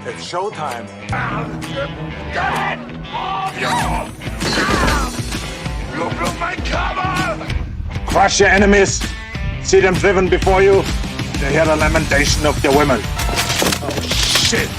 It's showtime. Get it! Look my cover! Crush your enemies. See them driven before you. They hear the lamentation of their women. Oh, shit!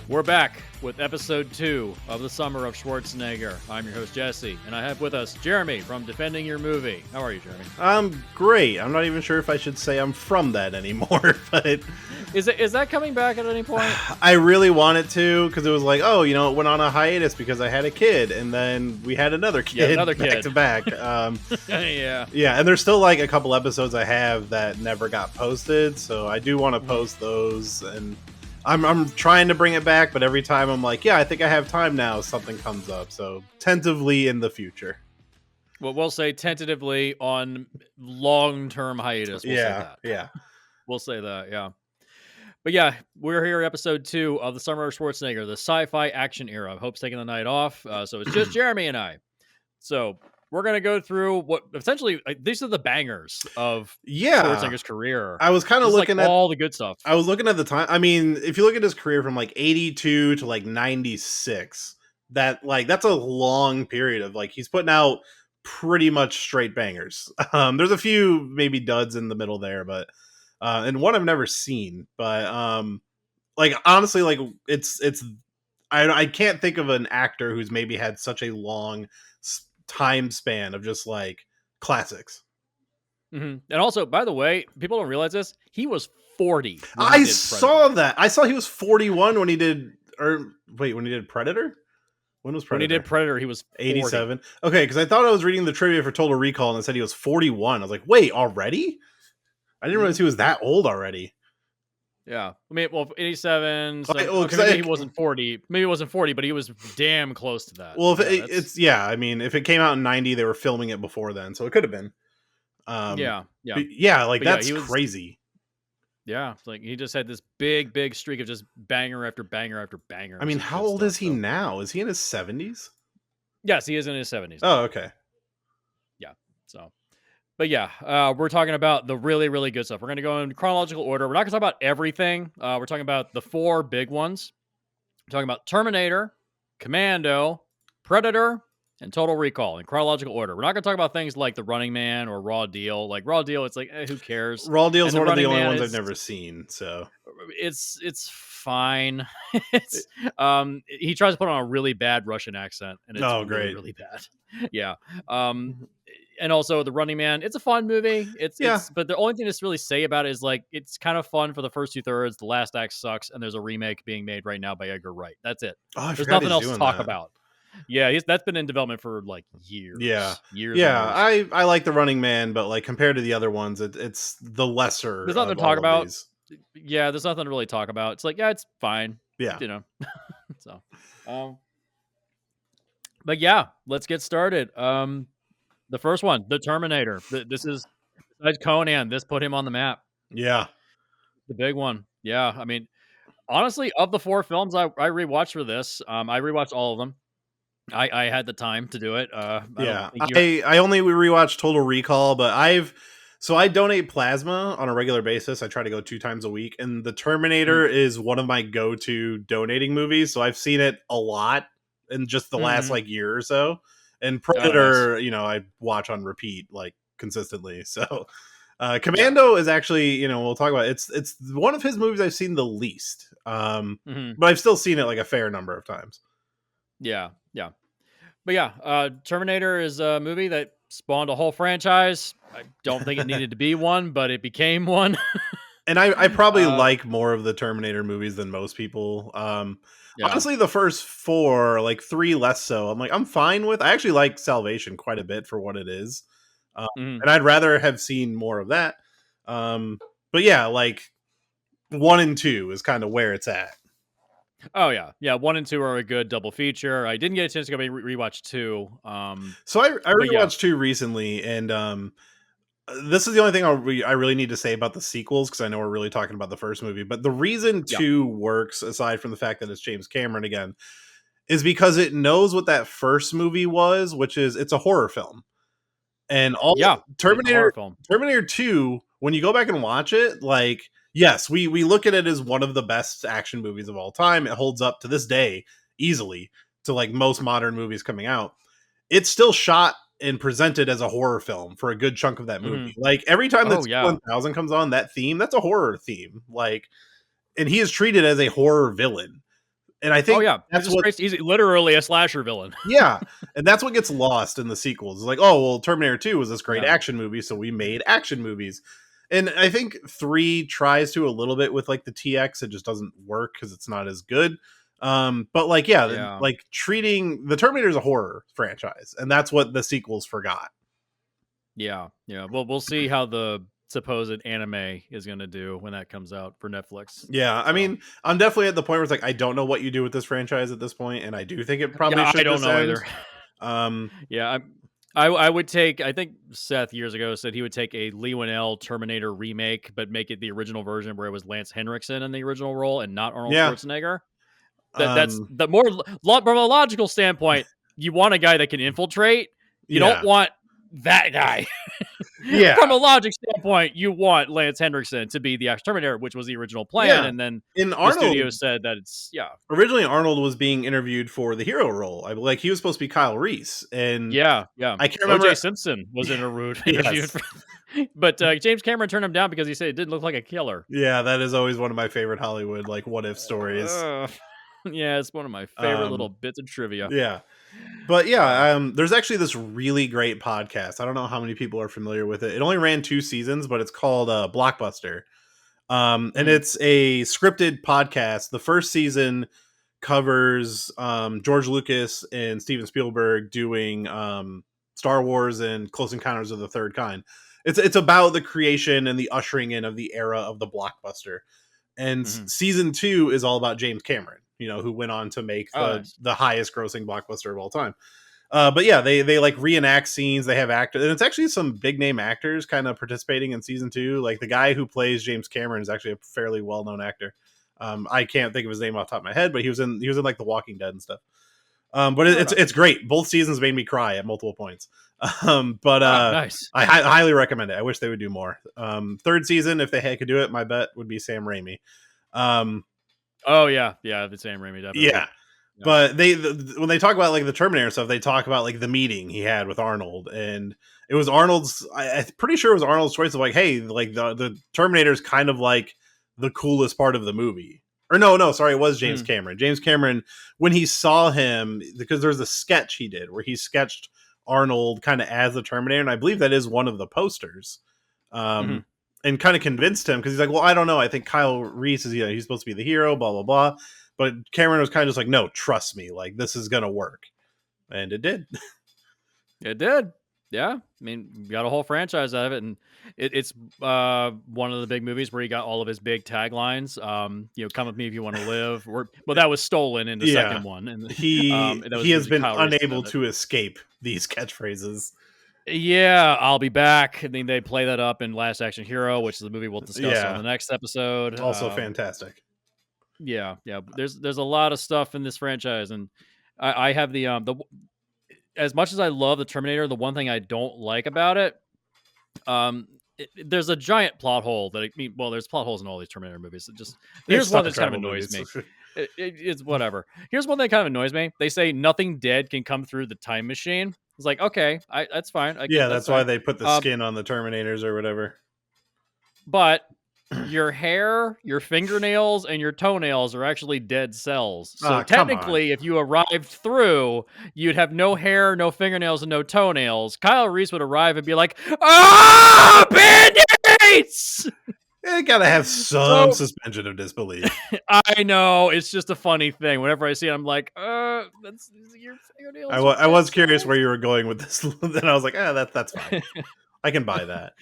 We're back with episode 2 of the Summer of Schwarzenegger. I'm your host, Jesse, and I have with us Jeremy from Defending Your Movie. How are you, Jeremy? I'm great. I'm not even sure if I should say I'm from that anymore, but... Is that coming back at any point? I really wanted to, because it was like, oh, you know, it went on a hiatus because I had a kid, and then we had another kid, back to back. Yeah. Yeah, and there's still like a couple episodes I have that never got posted, so I do want to post those, and... I'm trying to bring it back, but every time I'm like, yeah, I think I have time now, something comes up. So tentatively in the future. Well, we'll say tentatively on long-term hiatus. We'll say that. Yeah. We'll say that, yeah. But yeah, we're here at episode 2 of the Summer of Schwarzenegger, the sci-fi action era. Hope's taking the night off, so it's just Jeremy and I. So we're going to go through what essentially these are the bangers of Schwarzenegger's career. I was kind of looking at all the good stuff. I was looking at the time. I mean, if you look at his career from like 82 to like 96, that's a long period of like he's putting out pretty much straight bangers. There's a few maybe duds in the middle there, but and one I've never seen, but like honestly, like it's I can't think of an actor who's maybe had such a long time span of just like classics. Mm-hmm. And also, by the way, people don't realize this, he was 40. I saw that. I saw he was 41 when he did Predator? When was Predator? When he did Predator, he was 40. 87. Okay, because I thought I was reading the trivia for Total Recall and it said he was 41. I was like, wait, already? I didn't realize he was that old already. Yeah. I mean, well, 87. So, Okay, maybe he wasn't 40. Maybe he wasn't 40, but he was damn close to that. Well, I mean, if it came out in 90, they were filming it before then, so it could have been. Yeah. That's crazy. Yeah, like he just had this big streak of just banger after banger after banger. I mean, how old is he now? Is he in his 70s? Yes, he is in his 70s. Oh, okay. Yeah. So, but yeah, we're talking about the really, really good stuff. We're going to go in chronological order. We're not going to talk about everything. We're talking about the 4 big ones. We're talking about Terminator, Commando, Predator, and Total Recall in chronological order. We're not going to talk about things like The Running Man or Raw Deal. Like Raw Deal, it's like, who cares? Raw Deal is one of the only ones I've never seen, so it's fine. He tries to put on a really bad Russian accent, and it's great, really bad. Yeah. And also The Running Man, it's a fun movie. It's but the only thing to really say about it is like it's kind of fun for the first 2/3. The last act sucks, and there's a remake being made right now by Edgar Wright. That's it. There's nothing else to talk about. Yeah, that's been in development for like years. Yeah, years. Yeah, I like The Running Man, but like compared to the other ones, it's the lesser. There's nothing to talk about. Yeah, there's nothing to really talk about. It's like, yeah, it's fine. Yeah, you know. So, but yeah, let's get started. The first one, The Terminator. This is besides Conan. This put him on the map. Yeah, the big one. Yeah, I mean, honestly, of the 4 films I rewatched for this, I rewatched all of them. I had the time to do it. I only rewatched Total Recall, but I donate plasma on a regular basis. I try to go 2 times a week, and The Terminator is one of my go-to donating movies. So I've seen it a lot in just the last like year or so. And Predator, you know, I watch on repeat like consistently. So Commando is actually, you know, we'll talk about it. It's one of his movies I've seen the least, but I've still seen it like a fair number of times. Yeah. But yeah, Terminator is a movie that spawned a whole franchise. I don't think it needed to be one, but it became one. And I probably like more of the Terminator movies than most people. Honestly, the first 4, like 3 less so. I'm fine with. I actually like Salvation quite a bit for what it is. And I'd rather have seen more of that. But yeah, like 1 and 2 is kind of where it's at. Oh yeah, 1 and 2 are a good double feature. I didn't get a chance to go rewatch 2. So I rewatched 2 recently, and this is the only thing I really need to say about the sequels, because I know we're really talking about the first movie. But the reason 2 works, aside from the fact that it's James Cameron again, is because it knows what that first movie was, which is it's a horror film. And all Yeah, it is a horror Terminator film. Terminator 2, when you go back and watch it, like, yes, we look at it as one of the best action movies of all time. It holds up to this day easily to like most modern movies coming out. It's still shot and presented as a horror film for a good chunk of that movie. Mhm. Like every time that Oh, yeah. T-1000 comes on, that theme, that's a horror theme. Like, and he is treated as a horror villain. And I Oh, think yeah. that's what He's literally a slasher villain. yeah, and that's what gets lost in the sequels. It's like, oh, well, Terminator 2 was this great Yeah. action movie, so we made action movies. And I think 3 tries to a little bit with like the TX, it just doesn't work because it's not as good. But like, yeah, Yeah. like treating the Terminator as a horror franchise, and that's what the sequels forgot. Yeah. Yeah. Well, we'll see how the supposed anime is going to do when that comes out for Netflix. Yeah, I So, mean, I'm definitely at the point where it's like I don't know what you do with this franchise at this point, and I do think it probably yeah, I should don't just know end. either. Um, Yeah. I would take, I think Seth years ago said he would take a Lee Winnell Terminator remake, but make it the original version where it was Lance Henriksen in the original role and not Arnold yeah, Schwarzenegger. That's um, the more from a logical standpoint. You want a guy that can infiltrate. You don't yeah, want that guy. yeah. From a logic standpoint, you want Lance Henriksen to be the actual Terminator, which was the original plan, Yeah. and then In the Arnold, studio said that it's originally Arnold was being interviewed for the hero role. I like he was supposed to be Kyle Reese, and yeah. I can't remember. O.J. Simpson was interviewed. Yes. But James Cameron turned him down because he said it didn't look like a killer. Yeah, that is always one of my favorite Hollywood like what if stories. Yeah, it's one of my favorite little Um, bits of trivia. yeah, but yeah, there's actually this really great podcast. I don't know how many people are familiar with it. It only ran 2 seasons, but it's called Blockbuster. And Mm. it's a scripted podcast. The first season covers George Lucas and Steven Spielberg doing Star Wars and Close Encounters of the Third Kind. It's about the creation and the ushering in of the era of the blockbuster. And Mhm. season 2 is all about James Cameron, who went on to make Oh, the nice. the highest grossing blockbuster of all time. But yeah, they like reenact scenes. They have actors, and it's actually some big name actors kind of participating in season 2. Like the guy who plays James Cameron is actually a fairly well known actor. I can't think of his name off the top of my head, but he was in like The Walking Dead and stuff. But it's great. Both seasons made me cry at multiple points. But Nice. I highly recommend it. I wish they would do more. Third season, if they could do it, my bet would be Sam Raimi. Oh yeah, the Sam Raimi definitely. Yeah. But when they talk about like the Terminator stuff, they talk about like the meeting he had with Arnold, and it was Arnold's. I'm pretty sure it was Arnold's choice of like, hey, like the Terminator is kind of like the coolest part of the movie. Or no, sorry, it was James Cameron. James Cameron, when he saw him, because there's a sketch he did where he sketched Arnold kind of as the Terminator, and I believe that is one of the posters. And kind of convinced him because he's like, well, I don't know. I think Kyle Reese is, he's supposed to be the hero, blah, blah, blah. But Cameron was kind of just like, no, trust me. Like, this is going to work. And it did. It did. Yeah. I mean, we got a whole franchise out of it. And it's one of the big movies where he got all of his big taglines. Come with me if you want to live. Well, that was stolen in the second one. And he that has been Kyle Reese unable said it. to escape these catchphrases. Yeah, I'll be back. I mean, they play that up in Last Action Hero, which is the movie we'll discuss on the next episode. Also fantastic. Yeah. There's a lot of stuff in this franchise, and I have the as much as I love the Terminator, the one thing I don't like about it, there's a giant plot hole that there's plot holes in all these Terminator movies. Here's one that kind of annoys me. It's whatever. Here's one that kind of annoys me. They say nothing dead can come through the time machine. It's like, okay, that's fine. That's why they put the skin on the Terminators or whatever. But your hair, your fingernails, and your toenails are actually dead cells. So technically, if you arrived through, you'd have no hair, no fingernails, and no toenails. Kyle Reese would arrive and be like, Band-Aids! You gotta have some suspension of disbelief. I know, it's just a funny thing. Whenever I see it, I'm like, that's your fingernails. I was curious where you were going with this. Then I was like, that's fine. I can buy that.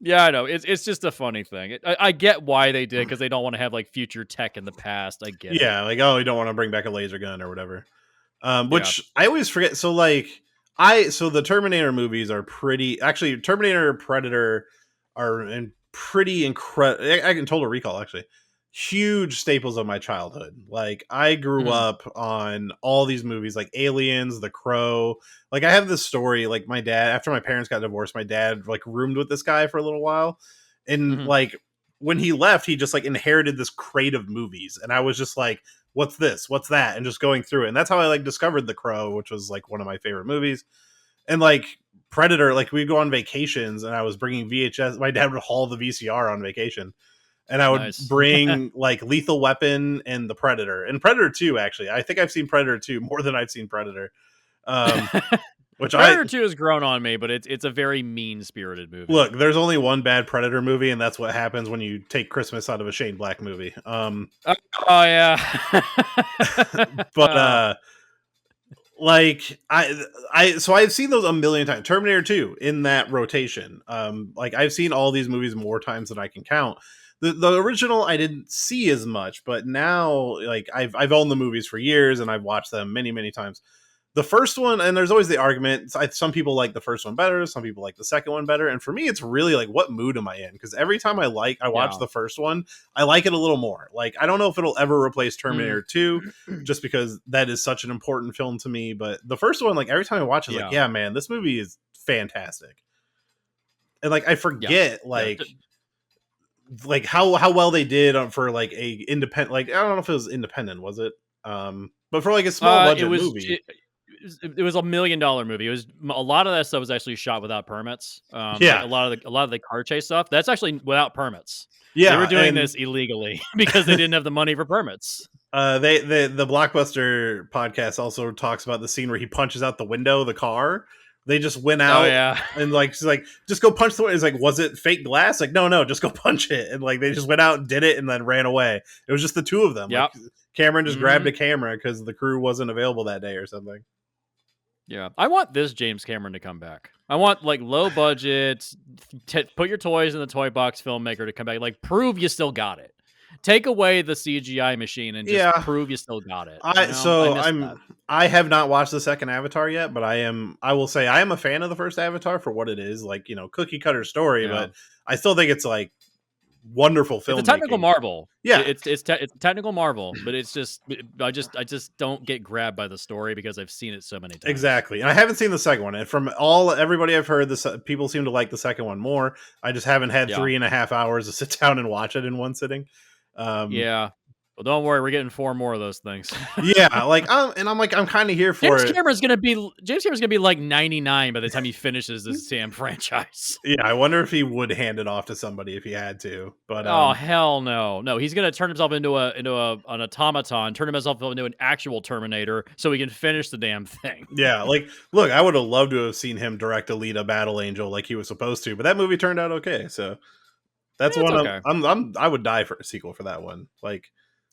Yeah, I know. It's just a funny thing. I get why they did, because they don't want to have like future tech in the past. I get it. Yeah, like, oh, you don't want to bring back a laser gun or whatever. Which I always forget. So like so the Terminator movies are actually Terminator, Predator are in pretty incredible. I can Total Recall actually huge staples of my childhood. Like I grew up on all these movies like Aliens, The Crow. Like I have this story, like my dad, after my parents got divorced, my dad like roomed with this guy for a little while. And like when he left, he just like inherited this crate of movies. And I was just like, what's this? What's that? And just going through it. And that's how I like discovered The Crow, which was like one of my favorite movies. And like Predator, like we'd go on vacations and I was bringing VHS. My dad would haul the VCR on vacation. And I would bring like Lethal Weapon and the Predator and Predator 2. Actually, I think I've seen Predator 2 more than I've seen Predator. Which Predator 2 has grown on me, but it's a very mean spirited movie. Look, there's only one bad Predator movie, and that's what happens when you take Christmas out of a Shane Black movie. Oh yeah, but like so I've seen those a million times. Terminator 2 in that rotation. Like I've seen all these movies more times than I can count. The original I didn't see as much, but now like I've owned the movies for years and I've watched them many times. The first one, and there's always the argument, some people like the first one better, some people like the second one better, and for me it's really like what mood am I in? Because every time I watch the first one, I like it a little more. Like I don't know if it'll ever replace Terminator 2 just because that is such an important film to me, but the first one, like every time I watch it, like yeah man, this movie is fantastic. And like I forget like how well they did for like a independent, like I don't know if it was independent, was it? But for like a small budget movie. It was $1 million movie. It was a lot of that stuff was actually shot without permits. Like a lot of the car chase stuff that's actually without permits. Yeah, they were doing this illegally because they didn't have the money for permits. The Blockbuster podcast also talks about the scene where he punches out the window of the car. They just went out and like just go punch the window. It's like, was it fake glass? Like, no, just go punch it. And like they just went out and did it and then ran away. It was just the two of them. Like, Cameron just grabbed a camera because the crew wasn't available that day or something. Yeah, I want this James Cameron to come back. I want like low budget, put your toys in the toy box filmmaker to come back. Like prove you still got it. Take away the CGI machine and just prove you still got it. I have not watched the second Avatar yet, but I will say I am a fan of the first Avatar for what it is. Like, cookie cutter story, but I still think it's like wonderful film. It's a technical marvel. Yeah, it's a technical marvel, but it's just I just don't get grabbed by the story because I've seen it so many times. Exactly, and I haven't seen the second one. And from everybody I've heard, people seem to like the second one more. I just haven't had 3.5 hours to sit down and watch it in one sitting. Well, don't worry, we're getting 4 more of those things. And I'm kind of here for James Cameron's gonna be like 99 by the time he finishes this damn franchise. Yeah, I wonder if he would hand it off to somebody if he had to. But oh hell no, he's gonna turn himself into an automaton, turn himself into an actual Terminator, so he can finish the damn thing. Yeah, like look, I would have loved to have seen him direct Alita: Battle Angel like he was supposed to, but that movie turned out okay. So that's one. Okay. I would die for a sequel for that one. Like.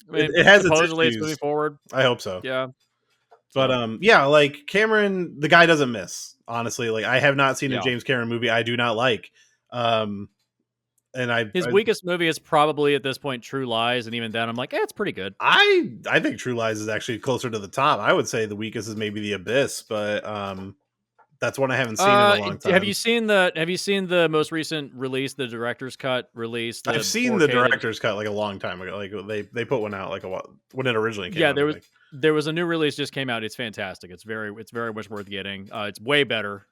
I mean, it has supposedly it's moving forward. I hope so. Yeah. But like Cameron, the guy doesn't miss. Honestly, like I have not seen a James Cameron movie I do not like. And his weakest movie is probably at this point True Lies, and even then I'm like, it's pretty good. I think True Lies is actually closer to the top. I would say the weakest is maybe The Abyss, but that's one I haven't seen in a long time. Have you seen the most recent release, the director's cut release? I've seen the director's cut like a long time ago. Like they put one out like when it originally came out. Yeah, there was a new release just came out. It's fantastic. It's very much worth getting. It's way better.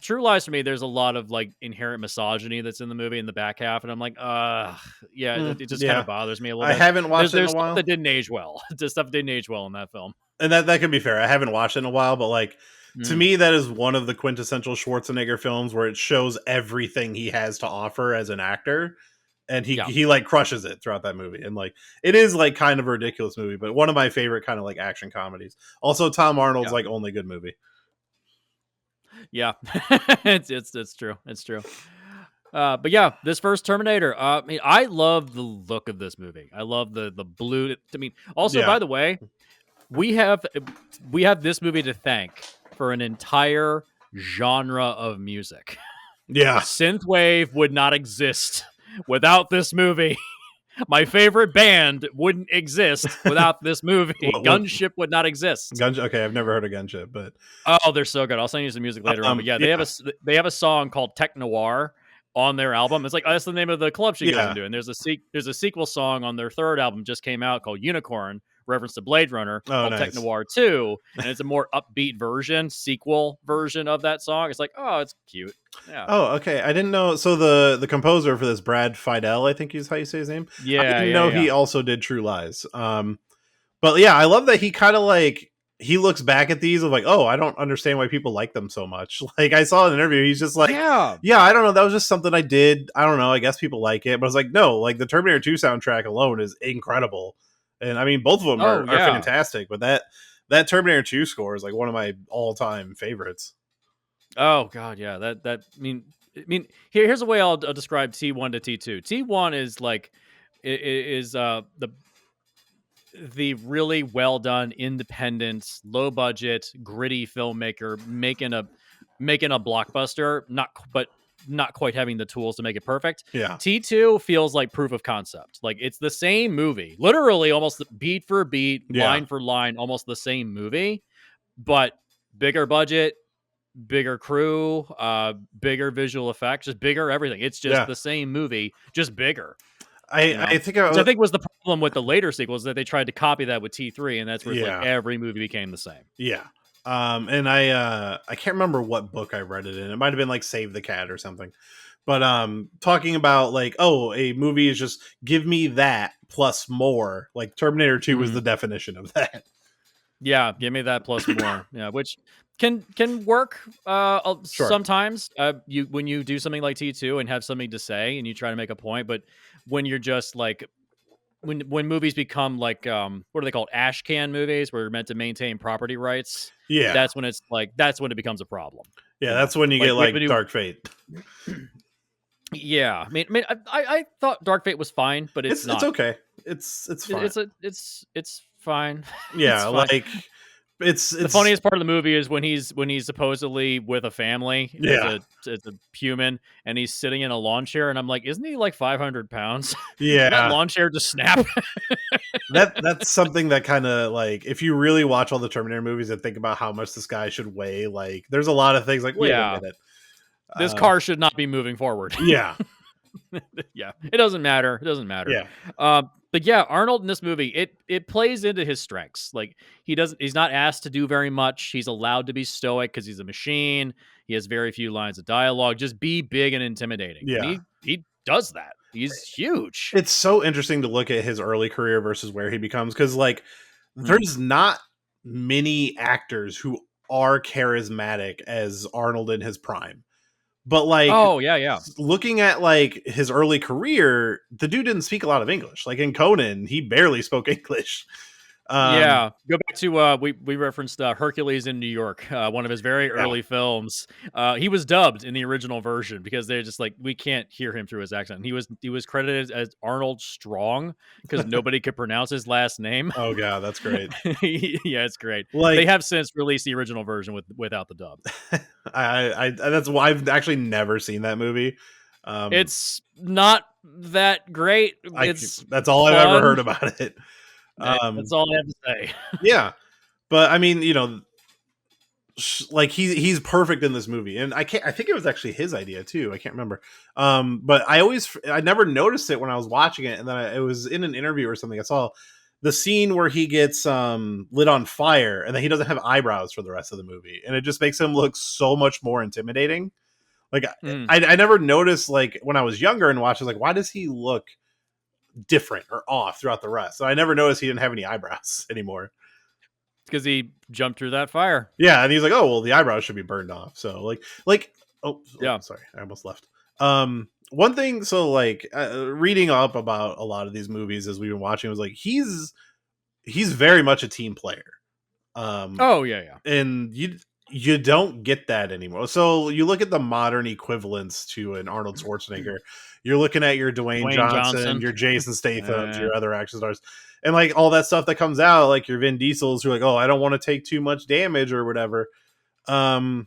True Lies to me, there's a lot of like inherent misogyny that's in the movie in the back half, and I'm like, it just kind of bothers me a little bit. I haven't watched it in a while. Stuff that didn't age well. Just stuff that didn't age well in that film. And that could be fair. I haven't watched it in a while, but like. To me, that is one of the quintessential Schwarzenegger films where it shows everything he has to offer as an actor, and he like crushes it throughout that movie. And like it is like kind of a ridiculous movie, but one of my favorite kind of like action comedies. Also, Tom Arnold's like only good movie. Yeah, it's true. It's true. But yeah, this first Terminator. I mean, I love the look of this movie. I love the blue. I mean, also by the way, we have this movie to thank for an entire genre of music. Yeah. Synthwave would not exist without this movie. My favorite band wouldn't exist without this movie. Gunship would not exist. Okay, I've never heard of Gunship, but they're so good. I'll send you some music later on. But yeah, they have a song called Tech Noir, on their album. It's like, oh, that's the name of the club she goes Yeah. into. And there's a sequel song on their third album just came out called Unicorn, reference to Blade Runner, Oh, called nice. Tech Noir 2, and it's a more upbeat sequel version of that song. It's like, oh, it's cute. Yeah. Oh, okay. I didn't know. So the composer for this, Brad Fidel, I think is how you say his name. I Yeah, didn't yeah, know yeah. he also did True Lies. But yeah, I love that he kind of like he looks back at these of like, oh, I don't understand why people like them so much. Like I saw in an interview, he's just like, Yeah. I don't know, that was just something I did. I don't know. I guess people like it, but it's like, no, like the Terminator 2 soundtrack alone is incredible, and I mean both of them are fantastic. But that Terminator 2 score is like one of my all time favorites. Oh god, yeah. That I mean here's the way I'll describe T1 to T2. T1 is like is the really well done, independent, low budget, gritty filmmaker making a blockbuster, but not quite having the tools to make it perfect. Yeah. T2 feels like proof of concept. Like it's the same movie, literally almost beat for beat, line for line, almost the same movie, but bigger budget, bigger crew, bigger visual effects, just bigger everything. It's just the same movie, just bigger. I think was the problem with the later sequels, that they tried to copy that with T3, and that's where it's like every movie became the same. Yeah. And I can't remember what book I read it in. It might have been like Save the Cat or something. But talking about like, oh, a movie is just give me that plus more. Like Terminator 2 was the definition of that. Yeah, give me that plus more. Yeah, which can work sometimes. When you do something like T2 and have something to say and you try to make a point, but when you're just like when movies become like what are they called, ash can movies, where you're meant to maintain property rights, that's when it becomes a problem. That's when you get like Dark Fate. Yeah, I mean I thought Dark Fate was fine, but it's not. It's okay. It's fine. It's fine. Yeah, it's fine. like it's the funniest part of the movie is when he's supposedly with a family, as a human, and he's sitting in a lawn chair, and I'm like, isn't he like 500 pounds? Yeah, that lawn chair just snap. That's something that kind of like, if you really watch all the Terminator movies and think about how much this guy should weigh, like there's a lot of things like, wait a minute, this car should not be moving forward. Yeah. Yeah, it doesn't matter. Yeah. But yeah, Arnold in this movie, it plays into his strengths. Like he's not asked to do very much. He's allowed to be stoic because he's a machine. He has very few lines of dialogue. Just be big and intimidating. Yeah. And he does that. He's huge. It's so interesting to look at his early career versus where he becomes, because like there's not many actors who are charismatic as Arnold in his prime. But like, looking at like his early career, the dude didn't speak a lot of English. Like in Conan, he barely spoke English. Go back to we referenced Hercules in New York, one of his very early films. He was dubbed in the original version because they're just like, we can't hear him through his accent. And he was credited as Arnold Strong because nobody could pronounce his last name. Oh god, that's great. Yeah, it's great. Like, they have since released the original version without the dub. I that's why I've actually never seen that movie. It's not that great. That's all I've ever heard about it. That's all I have to say. Yeah, but I mean, you know, like he's perfect in this movie, and I think it was actually his idea too. I can't remember. But I never noticed it when I was watching it, and then it was in an interview or something. I saw the scene where he gets lit on fire, and then he doesn't have eyebrows for the rest of the movie, and it just makes him look so much more intimidating. Like I never noticed, like when I was younger and watched, I was like, why does he look different or off throughout the rest? So I never noticed he didn't have any eyebrows anymore. Because he jumped through that fire. Yeah, and he's like, oh well, the eyebrows should be burned off. So sorry, I almost left. One thing, so like reading up about a lot of these movies as we've been watching was like he's very much a team player. And you don't get that anymore. So you look at the modern equivalents to an Arnold Schwarzenegger. You're looking at your Dwayne Johnson, your Jason Statham, your other action stars, and like all that stuff that comes out, like your Vin Diesels, who are like, oh, I don't want to take too much damage or whatever. And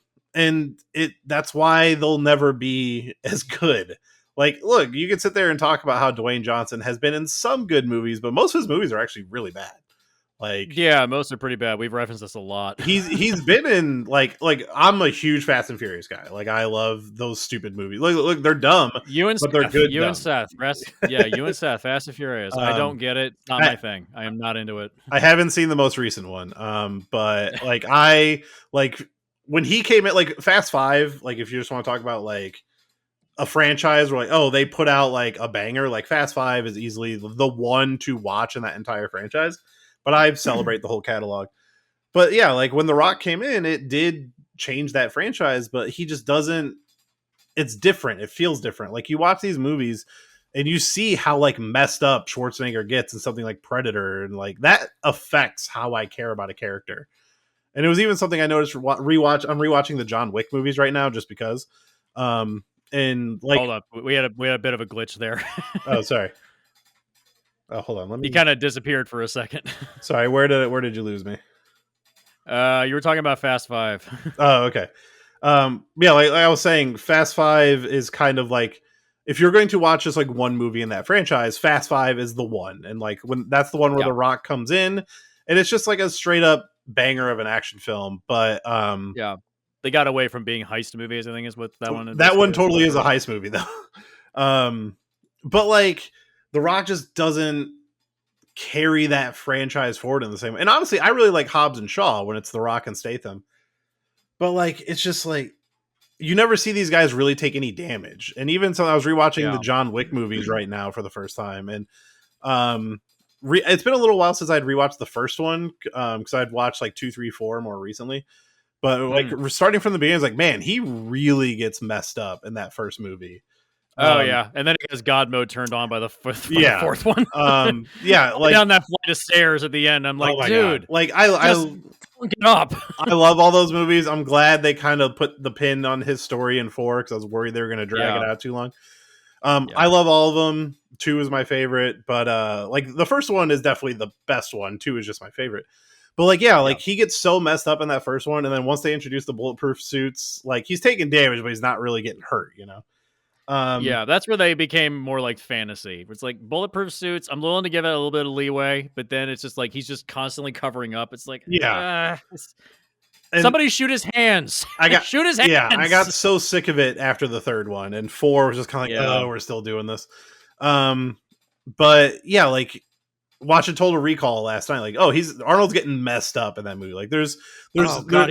that's why they'll never be as good. Like, look, you can sit there and talk about how Dwayne Johnson has been in some good movies, but most of his movies are actually really bad. Like, Yeah, most are pretty bad. We've referenced this a lot. he's been in like I'm a huge Fast and Furious guy. Like, I love those stupid movies. Look, they're dumb, You and but they're Seth, good. you and Seth, you and Seth, Fast and Furious. I don't get it. It's not my thing. I am not into it. I haven't seen the most recent one. But like I like when he came in, like Fast Five. Like, if you just want to talk about like a franchise where like, oh, they put out like a banger, like Fast Five is easily the one to watch in that entire franchise. But I celebrate the whole catalog. But yeah, like when The Rock came in, it did change that franchise, but he just doesn't. It's different. It feels different. Like, you watch these movies and you see how like messed up Schwarzenegger gets in something like Predator, and like that affects how I care about a character. And it was even something I noticed rewatch. I'm rewatching the John Wick movies right now just because. And like, hold up, we had a bit of a glitch there. oh, sorry. Oh, hold on. Let me. He kind of disappeared for a second. Sorry, where did you lose me? You were talking about Fast Five. Oh, okay. Yeah, like I was saying, Fast Five is kind of like, if you're going to watch just like one movie in that franchise, Fast Five is the one. And like, when that's the one where The Rock comes in, and it's just like a straight up banger of an action film. But yeah, they got away from being heist movies, I think, is what that one is. That one totally is a heist movie though. But like, The Rock just doesn't carry that franchise forward in the same way. And honestly, I really like Hobbs and Shaw when it's The Rock and Statham. But like, it's just like, you never see these guys really take any damage. And even so, I was rewatching the John Wick movies right now for the first time, and it's been a little while since I'd rewatched the first one, because I'd watched like 2, 3, 4 more recently. But like, starting from the beginning, it's like, man, he really gets messed up in that first movie. Oh yeah, and then it has God mode turned on by the fourth one. Yeah, like down that flight of stairs at the end. I'm like, dude, God. Like I get up. I love all those movies. I'm glad they kind of put the pin on his story in 4, because I was worried they were going to drag it out too long. I love all of them. 2 is my favorite, but like the first one is definitely the best one. 2 is just my favorite. But like, like he gets so messed up in that first one, and then once they introduce the bulletproof suits, like he's taking damage, but he's not really getting hurt, you know? That's where they became more like fantasy. It's like bulletproof suits. I'm willing to give it a little bit of leeway, but then it's just like he's just constantly covering up. It's like, somebody shoot his hands. Shoot his hands. Yeah, I got so sick of it after the third one, and 4 was just kind of like, oh, we're still doing this. But yeah, like watching Total Recall last night, like, oh, Arnold's getting messed up in that movie. Like, there's oh god,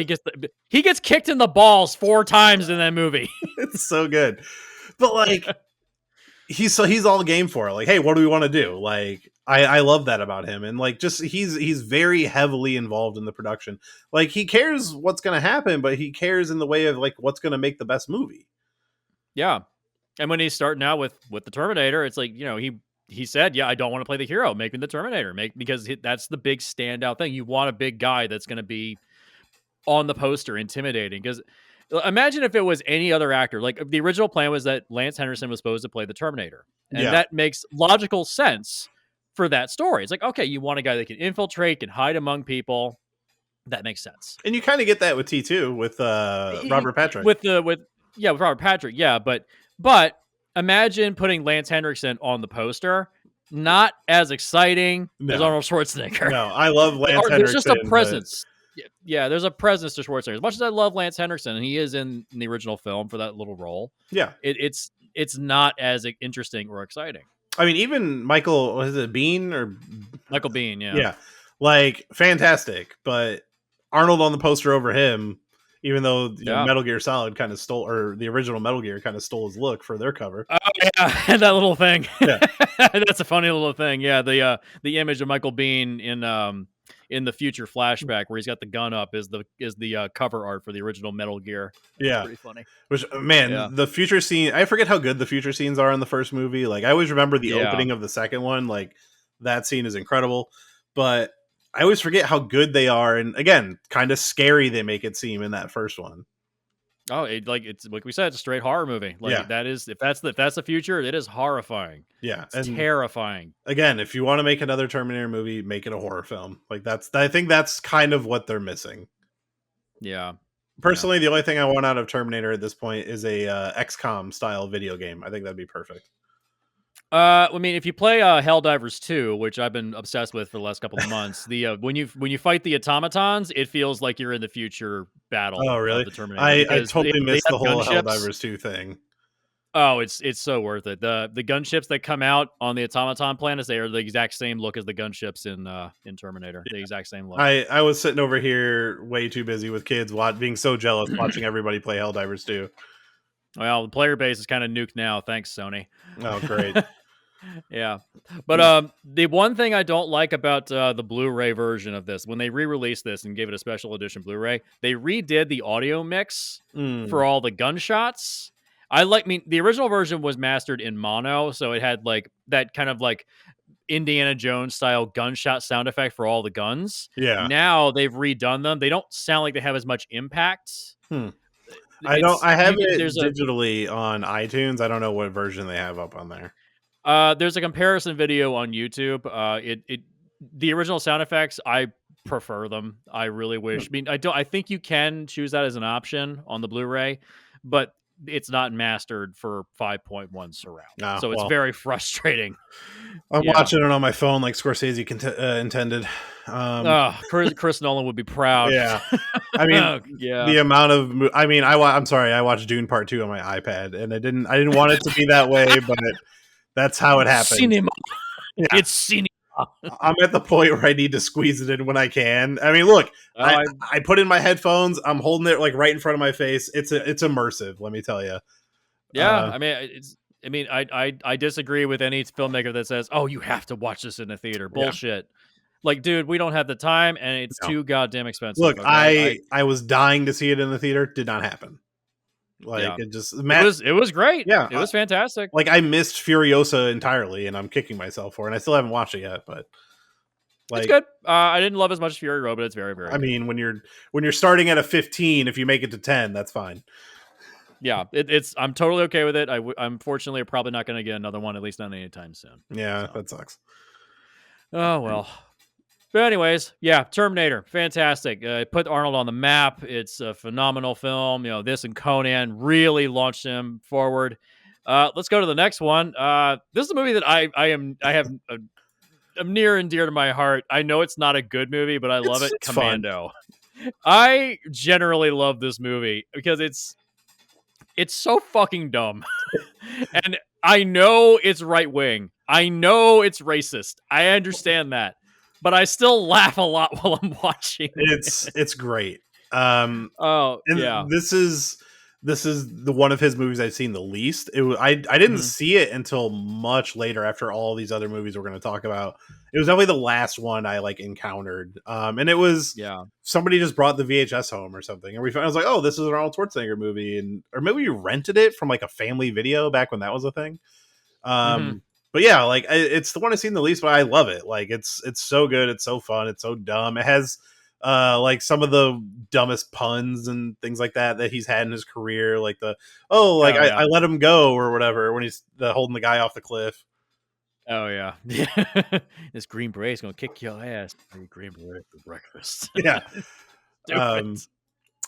he gets kicked in the balls 4 times in that movie. It's so good. But like, he's all game for it. Like, hey, what do we want to do? Like, I love that about him. And like, just he's very heavily involved in the production. Like, he cares what's going to happen, but he cares in the way of like what's going to make the best movie. Yeah. And when he's starting out with the Terminator, it's like, you know, he said, I don't want to play the hero, make me the Terminator, because that's the big standout thing. You want a big guy that's going to be on the poster intimidating, because imagine if it was any other actor. Like, the original plan was that Lance Henriksen was supposed to play the Terminator. And that makes logical sense for that story. It's like, okay, you want a guy that can infiltrate, can hide among people. That makes sense. And you kind of get that with T2 with Robert Patrick. With Robert Patrick, yeah. But imagine putting Lance Henriksen on the poster. Not as exciting as Arnold Schwarzenegger. No, I love Lance Henriksen. There's just a presence. Yeah, there's a presence to Schwarzenegger. As much as I love Lance Henriksen, and he is in the original film for that little role. Yeah, it's not as interesting or exciting. I mean, even Michael Biehn. Yeah, like fantastic. But Arnold on the poster over him, even though Metal Gear Solid kind of stole, or the original Metal Gear kind of stole his look for their cover. Oh yeah, that little thing. Yeah, that's a funny little thing. Yeah, the image of Michael Biehn in the future flashback where he's got the gun up is the cover art for the original Metal Gear. That's pretty funny. Which, man, the future scene, I forget how good the future scenes are in the first movie. Like, I always remember the opening of the second one. Like, that scene is incredible, but I always forget how good they are. And again, kind of scary they make it seem in that first one. Oh, it's like we said, it's a straight horror movie. Like, that is, if that's the future, it is horrifying. Yeah, it's terrifying. Again, if you want to make another Terminator movie, make it a horror film. Like, I think that's kind of what they're missing. Yeah. Personally, the only thing I want out of Terminator at this point is a XCOM style video game. I think that'd be perfect. I mean, if you play Helldivers 2, which I've been obsessed with for the last couple of months, the when you fight the automatons, it feels like you're in the future battle Oh, of really? the Terminator I because totally they missed have the whole gunships. Helldivers 2 thing. Oh, it's so worth it. The gunships that come out on the automaton planets, they are the exact same look as the gunships in Terminator. The exact same look. I was sitting over here way too busy with kids, being so jealous watching everybody play Helldivers 2. Well, the player base is kind of nuked now. Thanks, Sony. Oh, great. Yeah, but the one thing I don't like about the Blu-ray version of this, when they re-released this and gave it a special edition Blu-ray, they redid the audio mix for all the gunshots. I mean, the original version was mastered in mono, so it had like that kind of like Indiana Jones style gunshot sound effect for all the guns. Yeah. Now they've redone them. They don't sound like they have as much impact. I have it There's a digitally on iTunes. I don't know what version they have up on there. There's a comparison video on YouTube. The original sound effects, I prefer them. I really wish. I mean, I think you can choose that as an option on the Blu-ray, but it's not mastered for 5.1 surround. So it's Well, very frustrating. I'm Yeah. watching it on my phone like Scorsese intended. Chris Nolan would be proud. Yeah. I mean, yeah. the amount of I'm sorry, I watched Dune Part 2 on my iPad, and I didn't want it to be that way, but that's how it happened. Cinema. Yeah. It's cinema. I'm at the point where I need to squeeze it in when I can. I mean, look, I put in my headphones. I'm holding it like right in front of my face. It's immersive. Let me tell you. Yeah, I mean, I disagree with any filmmaker that says, "Oh, you have to watch this in a theater." Bullshit. Yeah. Like, dude, we don't have the time, and it's too goddamn expensive. Look, okay? I was dying to see it in the theater. Did not happen. Like it just it was great. Yeah, it was fantastic. Like I missed Furiosa entirely, and I'm kicking myself for it. And I still haven't watched it yet, but it's good. I didn't love as much as Fury Road, but it's very, very. I mean, when you're starting at a 15, if you make it to 10, that's fine. Yeah, I'm totally okay with it. I'm fortunately probably not going to get another one, at least not anytime soon. Yeah, that sucks. Oh well. But anyways, yeah, Terminator, fantastic. It put Arnold on the map. It's a phenomenal film. You know, this and Conan really launched him forward. Let's go to the next one. This is a movie that I'm near and dear to my heart. I know it's not a good movie, but I love it. It's Commando. Fun. I generally love this movie because it's so fucking dumb. And I know it's right wing. I know it's racist. I understand that. But I still laugh a lot while I'm watching. It's great. Yeah. This is the one of his movies I've seen the least. I didn't see it until much later after all these other movies we're going to talk about. It was definitely the last one I like encountered. And it was somebody just brought the VHS home or something, and I was like, oh, this is an Arnold Schwarzenegger movie, or maybe we rented it from like a family video back when that was a thing. But yeah, like it's the one I've seen the least, but I love it. Like it's so good, it's so fun, it's so dumb. It has like some of the dumbest puns and things like that he's had in his career, like I let him go or whatever when he's holding the guy off the cliff. Oh yeah, this green beret's gonna kick your ass. Green beret for breakfast. Yeah.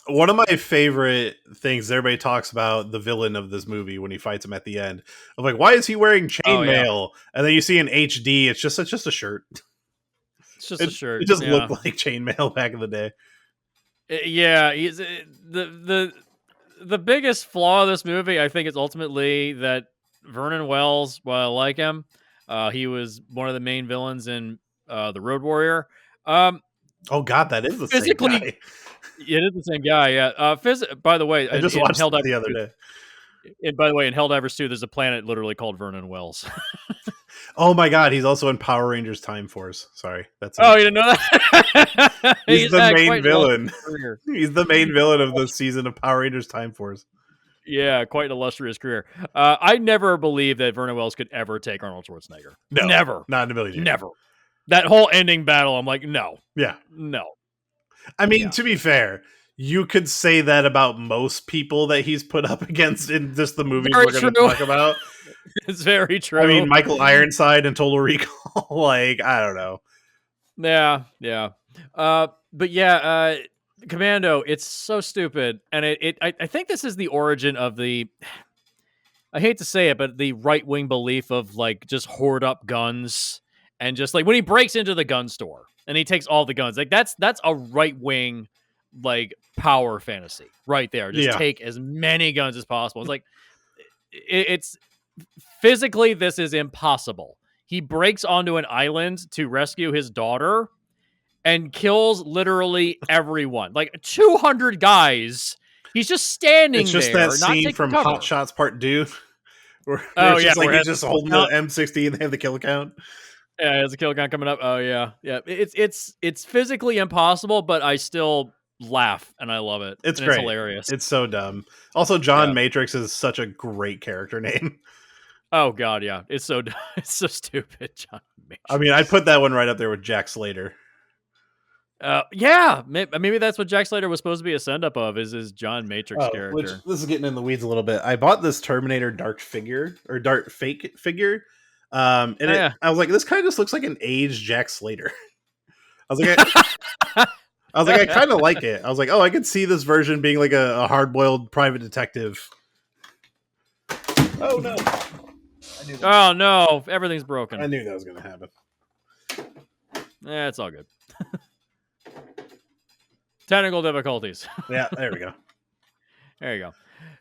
One of my favorite things, everybody talks about the villain of this movie when he fights him at the end. I'm like, why is he wearing chainmail? And then you see in HD, it's just a shirt. It's just a shirt. It just looked like chainmail back in the day. Yeah, he's the biggest flaw of this movie, I think, is ultimately that Vernon Wells, while I like him, he was one of the main villains in The Road Warrior. Oh God, that is the same guy. It is the same guy, yeah. By the way, I just watched it the other day. And by the way, in Helldivers 2, there's a planet literally called Vernon Wells. Oh my God, he's also in Power Rangers Time Force. Sorry, that's you didn't know that? He's the main villain. He's the main villain of the season of Power Rangers Time Force. Yeah, quite an illustrious career. I never believed that Vernon Wells could ever take Arnold Schwarzenegger. No, never, not in a million years. Never. That whole ending battle, I'm like, no. Yeah, no. I mean, to be fair, you could say that about most people that he's put up against in just the movies we're going to talk about. It's very true. I mean, Michael Ironside and Total Recall. Like, I don't know. Yeah. But yeah, Commando, it's so stupid. And I think this is the origin of the I hate to say it, but the right wing belief of like just hoard up guns and just like when he breaks into the gun store and he takes all the guns, like that's a right wing like power fantasy right there. Just Yeah. take as many guns as possible. It's like it's physically this is impossible. He breaks onto an island to rescue his daughter and kills literally everyone. Like 200 guys. He's just standing It's just there, that not scene taking from cover. Hot Shots Part 2. Where Oh, it's yeah, just like where it he's has just the holding kill the M60 and they have the kill count. Yeah, there's a kill count coming up. Oh yeah, yeah. It's physically impossible, but I still laugh and I love it. It's And it's great. hilarious. It's so dumb. Also, John Yeah. Matrix is such a great character name. Oh god, yeah. It's so it's so stupid, John Matrix. I mean, I put that one right up there with Jack Slater. Yeah, maybe that's what Jack Slater was supposed to be a send up of is his John Matrix character. Which this is getting in the weeds a little bit. I bought this Terminator Dark fake figure. And I was like, this kind of just looks like an aged Jack Slater. I was like, I kind of like it. I was like, oh, I could see this version being like a hard-boiled private detective. Oh no! Oh no, everything's broken. I knew that was going to happen. It's all good. Technical difficulties. Yeah, there we go. There you go.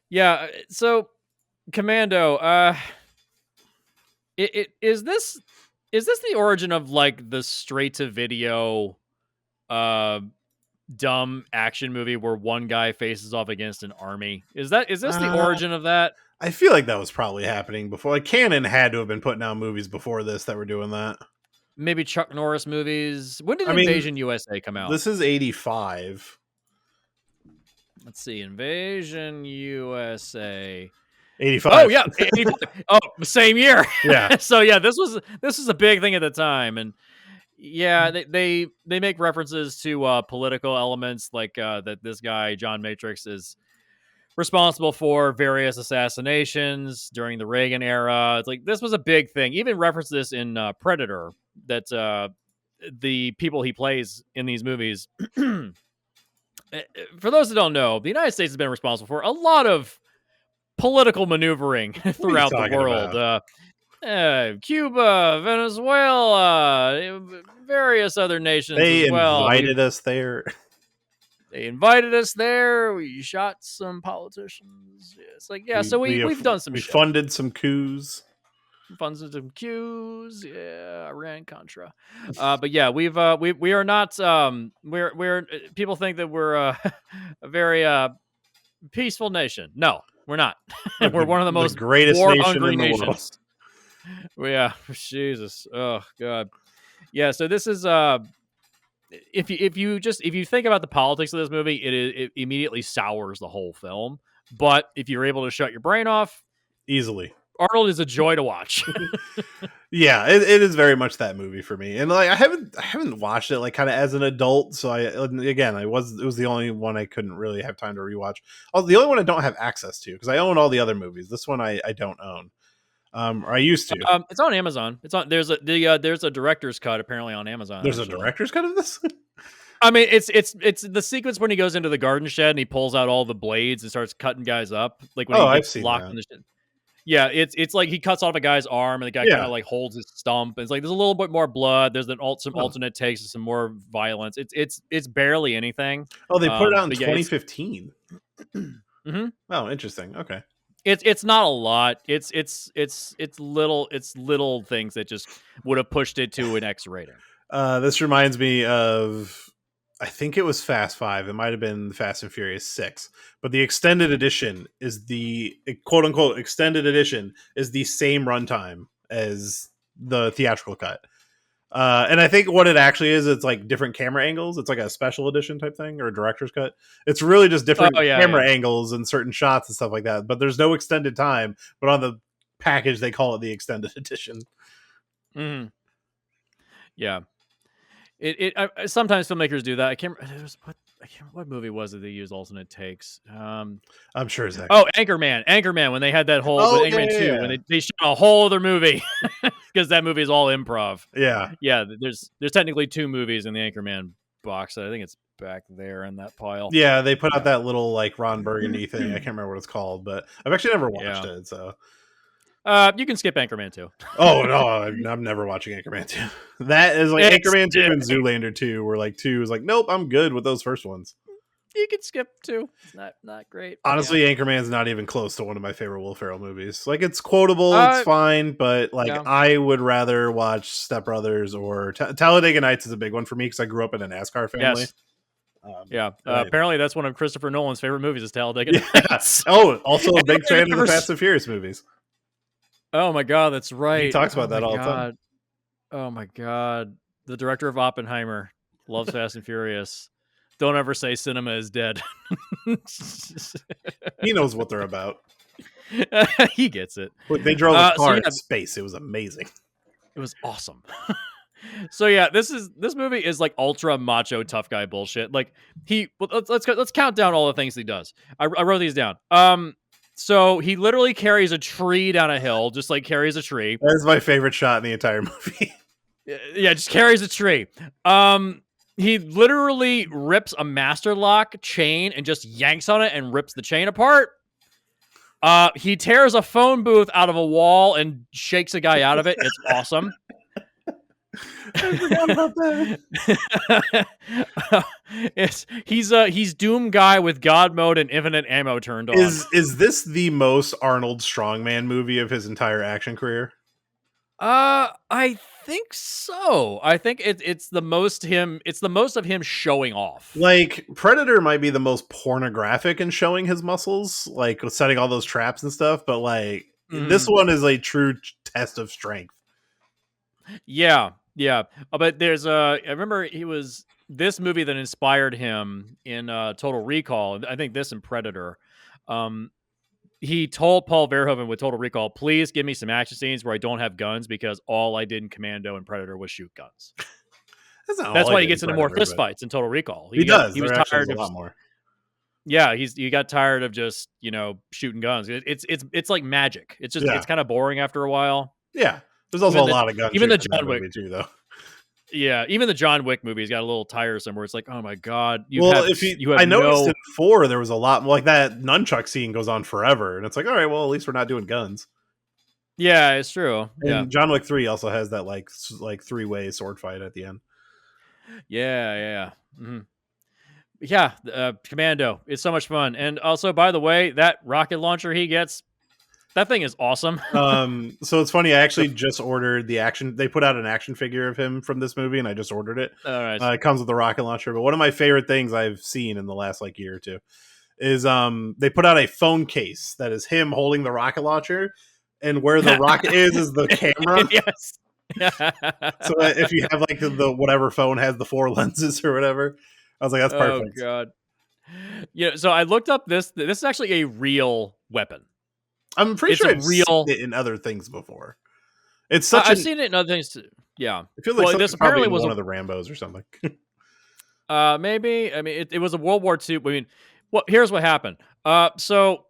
Yeah, so Commando, is this the origin of like the straight to video dumb action movie where one guy faces off against an army? Is this the origin of that? I feel like that was probably happening before. Like Canon had to have been putting out movies before this that were doing that. Maybe Chuck Norris movies. When did Invasion USA come out? This is 85. Let's see. Invasion USA. 85. Oh yeah. 85. Oh, same year. Yeah. So yeah, this was a big thing at the time, and yeah, they make references to political elements like that this guy John Matrix is responsible for various assassinations during the Reagan era. It's like this was a big thing. Even reference this in Predator that the people he plays in these movies. For those that don't know, the United States has been responsible for a lot of political maneuvering throughout the world. Cuba, Venezuela, various other nations They as well. invited us there. They invited us there. We shot some politicians. It's like, yeah, so we've done some shit. Funded some coups. Funded some coups. Yeah, Iran Contra. But yeah, we are not. We're people think that we're a very peaceful nation. No, we're not. We're one of the most greatest nation in the nations. Yeah, Jesus. Oh God. Yeah. So this is if you think about the politics of this movie, it immediately sours the whole film. But if you're able to shut your brain off easily, Arnold is a joy to watch. Yeah, it is very much that movie for me. And like I haven't watched it like kind of as an adult, so it was the only one I couldn't really have time to rewatch. Oh, the only one I don't have access to because I own all the other movies. This one I don't own. Or I used to. It's on Amazon. It's on. There's a director's cut apparently on Amazon. There's a director's cut of this. I mean, it's the sequence when he goes into the garden shed and he pulls out all the blades and starts cutting guys up. Like when he gets locked in the shed. Yeah, it's like he cuts off a guy's arm and the guy kind of like holds his stump. And it's like there's a little bit more blood. There's some alternate takes and some more violence. It's barely anything. Oh, they put it out in 2015. Mm-hmm. Oh, interesting. Okay. It's not a lot. It's little things that just would have pushed it to an X rating. This reminds me of, I think it was Fast 5. It might have been Fast and Furious 6. But the extended edition is the quote unquote extended edition is the same runtime as the theatrical cut. And I think what it actually is, it's like different camera angles. It's like a special edition type thing or a director's cut. It's really just different camera angles and certain shots and stuff like that. But there's no extended time. But on the package, they call it the extended edition. Mm-hmm. Yeah. Sometimes filmmakers do that. I can't. What movie was it they used alternate takes? I'm sure it's Anchorman. When they had that whole Anchorman 2, when they shot a whole other movie because that movie is all improv. Yeah. There's technically 2 movies in the Anchorman box. I think it's back there in that pile. Yeah, they put out that little like Ron Burgundy thing. I can't remember what it's called, but I've actually never watched it. So You can skip Anchorman 2. Oh no, I'm never watching Anchorman 2. That is like It's- Anchorman 2 and Zoolander 2 were like 2 is like, nope, I'm good with those first ones. You can skip 2. It's not great. Honestly, Anchorman's not even close to one of my favorite Will Ferrell movies. Like, it's quotable, it's fine, but like, I would rather watch Step Brothers or Talladega Nights is a big one for me because I grew up in a NASCAR family. Yes. Apparently that's one of Christopher Nolan's favorite movies is Talladega Nights. Oh, also a big fan of the Fast and Furious movies. Oh my god, that's right. He talks about that all the time. Oh my god. The director of Oppenheimer loves Fast and Furious. Don't ever say cinema is dead. He knows what they're about. He gets it. Look, they drove a car in space. It was amazing. It was awesome. So yeah, this movie is like ultra macho tough guy bullshit. Like let's count down all the things he does. I wrote these down. So he literally carries a tree down a hill, just like carries a tree. That's my favorite shot in the entire movie. Yeah, just carries a tree. He literally rips a master lock chain and just yanks on it and rips the chain apart. He tears a phone booth out of a wall and shakes a guy out of it. It's awesome. I forgot about that. He's Doom guy with God mode and infinite ammo turned on. Is this the most Arnold strongman movie of his entire action career? I think so. I think it's the most him. It's the most of him showing off. Like Predator might be the most pornographic in showing his muscles, like setting all those traps and stuff. But like this one is a true test of strength. Yeah. But there's I remember this movie that inspired him in Total Recall. I think this and Predator. He told Paul Verhoeven with Total Recall, please give me some action scenes where I don't have guns because all I did in Commando and Predator was shoot guns. That's why he gets into more fistfights in Total Recall. He does. He was tired of a lot more. Yeah, he got tired of just shooting guns. It's like magic. It's just it's kind of boring after a while. Yeah, there's also a lot of guns. Even the John Wick too, though. Yeah, even the John Wick movies got a little tiresome where it's like, oh my god. I noticed in 4 there was a lot more like that nunchuck scene goes on forever, and it's like, all right, well, at least we're not doing guns. Yeah, it's true. And John Wick 3 also has that like 3-way sword fight at the end. Yeah. Mm-hmm. Yeah, Commando. It's so much fun. And also, by the way, that rocket launcher he gets, that thing is awesome. So it's funny. I actually just ordered the action. They put out an action figure of him from this movie, and I just ordered it. All right. It comes with a rocket launcher. But one of my favorite things I've seen in the last year or two is they put out a phone case that is him holding the rocket launcher, and where the rocket is the camera. Yes. So if you have like the whatever phone has the 4 lenses or whatever, I was like, that's perfect. Oh god. Yeah. So I looked up this. This is actually a real weapon. I'm pretty sure I've seen it in other things before. It's such. I've seen it in other things too. Yeah, I feel like this apparently was one of the Rambos or something. Maybe. I mean, it was a World War II. I mean, here's what happened. So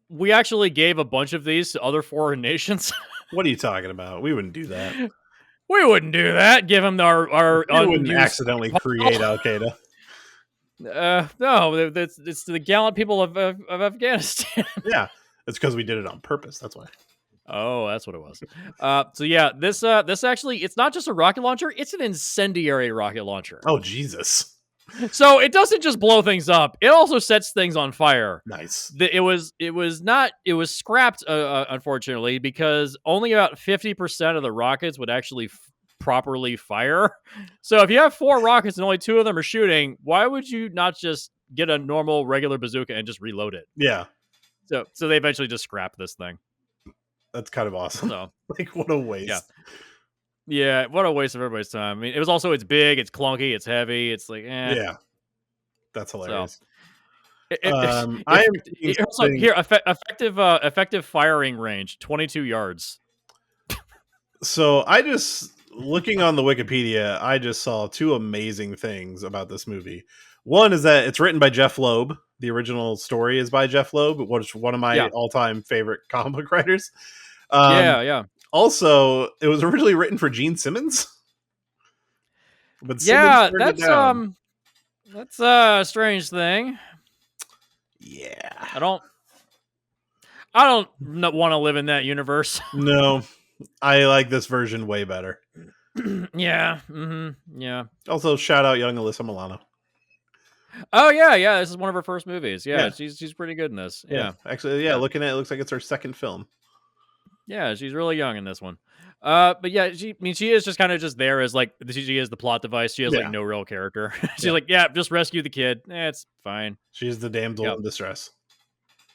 we actually gave a bunch of these to other foreign nations. What are you talking about? We wouldn't do that. We wouldn't do that. Give them our. We wouldn't accidentally create Al Qaeda. No, it's the gallant people of Afghanistan. Yeah. It's because we did it on purpose. That's why. Oh, that's what it was. So yeah, this actually, it's not just a rocket launcher; it's an incendiary rocket launcher. Oh Jesus! So it doesn't just blow things up; it also sets things on fire. Nice. It was scrapped, unfortunately, because only about 50% of the rockets would actually properly fire. So if you have 4 rockets and only 2 of them are shooting, why would you not just get a normal regular bazooka and just reload it? Yeah. So they eventually just scrapped this thing. That's kind of awesome. So, like, what a waste. Yeah, what a waste of everybody's time. I mean, it's big, it's clunky, it's heavy. It's like, Yeah, that's hilarious. So, effective firing range 22 yards. So I just looking on the Wikipedia, I just saw 2 amazing things about this movie. One is that it's written by Jeff Loeb. The original story is by Jeff Loeb, which is one of my all-time favorite comic book writers. Yeah. Also, it was originally written for Gene Simmons. But that's a strange thing. Yeah. I don't want to live in that universe. No, I like this version way better. Yeah. Yeah. Also, shout out young Alyssa Milano. Oh yeah. This is one of her first movies. Yeah, Yeah. she's pretty good in this. Yeah, Yeah. actually, Yeah. looking at it, looks like it's her second film. Yeah, she's really young in this one. But yeah, she is just kind of just there as like she is the plot device. She has like Yeah. no real character. She's Yeah. like, yeah, just rescue the kid. It's fine. She's the damsel Yep. in distress.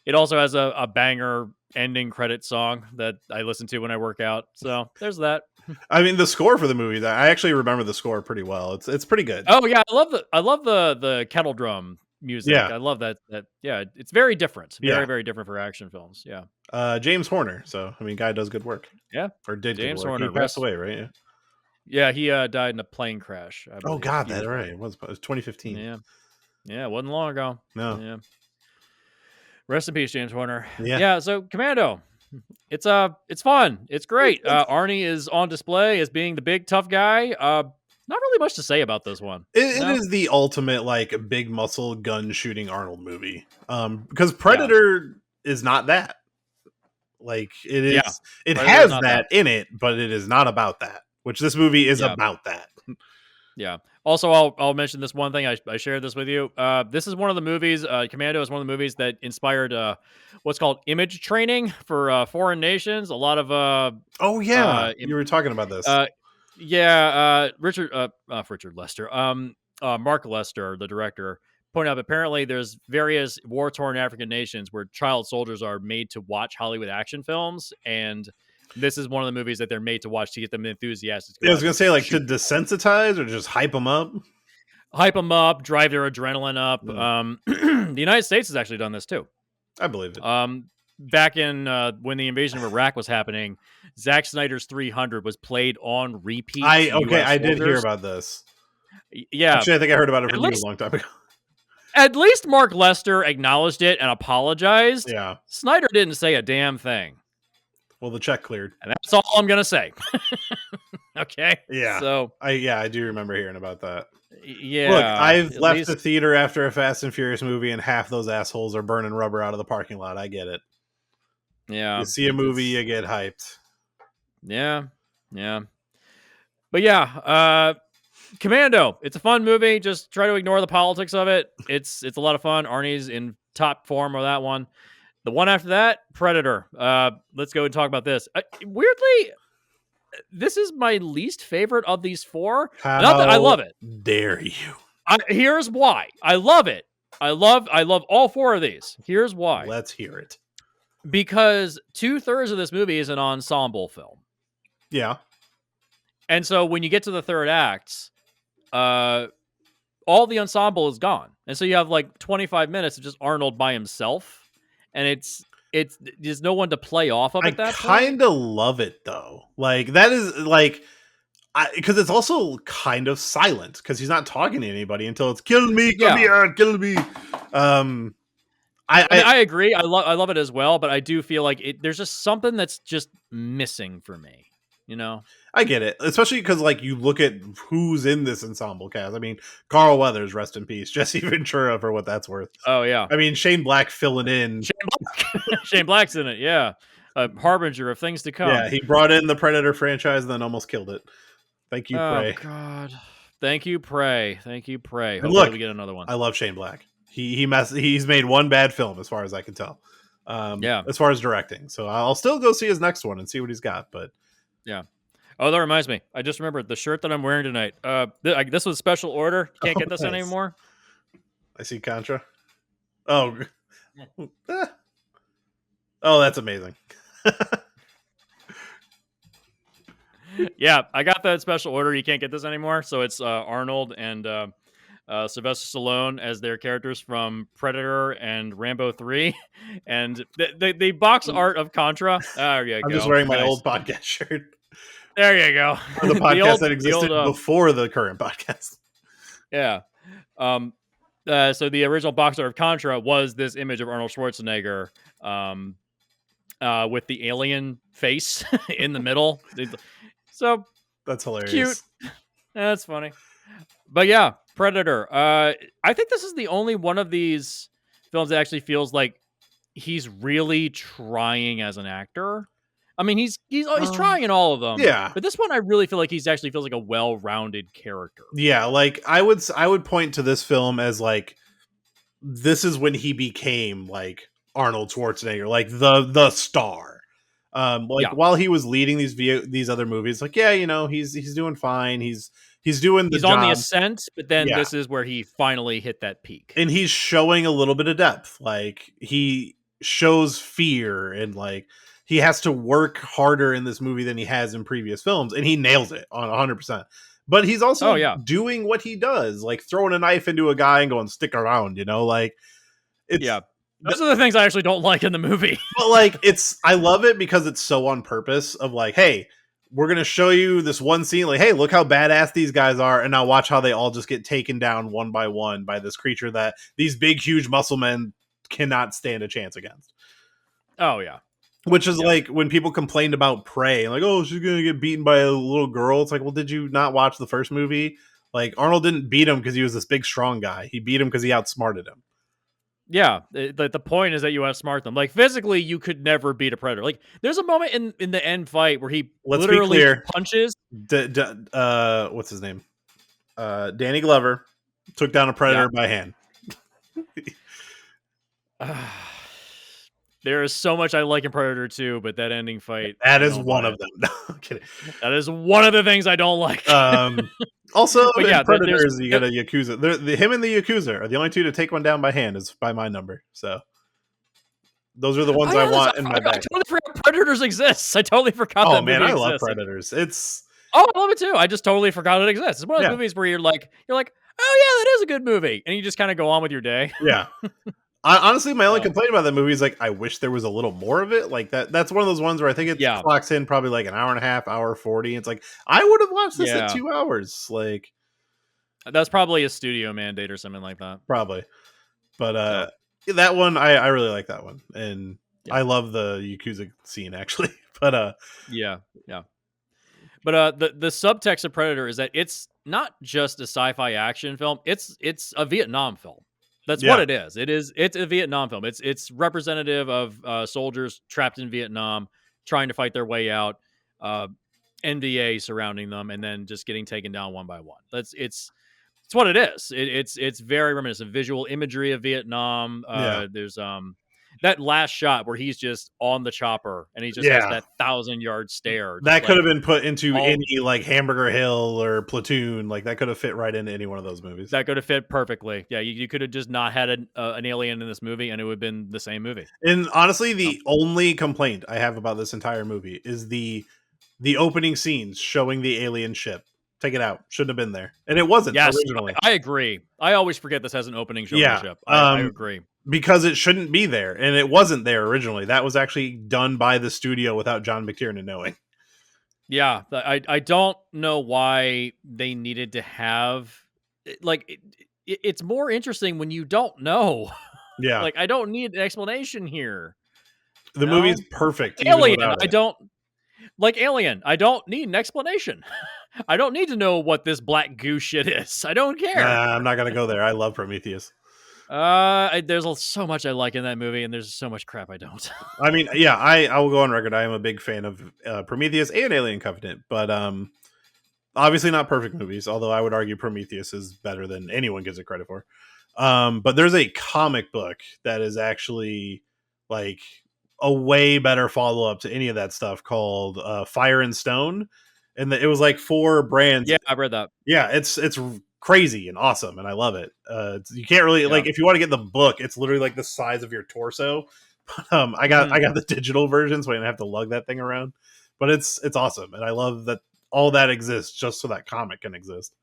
It also has a banger ending credit song that I listen to when I work out. So there's that. I mean, the score for the movie, I actually remember the score pretty well. It's pretty good. Oh yeah, I love the kettle drum music. Yeah. I love that. Yeah, it's very different. Very Yeah. very different for action films. Yeah. James Horner. So I mean, guy does good work. Yeah. Or did James good work. Horner, He passed away, right? Yeah. Yeah, he died in a plane crash. I Oh believe, God, years that's ago. right. It was 2015. Yeah. Yeah, it wasn't long ago. No. Yeah. Rest in peace, James Horner. Yeah. Yeah. So Commando, it's fun. It's great. Arnie is on display as being the big tough guy. Not really much to say about this one. It No? is the ultimate like big muscle gun shooting Arnold movie. Because Predator is not that. Like it is. Yeah. It Predator's has not that in it, but it is not about that. Which this movie is Yeah. about that. Yeah. Also, I'll mention this one thing. I shared this with you. This is one of the movies. Commando is one of the movies that inspired what's called image training for foreign nations. A lot of Oh yeah, you were talking about this. Richard Lester, Mark Lester, the director, pointed out apparently there's various war-torn African nations where child soldiers are made to watch Hollywood action films, and this is one of the movies that they're made to watch to get them enthusiastic. I was gonna say like to desensitize or just hype them up. Hype them up, drive their adrenaline up. The United States has actually done this too. I believe it. Back in when the invasion of Iraq was happening, Zack Snyder's 300 was played on repeat. I US did hear soldiers. about this. Yeah, Actually, I think I heard about it from you least- a long time ago. at least Mark Lester acknowledged it and apologized. Yeah. Snyder didn't say a damn thing, Well, the check cleared. and that's all I'm gonna say. Okay. Yeah. So I do remember hearing about that. yeah. Look, I've at left least- the theater after a Fast and Furious movie, and half those assholes are burning rubber out of the parking lot. I get it. Yeah. You see a movie, you get hyped. Yeah. But yeah, Commando. It's a fun movie. Just try to ignore the politics of it. It's a lot of fun. Arnie's in top form of that one. The one after that, Predator. Let's go and talk about this. Weirdly, this is my least favorite of these four. Not that I love it. Dare you? Here's why. I love it. I love all four of these. Here's why. Let's hear it. Because 2/3 of this movie is an ensemble film. Yeah. And so when you get to the third act, all the ensemble is gone. And so you have like 25 minutes of just Arnold by himself. And it's there's no one to play off of I at that point. kind of love it though. Like that is like because it's also kind of silent because he's not talking to anybody until it's kill me, come here, kill me. I agree. I love it as well, but I do feel like there's just something that's just missing for me. You know, I get it, especially because like you look at who's in this ensemble cast. I mean, Carl Weathers, rest in peace. Jesse Ventura, for what that's worth. Oh yeah. I mean, Shane Black filling in. Shane Black's in it. Yeah, a harbinger of things to come. Yeah, he brought in the Predator franchise and then almost killed it. Thank you, Prey. Oh God. Thank you, Prey. Hopefully look, we get another one. I love Shane Black. He's made one bad film as far as I can tell. Yeah. As far as directing, so I'll still go see his next one and see what he's got. But yeah. Oh, that reminds me. I just remembered the shirt that I'm wearing tonight. This was special order. Can't get this nice. anymore. I see Contra. Oh, oh, that's amazing. Yeah, I got that special order. You can't get this anymore. So it's Arnold and Sylvester Stallone as their characters from Predator and Rambo 3. And the box art of Contra. There you go. I'm just wearing my Nice. old podcast shirt. There you go. For the podcast old- that existed the old, before the current podcast. Yeah. So the original box art of Contra was this image of Arnold Schwarzenegger with the alien face in the middle. So That's hilarious. cute. That's funny. But yeah, Predator. I think this is the only one of these films that actually feels like he's really trying as an actor. I mean, he's trying in all of them. Yeah. But this one, I really feel like he's actually feels like a well-rounded character. Yeah, like I would point to this film as like this is when he became like Arnold Schwarzenegger, like the star. Like Yeah. while he was leading these other movies, like yeah, you know, he's doing fine. He's doing the He's on the job. ascent, but then Yeah. this is where he finally hit that peak. And he's showing a little bit of depth. Like he shows fear and like he has to work harder in this movie than he has in previous films, and he nails it on 100%. But he's also Oh, yeah. doing what he does, like throwing a knife into a guy and going stick around, you know, like it's Yeah. Those are the things I actually don't like in the movie. but like I love it because it's so on purpose of like, hey, we're gonna show you this one scene, like, hey, look how badass these guys are, and now watch how they all just get taken down one by one by this creature that these big, huge muscle men cannot stand a chance against. Oh, yeah. Which is like when people complained about Prey, like, oh, she's gonna get beaten by a little girl. It's like, well, did you not watch the first movie? Like, Arnold didn't beat him because he was this big, strong guy. He beat him because he outsmarted him. Yeah, the point is that you outsmart them. Like physically, you could never beat a predator. Like there's a moment in the end fight where he Let's be literally clear. punches. What's his name? Danny Glover took down a predator by hand. There is so much I like in Predator 2, but that ending fight, That is one of them. No, I'm kidding. That is one of the things I don't like. Also, But in yeah, Predators, you got a Yakuza. Him and the Yakuza are the only two to take one down by hand, is by my number. So those are the ones I want in my bag. I totally forgot Predators exists. I totally forgot that movie I love exists. Predators. It's I love it too. I just totally forgot it exists. It's one of those movies where you're like, oh yeah, that is a good movie, and you just kind of go on with your day. Yeah. Honestly, my only complaint about that movie is like I wish there was a little more of it. Like that's one of those ones where I think it clocks in probably like an hour and a half, hour 40. It's like I would have watched this at 2 hours. Like that's probably a studio mandate or something like that. Probably. But that one I really like that one. And I love the Yakuza scene actually. But yeah. But the subtext of Predator is that it's not just a sci-fi action film. It's a Vietnam film. That's what it is. It's a Vietnam film. It's representative of soldiers trapped in Vietnam trying to fight their way out, NDA surrounding them, and then just getting taken down one by one. It's what it is. It's very reminiscent. Visual imagery of Vietnam. There's that last shot where he's just on the chopper and he just has that 1,000-yard stare. That could have been put into any like Hamburger Hill or Platoon. Like that could have fit right into any one of those movies. That could have fit perfectly. Yeah, you could have just not had an alien in this movie and it would have been the same movie. And honestly, the only complaint I have about this entire movie is the opening scenes showing the alien ship. Take it out. Shouldn't have been there. And it wasn't originally. I agree. I always forget this has an opening showing the ship. I agree. Because it shouldn't be there, and it wasn't there originally. That was actually done by the studio without John McTiernan knowing. Yeah, I don't know why they needed to have like it's more interesting when you don't know. Yeah, like I don't need an explanation here. The movie's perfect. Alien, I don't like Alien. I don't need an explanation. I don't need to know what this black goo shit is. I don't care. I'm not gonna go there. I love Prometheus. There's so much I like in that movie, and there's so much crap I don't. I mean, yeah, I will go on record. I am a big fan of Prometheus and Alien Covenant, but obviously not perfect movies. Although I would argue Prometheus is better than anyone gives it credit for. But there's a comic book that is actually like a way better follow up to any of that stuff called Fire and Stone, and it was like 4 brands. Yeah, I've read that. Yeah, it's crazy and awesome, and I love it. You can't really like if you want to get the book, it's literally like the size of your torso. But I got the digital version, so I didn't have to lug that thing around. But it's awesome, and I love that all that exists just so that comic can exist.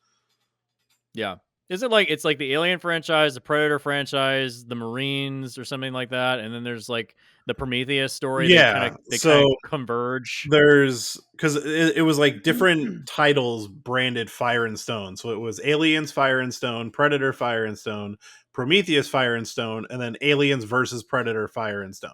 Yeah. Is it like it's like the Alien franchise, the Predator franchise, the Marines, or something like that? And then there's like the Prometheus story. Yeah, they kind of converge. There's because it was like different titles branded Fire and Stone. So it was Aliens Fire and Stone, Predator Fire and Stone, Prometheus Fire and Stone, and then Aliens versus Predator Fire and Stone.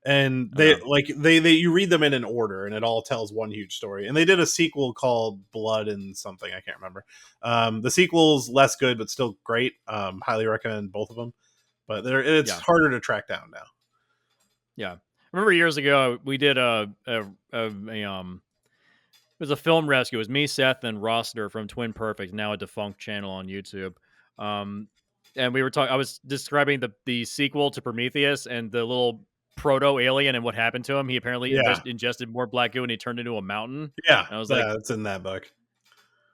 And they you read them in an order, and it all tells one huge story. And they did a sequel called Blood and something, I can't remember. The sequel's less good, but still great. Highly recommend both of them. But it's harder to track down now. Yeah. I remember years ago we did it was a film rescue. It was me, Seth, and Roster from Twin Perfect, now a defunct channel on YouTube. Um, and we were talking. I was describing the sequel to Prometheus and the little proto alien and what happened to him. He apparently Yeah, ingested more black goo and he turned into a mountain. yeah, And I was like, yeah. It's in that book.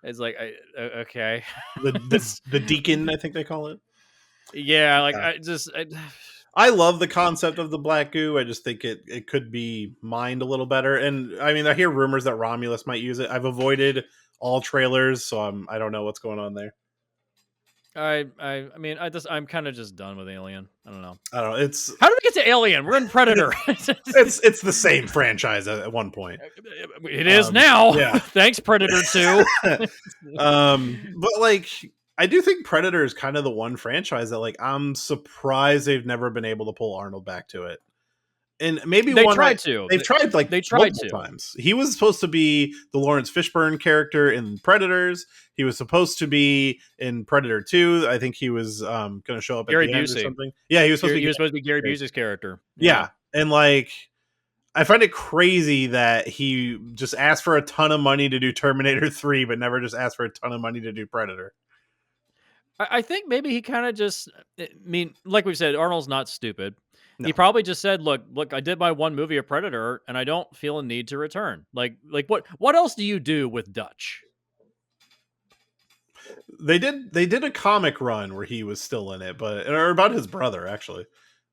it's like, okay, The deacon, I think they call it. yeah, like Yeah. I I love the concept of the black goo. I just think it could be mined a little better. And I mean, I hear rumors that Romulus might use it. I've avoided all trailers, so I don't know what's going on there. I mean, I'm kind of just done with Alien. I don't know. I don't know. It's How did we get to Alien? We're in Predator. it's the same franchise at one point. It is now. Yeah. Thanks, Predator 2. But like I do think Predator is kind of the one franchise that like I'm surprised they've never been able to pull Arnold back to it. And maybe They one tried like, to. they've tried like They tried multiple to. times. He was supposed to be the Lawrence Fishburne character in Predators. He was supposed to be in Predator 2. I think he was going to show up at Gary the end or Busey. something. Yeah, he was supposed He to be. Gary Busey's character. Yeah, and like I find it crazy that he just asked for a ton of money to do Terminator 3, but never just asked for a ton of money to do Predator. I think maybe he kind of just. I mean, like we've said, Arnold's not stupid. No. He probably just said, "Look, I did my one movie of Predator, and I don't feel a need to return." Like what else do you do with Dutch? They did a comic run where he was still in it, but or about his brother actually.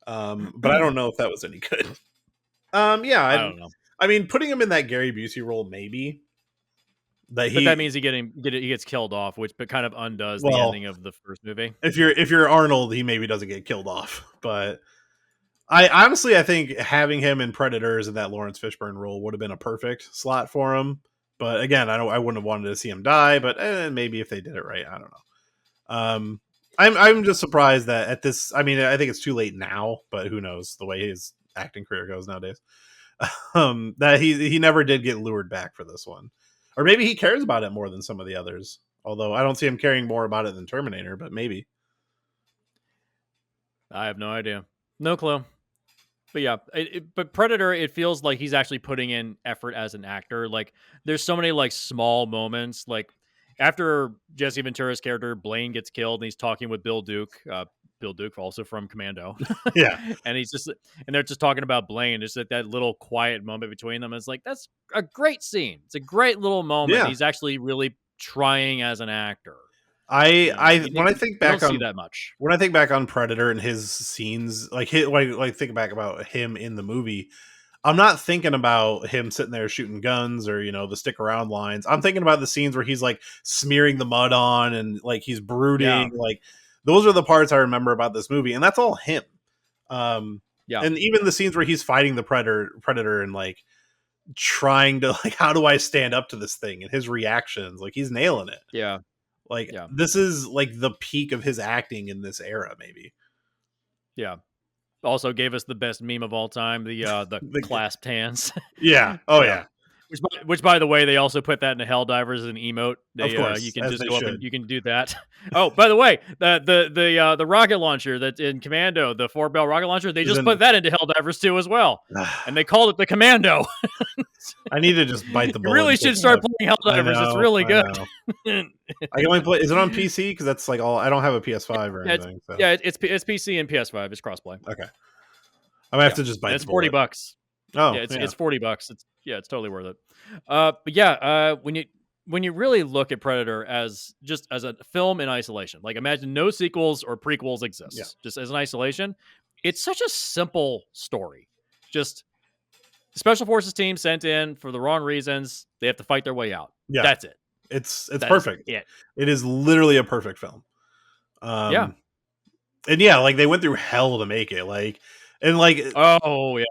But I don't know if that was any good. Yeah, I don't know. I mean, putting him in that Gary Busey role, maybe. But that means he gets killed off, which but kind of undoes the ending of the first movie. If you're Arnold, he maybe doesn't get killed off. But I think having him in Predators in that Lawrence Fishburne role would have been a perfect slot for him. But again, I wouldn't have wanted to see him die. But maybe if they did it right, I don't know. I'm just surprised that at this. I mean, I think it's too late now, but who knows the way his acting career goes nowadays. That he never did get lured back for this one, or maybe he cares about it more than some of the others. Although I don't see him caring more about it than Terminator, but maybe. I have no idea, no clue. But yeah, but Predator, it feels like he's actually putting in effort as an actor. Like there's so many like small moments, like after Jesse Ventura's character Blaine gets killed and he's talking with Bill Duke. Bill Duke, also from Commando. Yeah. And they're just talking about Blaine. Just that little quiet moment between them. It's like, that's a great scene. It's a great little moment. Yeah. He's actually really trying as an actor. When I think back on see that much. When I think back on Predator and his scenes, like think back about him in the movie, I'm not thinking about him sitting there shooting guns or the stick around lines. I'm thinking about the scenes where he's like smearing the mud on and like he's brooding. Yeah. Like those are the parts I remember about this movie, and that's all him. Yeah, and even the scenes where he's fighting the predator and like trying to like, how do I stand up to this thing, and his reactions, like he's nailing it. Yeah. Like this is like the peak of his acting in this era, maybe. Yeah. Also gave us the best meme of all time, the clasped hands. Yeah. Oh yeah. Which, by the way, they also put that in the Helldivers as an emote. Of course, you can just go up and you can do that. Oh, by the way, the rocket launcher that's in Commando, the 4-bell rocket launcher, they just put that into Helldivers too as well, and they called it the Commando. I need to just bite the bullet. You really should start playing Helldivers. It's really good. I can only play. Is it on PC? Because that's like all. I don't have a PS5 or anything. It's PC and PS5. It's crossplay. Okay. I'm gonna have to just bite. It's $40. Oh, yeah, it's $40. It's totally worth it. But yeah, when you really look at Predator as a film in isolation, like imagine no sequels or prequels exist, just as an isolation, it's such a simple story. Just special forces team sent in for the wrong reasons, they have to fight their way out. Yeah, that's it. It's perfect. It is literally a perfect film. Yeah, and yeah, like they went through hell to make it. Oh yeah.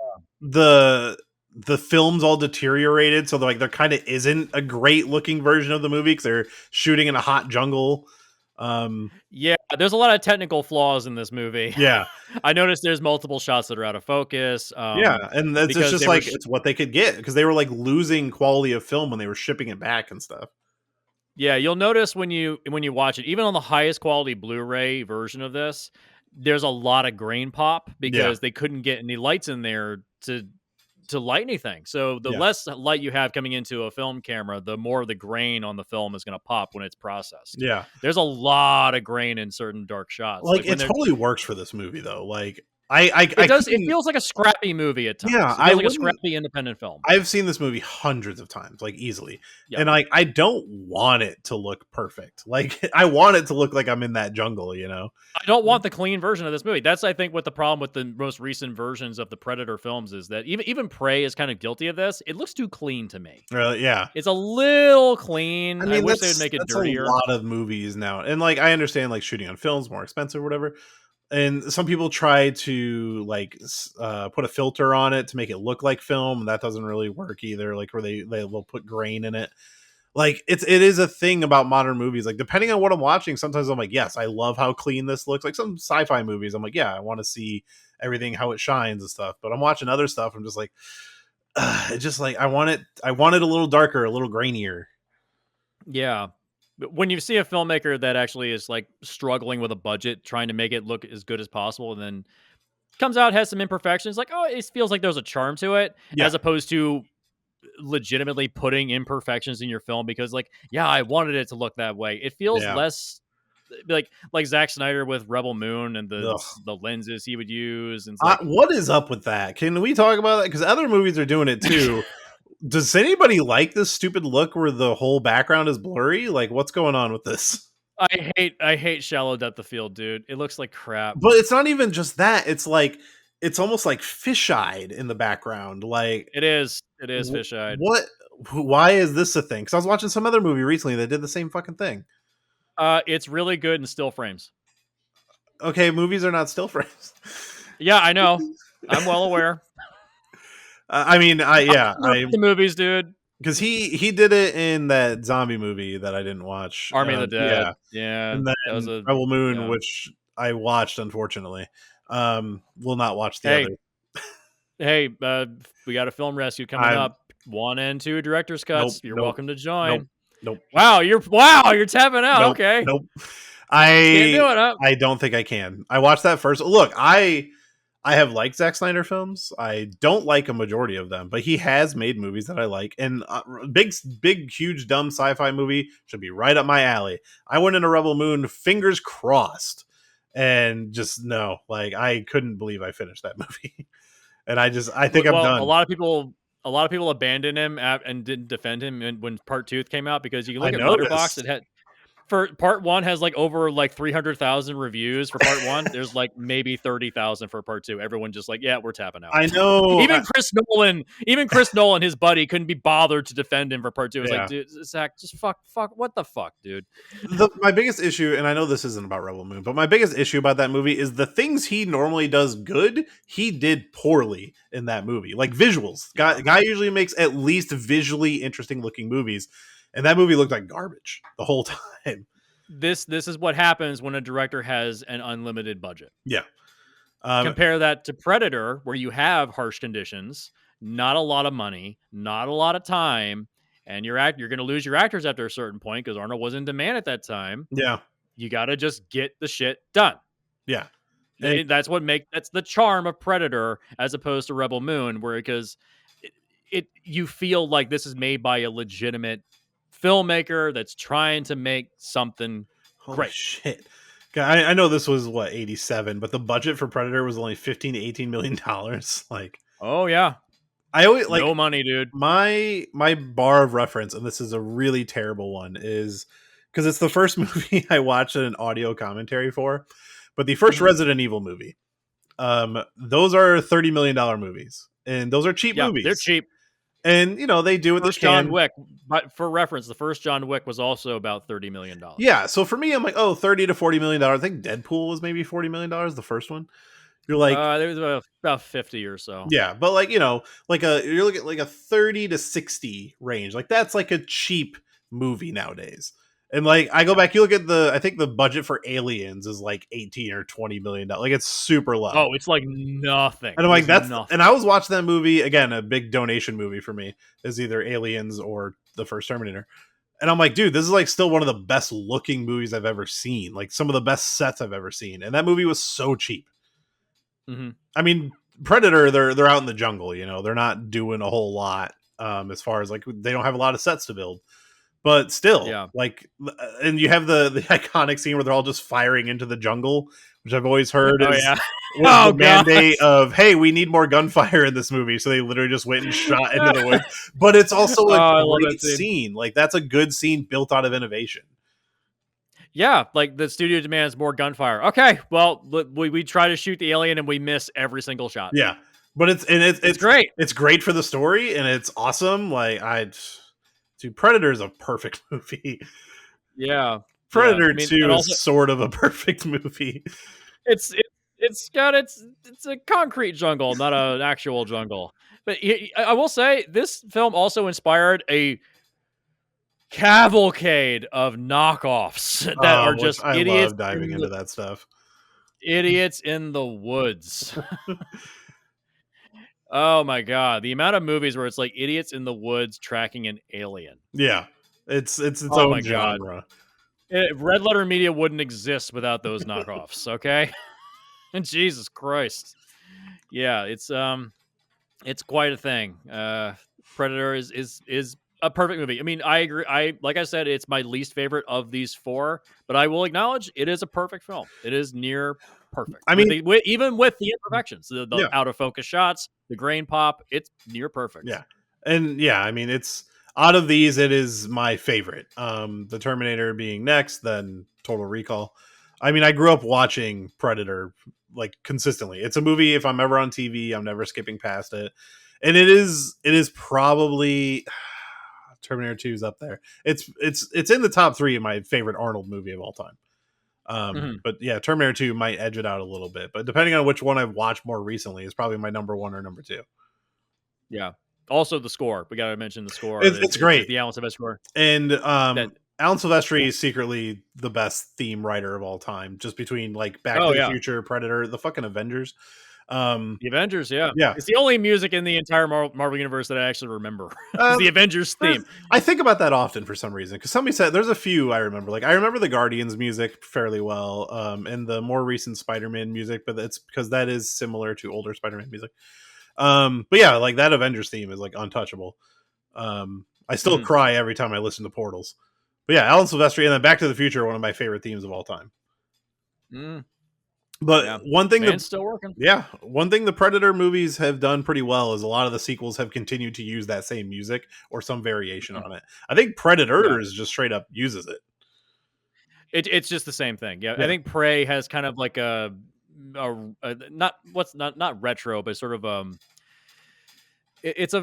The film's all deteriorated, so there kind of isn't a great looking version of the movie because they're shooting in a hot jungle. Yeah, there's a lot of technical flaws in this movie. Yeah. I noticed there's multiple shots that are out of focus. And that's just like it's what they could get because they were like losing quality of film when they were shipping it back and stuff. Yeah, you'll notice when you watch it, even on the highest quality Blu-ray version of this, there's a lot of grain pop because they couldn't get any lights in there to light anything. So the Yeah. less light you have coming into a film camera, the more the grain on the film is going to pop when it's processed. Yeah. There's a lot of grain in certain dark shots. Like, Like when it they're totally works for this movie though. Like I it does. It couldn't- feels like a scrappy movie at times. Yeah, It I feels like a wouldn't. scrappy independent film. I've seen this movie hundreds of times, like easily. Yeah. And I don't want it to look perfect. Like I want it to look like I'm in that jungle, you know? I don't want the clean version of this movie. That's, I think, what the problem with the most recent versions of the Predator films is that even Prey is kind of guilty of this. It looks too clean to me. Yeah. It's a little clean. I I mean, wish they would make it that's dirtier. a lot of movies now. And like I understand like shooting on film's more expensive or whatever. And some people try to like put a filter on it to make it look like film, and that doesn't really work either. Like where they will put grain in it. Like it is a thing about modern movies. Like depending on what I'm watching, sometimes I'm like, yes, I love how clean this looks. Like some sci-fi movies, I'm like, yeah, I want to see everything how it shines and stuff. But I'm watching other stuff, I'm just like, it's just like I want it a little darker, a little grainier. Yeah. But when you see a filmmaker that actually is like struggling with a budget, trying to make it look as good as possible, and then comes out, has some imperfections, like, oh, it feels like there's a charm to it, Yeah. as opposed to legitimately putting imperfections in your film because, like, yeah, I wanted it to look that way. It feels Yeah. less like Zack Snyder with Rebel Moon and Ugh. the lenses he would use. And it's like, What is up with that? Can we talk about that? Because other movies are doing it too. Does anybody like this stupid look where the whole background is blurry? Like, what's going on with this? I hate shallow depth of field, dude. It looks like crap. But it's not even just that. It's like it's almost like fisheyed in the background. Like It is fisheyed. what? Why is this a thing? Because I was watching some other movie recently that did the same fucking thing. It's really good in still frames. Okay, movies are not still frames. Yeah, I know. I'm well aware. I mean, The movies, dude. because he did it in that zombie movie that I didn't watch, Army of the Dead. Yeah, Yeah, and then that was a Rebel Moon, yeah. which I watched, unfortunately. Will not watch the Hey, other. Hey, we got a film rescue coming up. 1 and 2 director's cuts. Nope, You're nope, welcome to join. Nope. Wow, you're tapping out. Nope, Okay, Nope. can't do it. Huh? I don't think I can. I watched that first. Look, I have liked Zack Snyder films. I don't like a majority of them, but he has made movies that I like. And big, huge, dumb sci-fi movie should be right up my alley. I went into Rebel Moon, fingers crossed, and just no, like I couldn't believe I finished that movie. And I think I'm done. A lot of people abandoned him and didn't defend him when Part 2 came out because you can look at Letterboxd. It had for Part 1 has like over like 300,000 reviews for Part 1. There's like maybe 30,000 for Part 2. Everyone just like, yeah, we're tapping out. I know. Even Chris Nolan, his buddy, couldn't be bothered to defend him for Part 2. It was like, dude, Zach, just fuck, what the fuck, dude? My biggest issue, and I know this isn't about Rebel Moon, but my biggest issue about that movie is the things he normally does good, he did poorly in that movie. Like visuals. Guy usually makes at least visually interesting looking movies. And that movie looked like garbage the whole time. This is what happens when a director has an unlimited budget. Yeah. Compare that to Predator, where you have harsh conditions, not a lot of money, not a lot of time, and you're going to lose your actors after a certain point because Arnold was in demand at that time. Yeah. You got to just get the shit done. Yeah. That's the charm of Predator as opposed to Rebel Moon, where because you feel like this is made by a legitimate filmmaker that's trying to make something great. Shit. I know this was 87, but the budget for Predator was only $15 to $18 million. Like, oh yeah, I always like no money, dude. My bar of reference, and this is a really terrible one, is because it's the first movie I watched an audio commentary for, but the first Resident Evil movie. Those are $30 million movies, and those are cheap movies. They're cheap. And they do what they can. John Wick, but for reference, the first John Wick was also about $30 million. Yeah, so for me, I'm like, $30 to $40 million. I think Deadpool was maybe $40 million, the first one. You're like, there was about 50 or so. Yeah, but like you're looking at like a 30 to 60 range. Like that's like a cheap movie nowadays. And like I go back, you look at I think the budget for Aliens is like 18 or $20 million. Like it's super low. Oh, it's like nothing. And I'm like, that's nothing. And I was watching that movie again, a big donation movie for me is either Aliens or the first Terminator. And I'm like, dude, this is like still one of the best looking movies I've ever seen. Like some of the best sets I've ever seen. And that movie was so cheap. Mm-hmm. I mean, Predator, they're out in the jungle, you know, they're not doing a whole lot, as far as like they don't have a lot of sets to build. But still, Yeah. like, and you have the iconic scene where they're all just firing into the jungle, which I've always heard Oh is yeah. was Oh the god. mandate of, hey, we need more gunfire in this movie. So they literally just went and shot into the woods. But it's also Oh, a I love great that scene. scene. Like, that's a good scene built out of innovation. Yeah, like the studio demands more gunfire. Okay, well, we try to shoot the alien and we miss every single shot. Yeah. But It's great. It's great for the story and it's awesome. Like, dude, Predator is a perfect movie. Yeah. Predator I mean, 2 and also is sort of a perfect movie. it's got it's a concrete jungle, not an actual jungle. But I will say this film also inspired a cavalcade of knockoffs that are Which just I idiots love diving into that stuff. idiots in the woods. Oh my god, the amount of movies where it's like idiots in the woods tracking an alien. Yeah. It's Oh own my god. genre. Red Letter Media wouldn't exist without those knockoffs, okay? And Jesus Christ. Yeah, it's quite a thing. Predator is a perfect movie. I mean, I agree. Like I said, it's my least favorite of these four, but I will acknowledge it is a perfect film. It is near perfect. I mean, even with the imperfections, the Yeah. out of focus shots, the grain pop, it's near perfect. Yeah. And yeah, I mean, it's out of these, it is my favorite. The Terminator being next, then Total Recall. I mean, I grew up watching Predator like consistently. It's a movie, if I'm ever on TV, I'm never skipping past it. And it is probably Terminator 2 is up there. It's in the top 3 of my favorite Arnold movie of all time. But yeah, Terminator 2 might edge it out a little bit. But depending on which one I've watched more recently, is probably my number 1 or number 2. Yeah. Also, the score. We got to mention the score. It's great. The Alan Silvestri score. And Alan Silvestri is secretly the best theme writer of all time, just between like Back to the Future, Predator, the fucking Avengers. The Avengers, yeah. Yeah. It's the only music in the entire Marvel universe that I actually remember. It's the Avengers theme. I think about that often for some reason, because somebody said there's a few I remember. Like, I remember the Guardians music fairly well, and the more recent Spider-Man music, but it's because that is similar to older Spider-Man music. But yeah, like that Avengers theme is like untouchable. I still cry every time I listen to Portals. But yeah, Alan Silvestri and then Back to the Future are one of my favorite themes of all time. But one thing that's still working. Yeah, one thing the Predator movies have done pretty well is a lot of the sequels have continued to use that same music or some variation on it. I think Predators just straight up uses it. It's just the same thing. Yeah, I think Prey has kind of like a not retro, but sort of it's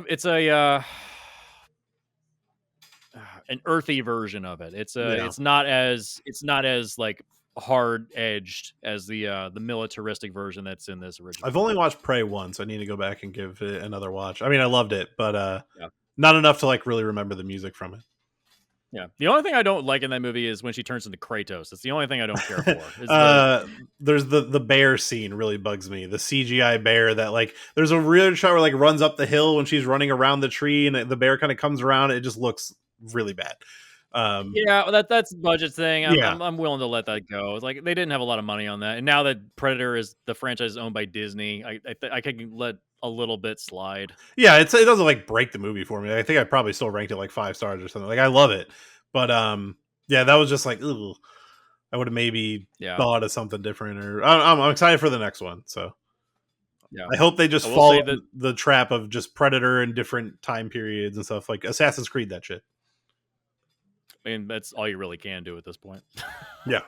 an earthy version of it. It's not as like hard edged as the militaristic version that's in this original. I've only watched Prey once. I need to go back and give it another watch. I mean, I loved it, but not enough to like really remember the music from it. Yeah, the only thing I don't like in that movie is when she turns into Kratos. It's the only thing I don't care for. There's the bear scene really bugs me. The CGI bear that like there's a real shot where like runs up the hill when she's running around the tree and the bear kind of comes around. It just looks really bad. That's a budget thing. I'm willing to let that go. It's like they didn't have a lot of money on that, and now that Predator is the franchise is owned by Disney, I can let a little bit slide. Yeah, it doesn't like break the movie for me. I think I probably still ranked it like 5 stars or something. Like I love it, but yeah, that was just like, ugh. I would have maybe thought of something different. Or I'm excited for the next one. So yeah, I hope they just fall the trap of just Predator in different time periods and stuff like Assassin's Creed. That shit. I mean, that's all you really can do at this point. Yeah.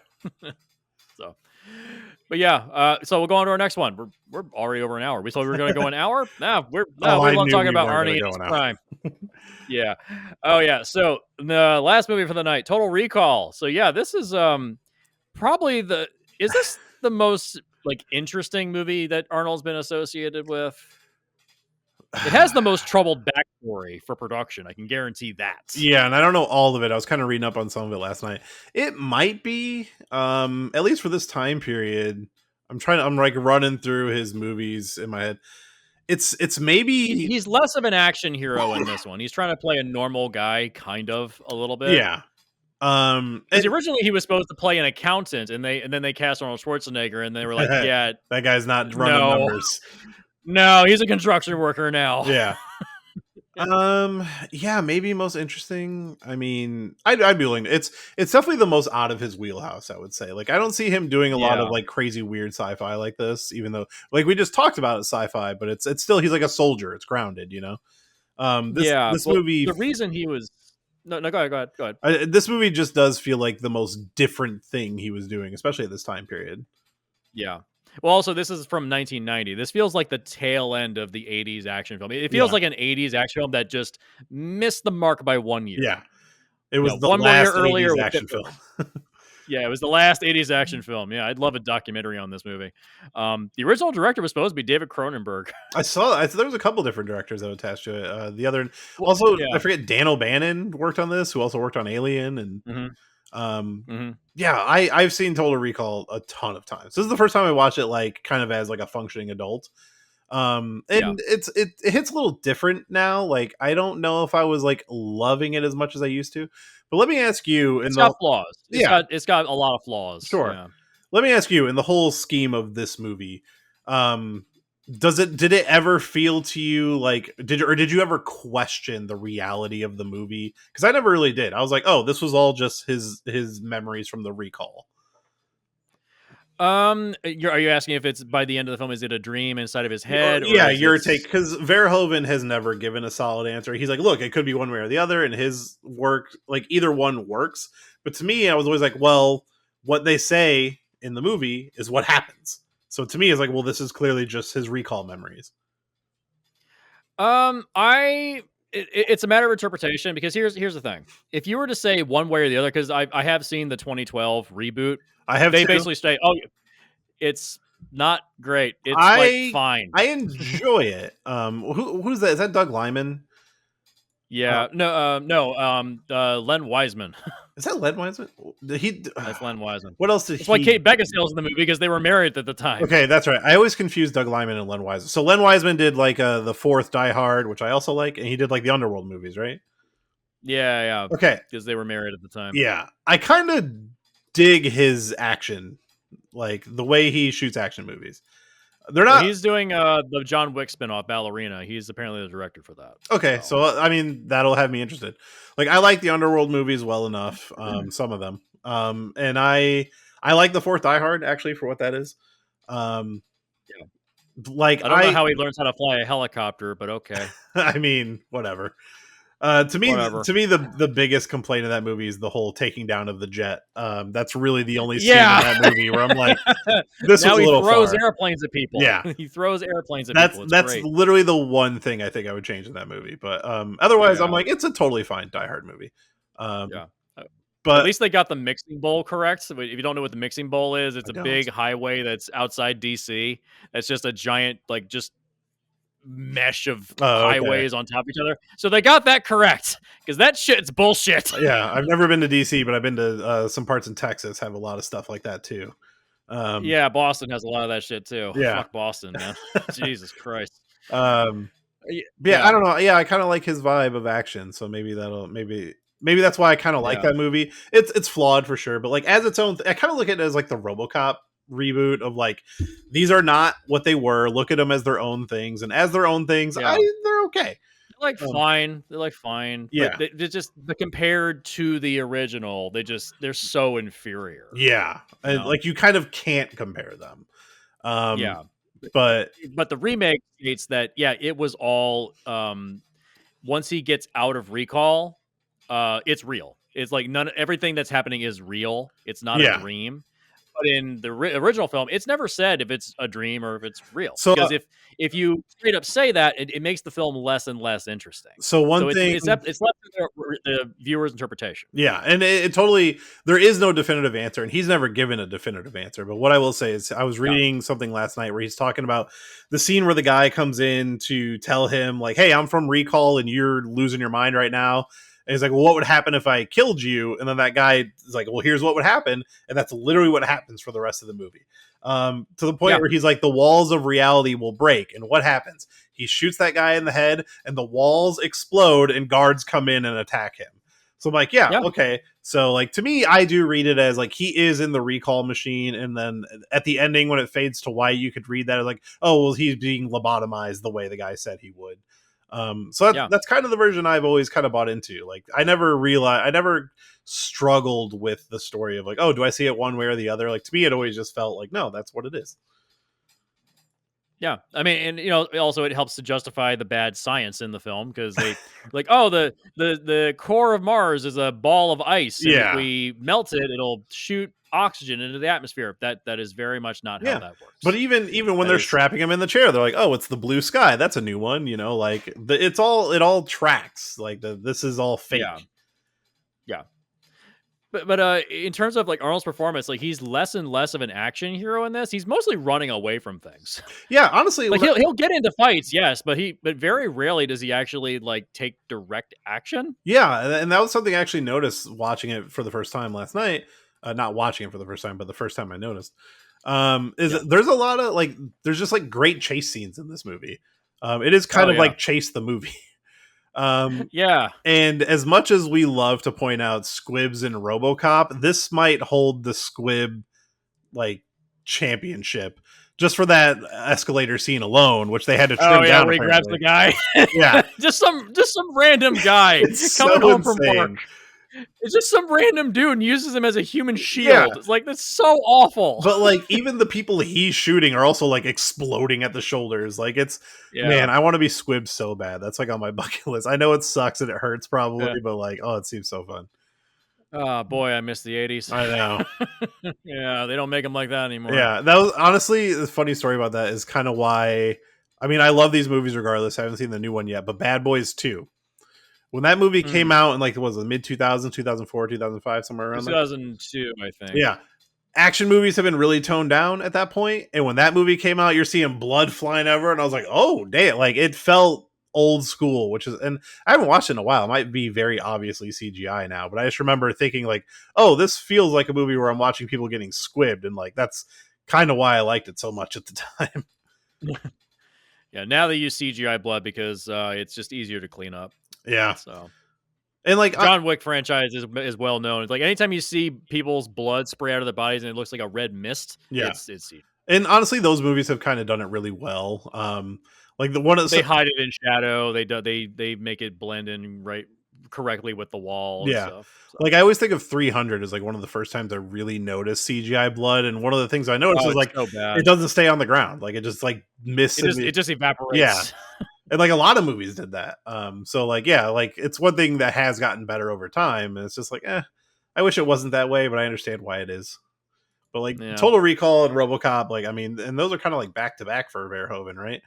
So, but yeah, so we'll go on to our next one. We're already over an hour. We thought we were going to go an hour. We're talking about Arnie and his prime. Yeah. Oh yeah. So the last movie for the night, Total Recall. So yeah, this is probably is this the most like interesting movie that Arnold's been associated with? It has the most troubled backstory for production. I can guarantee that. Yeah, and I don't know all of it. I was kind of reading up on some of it last night. It might be, at least for this time period. I'm like running through his movies in my head. It's maybe he's less of an action hero in this one. He's trying to play a normal guy, kind of a little bit. Yeah. Because originally he was supposed to play an accountant, and then they cast Arnold Schwarzenegger, and they were like, "Yeah, that guy's not running numbers." No, he's a construction worker now. Yeah. Yeah, maybe most interesting. I mean, I'd be willing. It's definitely the most out of his wheelhouse, I would say. Like, I don't see him doing a lot of Yeah. like crazy weird sci-fi like this, even though like we just talked about it, sci-fi, but it's still he's like a soldier. It's grounded, you know. Yeah. This Well, movie the reason he was no, go ahead. Go ahead. this movie just does feel like the most different thing he was doing, especially at this time period. Yeah. Well, also, this is from 1990. This feels like the tail end of the 80s action film. It feels Yeah. like an 80s action film that just missed the mark by 1 year. Yeah, it was the one more year last earlier 80s with action Pitbull. film. Yeah, it was the last 80s action film. Yeah, I'd love a documentary on this movie. The original director was supposed to be David Cronenberg. I saw there was a couple different directors that were attached to it. The other Well, also yeah. I forget Dan O'Bannon worked on this, who also worked on Alien, and yeah, I've seen Total Recall a ton of times. This is the first time I watched it like kind of as like a functioning adult. And it hits a little different now. Like, I don't know if I was like loving it as much as I used to. It let me ask you, It's got flaws. Yeah. It's got a lot of flaws. Sure. Yeah. Let me ask you, in the whole scheme of this movie, did it ever feel to you like did you ever question the reality of the movie? Because I never really did. I was like, oh, this was all just his memories from the recall. Are you asking if it's by the end of the film, is it a dream inside of his head? Or Yeah, is your it- take, because Verhoeven has never given a solid answer. He's like, look, it could be one way or the other, and his work, like, either one works. But to me, I was always like, well, what they say in the movie is what happens. So to me, it's like, well, this is clearly just his recall memories. It's a matter of interpretation, because here's the thing. If you were to say one way or the other, because I have seen the 2012 reboot, I have they too. basically say, oh, it's not great. It's like fine. I enjoy it. Who's that? Is that Doug Liman? Yeah, Len Wiseman. Is that Len Wiseman? That's Len Wiseman. What else did That's why Kate Beckinsale's in the movie, because they were married at the time. Okay, that's right. I always confuse Doug Liman and Len Wiseman. So Len Wiseman did like the fourth Die Hard, which I also like, and he did like the Underworld movies, right? Yeah. Okay, because they were married at the time. yeah, I kind of dig his action, like the way he shoots action movies. They're not. He's doing the John Wick spinoff, Ballerina. He's apparently the director for that. Okay, so I mean, that'll have me interested. Like, I like the Underworld movies well enough, some of them, and I like the fourth Die Hard, actually, for what that is. Like, I don't know how he learns how to fly a helicopter, but okay. I mean, whatever. To me, the biggest complaint of that movie is the whole taking down of the jet. That's really the only scene in that movie where I'm like, this now was a little he throws far. airplanes at people. Yeah, he throws airplanes at people. That's great. literally the one thing I think I would change in that movie. But otherwise, I'm like, it's a totally fine Die Hard movie. But at least they got the mixing bowl correct. So if you don't know what the mixing bowl is, it's a big highway that's outside DC. That's just a giant, like, just mesh of highways on top of each other. So they got that correct, because that shit's bullshit. Yeah, I've never been to DC, but I've been to some parts in Texas have a lot of stuff like that too. Yeah, Boston has a lot of that shit too. Yeah. Fuck Boston, man. Jesus Christ. Yeah, I don't know. Yeah, I kind of like his vibe of action, so maybe that's why I kind of like that movie. It's flawed for sure, but like as its own, I kind of look at it as like the RoboCop reboot of like, these are not what they were. Look at them as their own things, and as their own things, they're okay. They're fine. They're fine. Yeah, but they're just compared to the original. They're so inferior. Yeah, and like you kind of can't compare them. Yeah, but the remake states that it was all once he gets out of recall, it's real. It's like everything that's happening is real. It's not a dream. But in the original film, it's never said if it's a dream or if it's real. So, because if you straight up say that, it makes the film less and less interesting. So it's left to the viewer's interpretation. Yeah, and it totally, there is no definitive answer, and he's never given a definitive answer. But what I will say is, I was reading something last night where he's talking about the scene where the guy comes in to tell him, like, hey, I'm from Recall and you're losing your mind right now. And he's like, well, what would happen if I killed you? And then that guy is like, well, here's what would happen. And that's literally what happens for the rest of the movie. To the point where he's like, the walls of reality will break. And what happens? He shoots that guy in the head and the walls explode and guards come in and attack him. So I'm like, yeah, Yeah. okay. So like to me, I do read it as like he is in the recall machine, and then at the ending when it fades to white, you could read that as like, oh well, he's being lobotomized the way the guy said he would. So Yeah. that's kind of the version I've always kind of bought into. Like I never struggled with the story of like, oh, do I see it one way or the other? Like to me, it always just felt like, no, that's what it is. Yeah, I mean, and also it helps to justify the bad science in the film because they like, oh, the core of Mars is a ball of ice, and if Yeah. we melt it, it'll shoot oxygen into the atmosphere. That is very much not how Yeah. that But works. even when That they're is, strapping him in the chair, they're like, "Oh, it's the blue sky. That's a new one." Like it all tracks. Like this is all yeah, fake. yeah. But in terms of like Arnold's performance, like he's less and less of an action hero in this. He's mostly running away from things. Yeah, honestly, Like he'll get into fights, yes, but very rarely does he actually like take direct action. yeah, and that was something I actually noticed watching it for the first time last night. Not watching it for the first time, but the first time I noticed. Is Yeah. there's a lot of like there's just like great chase scenes in this movie. It is kind Oh of yeah, like Chase the movie. Um, yeah. And as much as we love to point out squibs in RoboCop, this might hold the squib like championship just for that escalator scene alone, which they had to Oh trim yeah, down where he grabs the apparently. guy. Yeah, just some random guy it's coming so home from work. insane. It's just some random dude and uses him as a human Yeah, shield. It's like that's so awful. but like even the people he's shooting are also like exploding at the shoulders. Like it's Yeah. man, I want to be squib so bad. That's like on my bucket list. I know it sucks and it hurts Yeah. probably, but like, oh, it seems so fun. Oh boy, I miss the 80s. I know. Yeah, they don't make them like that anymore. Yeah, that was honestly the funny story about that is kind of why. I mean, I love these movies regardless. I haven't seen the new one yet, but Bad Boys 2. When that movie came Mm. out in like it was the mid 2000s, 2004, 2005, somewhere around there. 2002, I think. Yeah. Action movies have been really toned down at that point, and when that movie came out, you're seeing blood flying everywhere, and I was like, "Oh, damn!" Like it felt old school, which is, and I haven't watched it in a while. It might be very obviously CGI now, but I just remember thinking like, "Oh, this feels like a movie where I'm watching people getting squibbed," and like that's kind of why I liked it so much at the time. Yeah, now they use CGI blood because it's just easier to clean up. Yeah, So and like John Wick franchise is well known. It's like anytime you see people's blood spray out of their bodies and it looks like a red mist, yeah, it's and honestly, those movies have kind of done it really well. Like the one of they hide it in shadow. They make it blend in correctly with the wall and yeah. stuff. So. Like I always think of 300 as like one of the first times I really noticed CGI blood, and one of the things I noticed Oh, is it's like so bad. it doesn't stay on the ground, like it just like misses. It just evaporates. Yeah, and like a lot of movies did that. So like yeah, like it's one thing that has gotten better over time, and it's just like I wish it wasn't that way, but I understand why it is. But like Yeah. Total Recall and RoboCop, like I mean, and those are kind of like back to back for Verhoeven, right?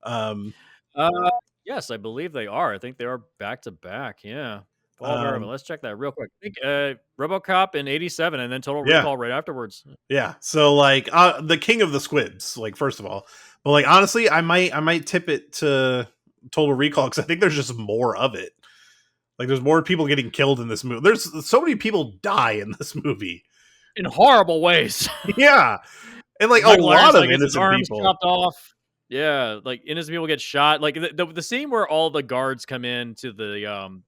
Um, Yes, I believe they are. I think they are back to back. Yeah. Paul Verhoeven. um, Let's check that real quick. I think RoboCop in '87, and then Total yeah. Recall right afterwards. Yeah. So like the king of the squibs, like first of all. But like honestly, I might tip it to Total Recall because I think there's just more of it. Like there's more people getting killed in this movie. There's so many people die in this movie. In horrible ways. Yeah. And like a Michael lot Irons, of like, gets his innocent arms people. chopped off. Yeah, like innocent people get shot. Like the scene where all the guards come in to the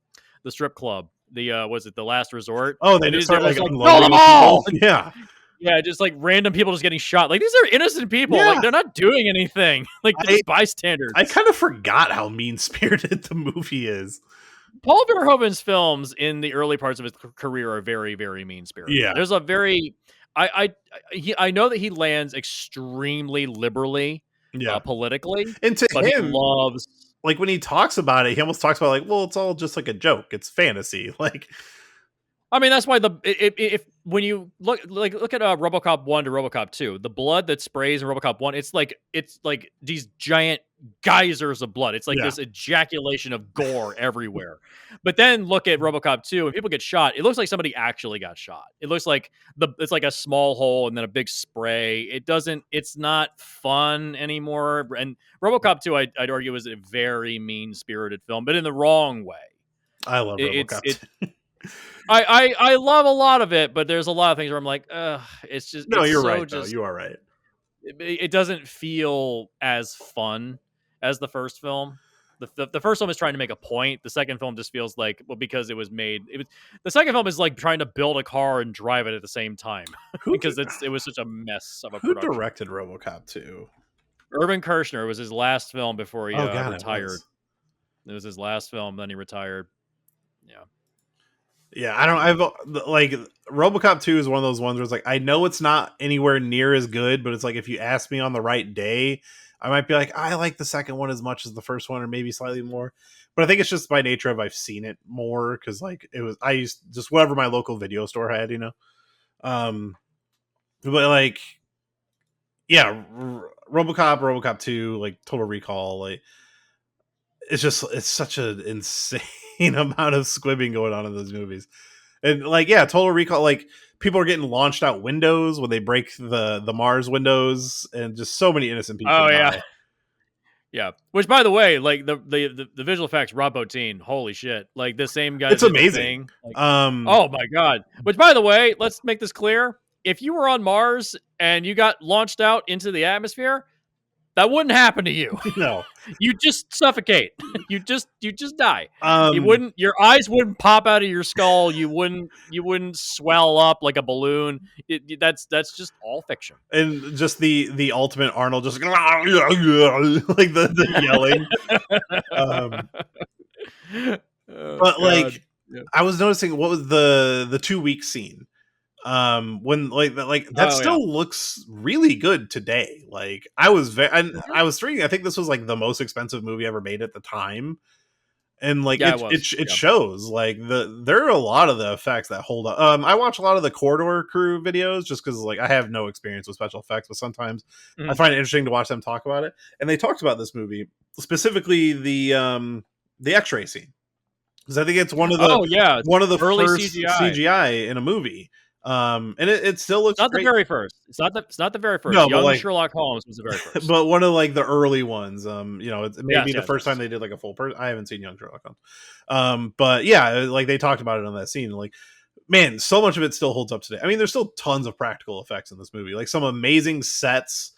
strip club. The was it the Last Resort? Oh, they And just they're start like just unloading kill them on all. people. Yeah. Yeah, just like random people just getting shot. Like these are innocent people. Yeah. Like they're not doing anything. Like they're just bystanders. I kind of forgot how mean spirited the movie is. Paul Verhoeven's films in the early parts of his career are very, very mean spirited. Yeah. There's a very, I know that he lands extremely liberally, Yeah. politically, And to but him, he loves. like when he talks about it, he almost talks about like, well, it's all just like a joke. It's fantasy. Like, I mean, that's why if when you look at RoboCop 1 to RoboCop 2, the blood that sprays in RoboCop 1, it's like these giant geysers of blood. It's like Yeah. this ejaculation of gore everywhere. But then look at RoboCop 2, and people get shot. It looks like somebody actually got shot. It looks like it's like a small hole and then a big spray. It's not fun anymore. And RoboCop 2, I'd argue, is a very mean-spirited film, but in the wrong way. I love RoboCop. I love a lot of it, but there's a lot of things where I'm like, it's just No, it's you're so right. just, Though. You are right. it doesn't feel as fun as the first film. The first film is trying to make a point. The second film just feels like, well, because it was the second film is like trying to build a car and drive it at the same time Who because di- it was such a mess of a who production. directed RoboCop 2? Irvin Kershner was his last film before he Oh god, retired. It was his last film, then he retired. Yeah. Yeah, I don't. I've like RoboCop 2 is one of those ones where it's like I know it's not anywhere near as good, but it's like if you ask me on the right day, I might be like I like the second one as much as the first one, or maybe slightly more. But I think it's just by nature of I've seen it more because like it was I used just whatever my local video store had, you know. But like yeah, RoboCop 2, like Total Recall, like it's such an insane amount of squibbing going on in those movies. And like, yeah, Total Recall, like people are getting launched out windows when they break the Mars windows, and just so many innocent people. Oh die. yeah, yeah. Which, by the way, like the visual effects, Rob Bottin, holy shit! Like the same guy. It's that did The amazing. Thing. Like, oh my god! Which, by the way, let's make this clear: if you were on Mars and you got launched out into the atmosphere, that wouldn't happen to you. No, You just suffocate. you just die. You um, wouldn't. Your eyes wouldn't pop out of your skull. You wouldn't swell up like a balloon. That's just all fiction. and just the ultimate Arnold, just like the yelling. Oh, But God. like, Yeah. I was noticing what was the 2 week scene. When like that still looks really good today. Like I was I was reading, I think this was like the most expensive movie ever made at the time, and like Yeah, it shows like there are a lot of the effects that hold up. I watch a lot of the Corridor Crew videos just because like I have no experience with special effects, but sometimes I find it interesting to watch them talk about it. And they talked about this movie, specifically the X-ray scene, because I think it's one of the early first CGI in a movie. And it still looks not great. the very first. It's not the very first. No, Young like, Sherlock Holmes was the very first. but one of like the early ones. You know, it's maybe the first yes. time they did like a full person. I haven't seen Young Sherlock Holmes. But yeah, like they talked about it on that scene. Like, man, so much of it still holds up today. I mean, there's still tons of practical effects in this movie. Like some amazing sets.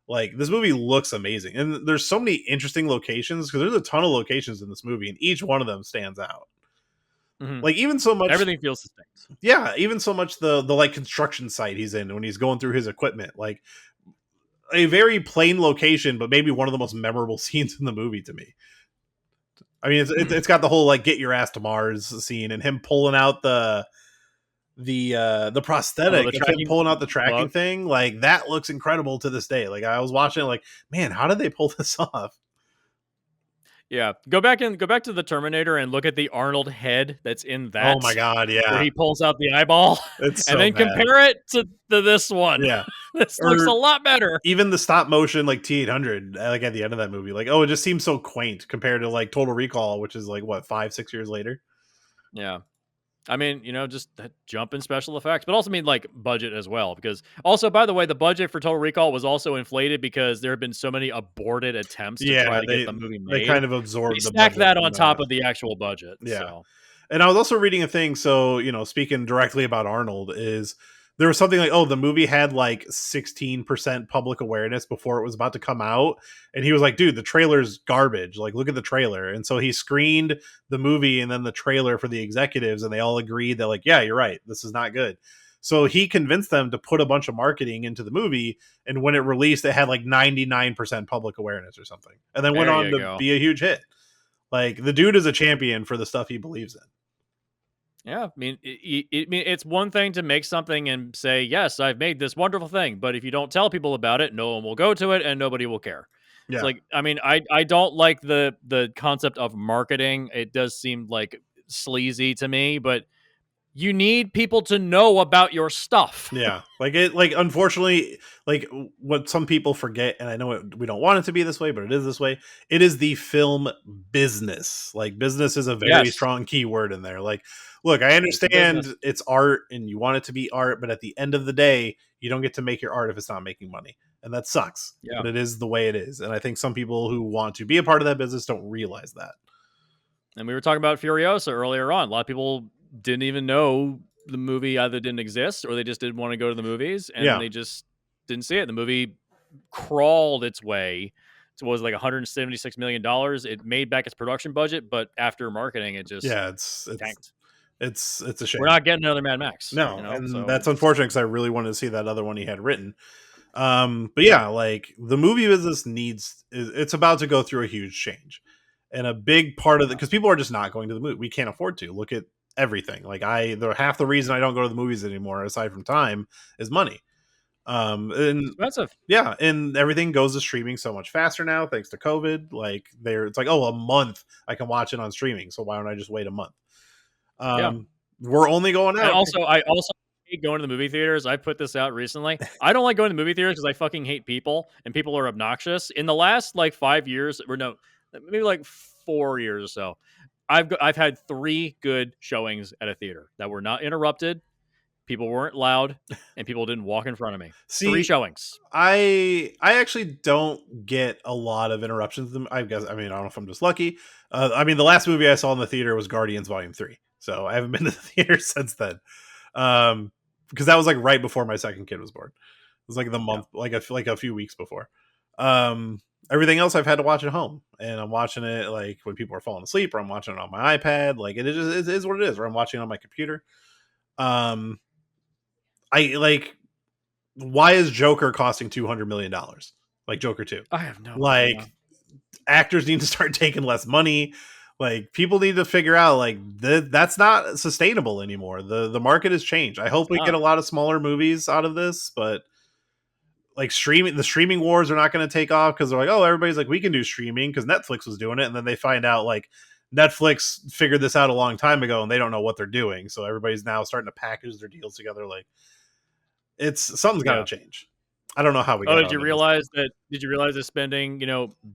Like this movie looks amazing, and there's so many interesting locations because there's a ton of locations in this movie, and each one of them stands out. Mm-hmm. Like even so much everything feels distinct. Yeah, even so much the like construction site he's in when he's going through his equipment, like a very plain location, but maybe one of the most memorable scenes in the movie to me. I mean, it's got the whole like get your ass to Mars scene and him pulling out the prosthetic, of him pulling out the tracking thing. Like that looks incredible to this day. Like I was watching it, like, man, how did they pull this off? Yeah, go back to the Terminator and look at the Arnold head that's in that. Oh my god, yeah. Where he pulls out the eyeball, it's so and then bad. Compare it to this one. Yeah, this looks a lot better. Even the stop motion like T-800, like at the end of that movie, like it just seems so quaint compared to like Total Recall, which is like what 5-6 years later. Yeah. I mean, just that jump in special effects, but also like budget as well. Because also, by the way, the budget for Total Recall was also inflated because there have been so many aborted attempts to try to get the movie made. They kind of absorbed the budget that on top of the actual budget. Yeah. So. And I was also reading a thing. So, speaking directly about Arnold, is there was something like, oh, the movie had like 16% public awareness before it was about to come out. And he was like, dude, the trailer's garbage. Like, look at the trailer. And so he screened the movie and then the trailer for the executives. And they all agreed that like, yeah, you're right. This is not good. So he convinced them to put a bunch of marketing into the movie. And when it released, it had like 99% public awareness or something. And then went on to be a huge hit. Like the dude is a champion for the stuff he believes in. Yeah, I mean, it's one thing to make something and say, yes, I've made this wonderful thing. But if you don't tell people about it, no one will go to it and nobody will care. Yeah. It's like, I mean, I don't like the concept of marketing. It does seem like sleazy to me, but you need people to know about your stuff. Yeah. Like unfortunately, like what some people forget, and I know we don't want it to be this way, but it is this way. It is the film business. Like business is a very strong key word in there. Like, look, I understand it's art and you want it to be art, but at the end of the day, you don't get to make your art if it's not making money. And that sucks. Yeah. But it is the way it is. And I think some people who want to be a part of that business don't realize that. And we were talking about Furiosa earlier on. A lot of people didn't even know the movie either didn't exist or they just didn't want to go to the movies and they just didn't see it. The movie crawled its way was like $176 million. It made back its production budget, but after marketing, it just Yeah, it's tanked. it's a shame. We're not getting another Mad Max. No, and so that's unfortunate because I really wanted to see that other one he had written. But Yeah. yeah, like the movie business it's about to go through a huge change, and a big part of it because people are just not going to the movie. We can't afford to look at everything. Like half the reason I don't go to the movies anymore, aside from time, is money. And expensive. yeah, and everything goes to streaming so much faster now thanks to COVID. Like it's like, oh, a month I can watch it on streaming, so why don't I just wait a month? Yeah. We're only going out. And I also hate going to the movie theaters. I put this out recently. I don't like going to the movie theaters because I fucking hate people, and people are obnoxious. In the last like 5 years, or no, maybe like 4 years or so, I've had 3 good showings at a theater that were not interrupted. People weren't loud, and people didn't walk in front of me. See, 3 showings. I actually don't get a lot of interruptions. I guess, I mean, I don't know if I'm just lucky. I mean, the last movie I saw in the theater was Guardians Volume 3. So I haven't been to the theater since then. Because that was like right before my second kid was born. It was like the month, like a few weeks before. Everything else I've had to watch at home, and I'm watching it like when people are falling asleep, or I'm watching it on my iPad. Like it is what it is, or I'm watching it on my computer. I like, why is Joker costing $200 million? Like Joker 2. I have no like idea. Actors need to start taking less money. Like people need to figure out like that's not sustainable anymore. The market has changed. I hope we get a lot of smaller movies out of this, but like the streaming wars are not going to take off because they're like, oh, everybody's like, we can do streaming because Netflix was doing it, and then they find out like Netflix figured this out a long time ago and they don't know what they're doing. So everybody's now starting to package their deals together. Like something's got to change. I don't know how we. Did you realize that? Did you realize that spending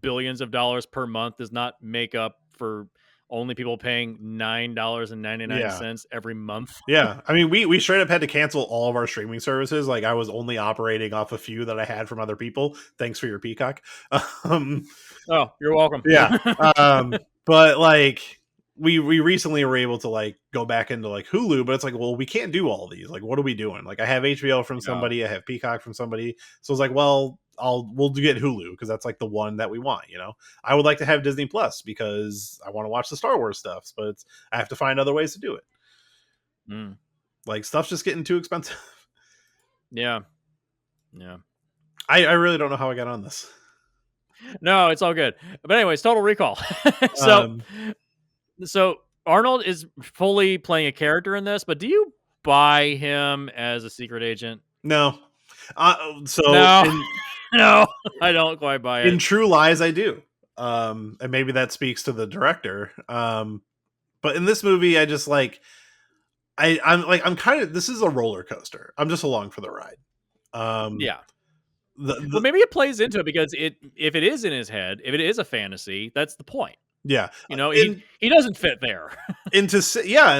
billions of dollars per month does not make up for only people paying $9.99 every month? Yeah, I mean, we straight up had to cancel all of our streaming services. Like I was only operating off a few that I had from other people. Thanks for your Peacock. Oh, you're welcome. Yeah, but like we recently were able to like go back into like Hulu, but it's like, well, we can't do all these. Like, what are we doing? Like, I have HBO from somebody, I have Peacock from somebody, so it's like, well, we'll get Hulu because that's like the one that we want. I would like to have Disney Plus because I want to watch the Star Wars stuff, but I have to find other ways to do it. Like, stuff's just getting too expensive. Yeah. I really don't know how I got on this. No, it's all good. But anyways, Total Recall. So Arnold is fully playing a character in this, but do you buy him as a secret agent? No. No, I don't quite buy it. In True Lies, I do. And maybe that speaks to the director. But in this movie, I just like, I'm kind of, this is a roller coaster. I'm just along for the ride. Yeah. Well, maybe it plays into it because if it is in his head, if it is a fantasy, that's the point. Yeah. He doesn't fit there. And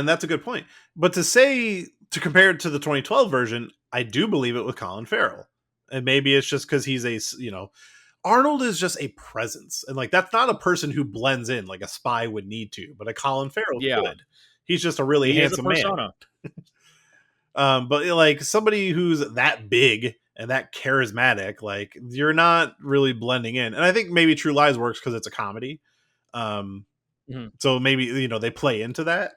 that's a good point. But to compare it to the 2012 version, I do believe it with Colin Farrell. And maybe it's just because he's Arnold is just a presence. And like, that's not a person who blends in like a spy would need to, but a Colin Farrell could. He's just a really handsome man. But like somebody who's that big and that charismatic, like you're not really blending in. And I think maybe True Lies works because it's a comedy. So maybe, they play into that.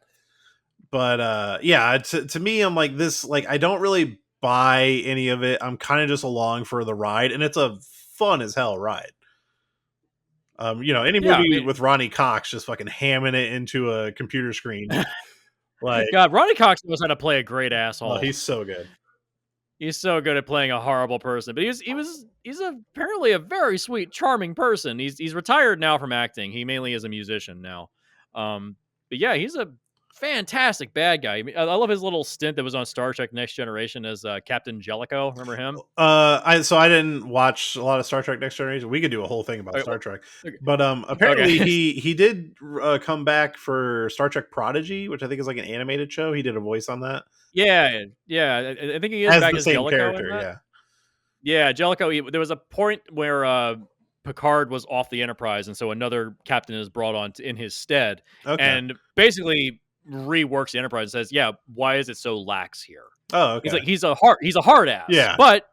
But yeah, to me, I'm like this, like, I don't really buy any of it. I'm kind of just along for the ride, and it's a fun as hell ride. Any movie with Ronnie Cox just fucking hamming it into a computer screen. Like, God, Ronnie Cox knows how to play a great asshole. Oh, he's so good. He's so good at playing a horrible person, but he's apparently a very sweet, charming person. He's retired now from acting. He mainly is a musician now. But yeah, he's a fantastic bad guy. I love his little stint that was on Star Trek Next Generation as Captain Jellicoe. Remember him? I didn't watch a lot of Star Trek Next Generation. We could do a whole thing about Star Trek. But apparently he did come back for Star Trek Prodigy, which I think is like an animated show. He did a voice on that. Yeah. I think he is back the as same Jellicoe character. Yeah, Jellicoe. There was a point where Picard was off the Enterprise, and so another captain is brought on in his stead, and basically reworks the Enterprise and says, "Yeah, why is it so lax here?" Oh, okay. He's like he's a hard ass, yeah, but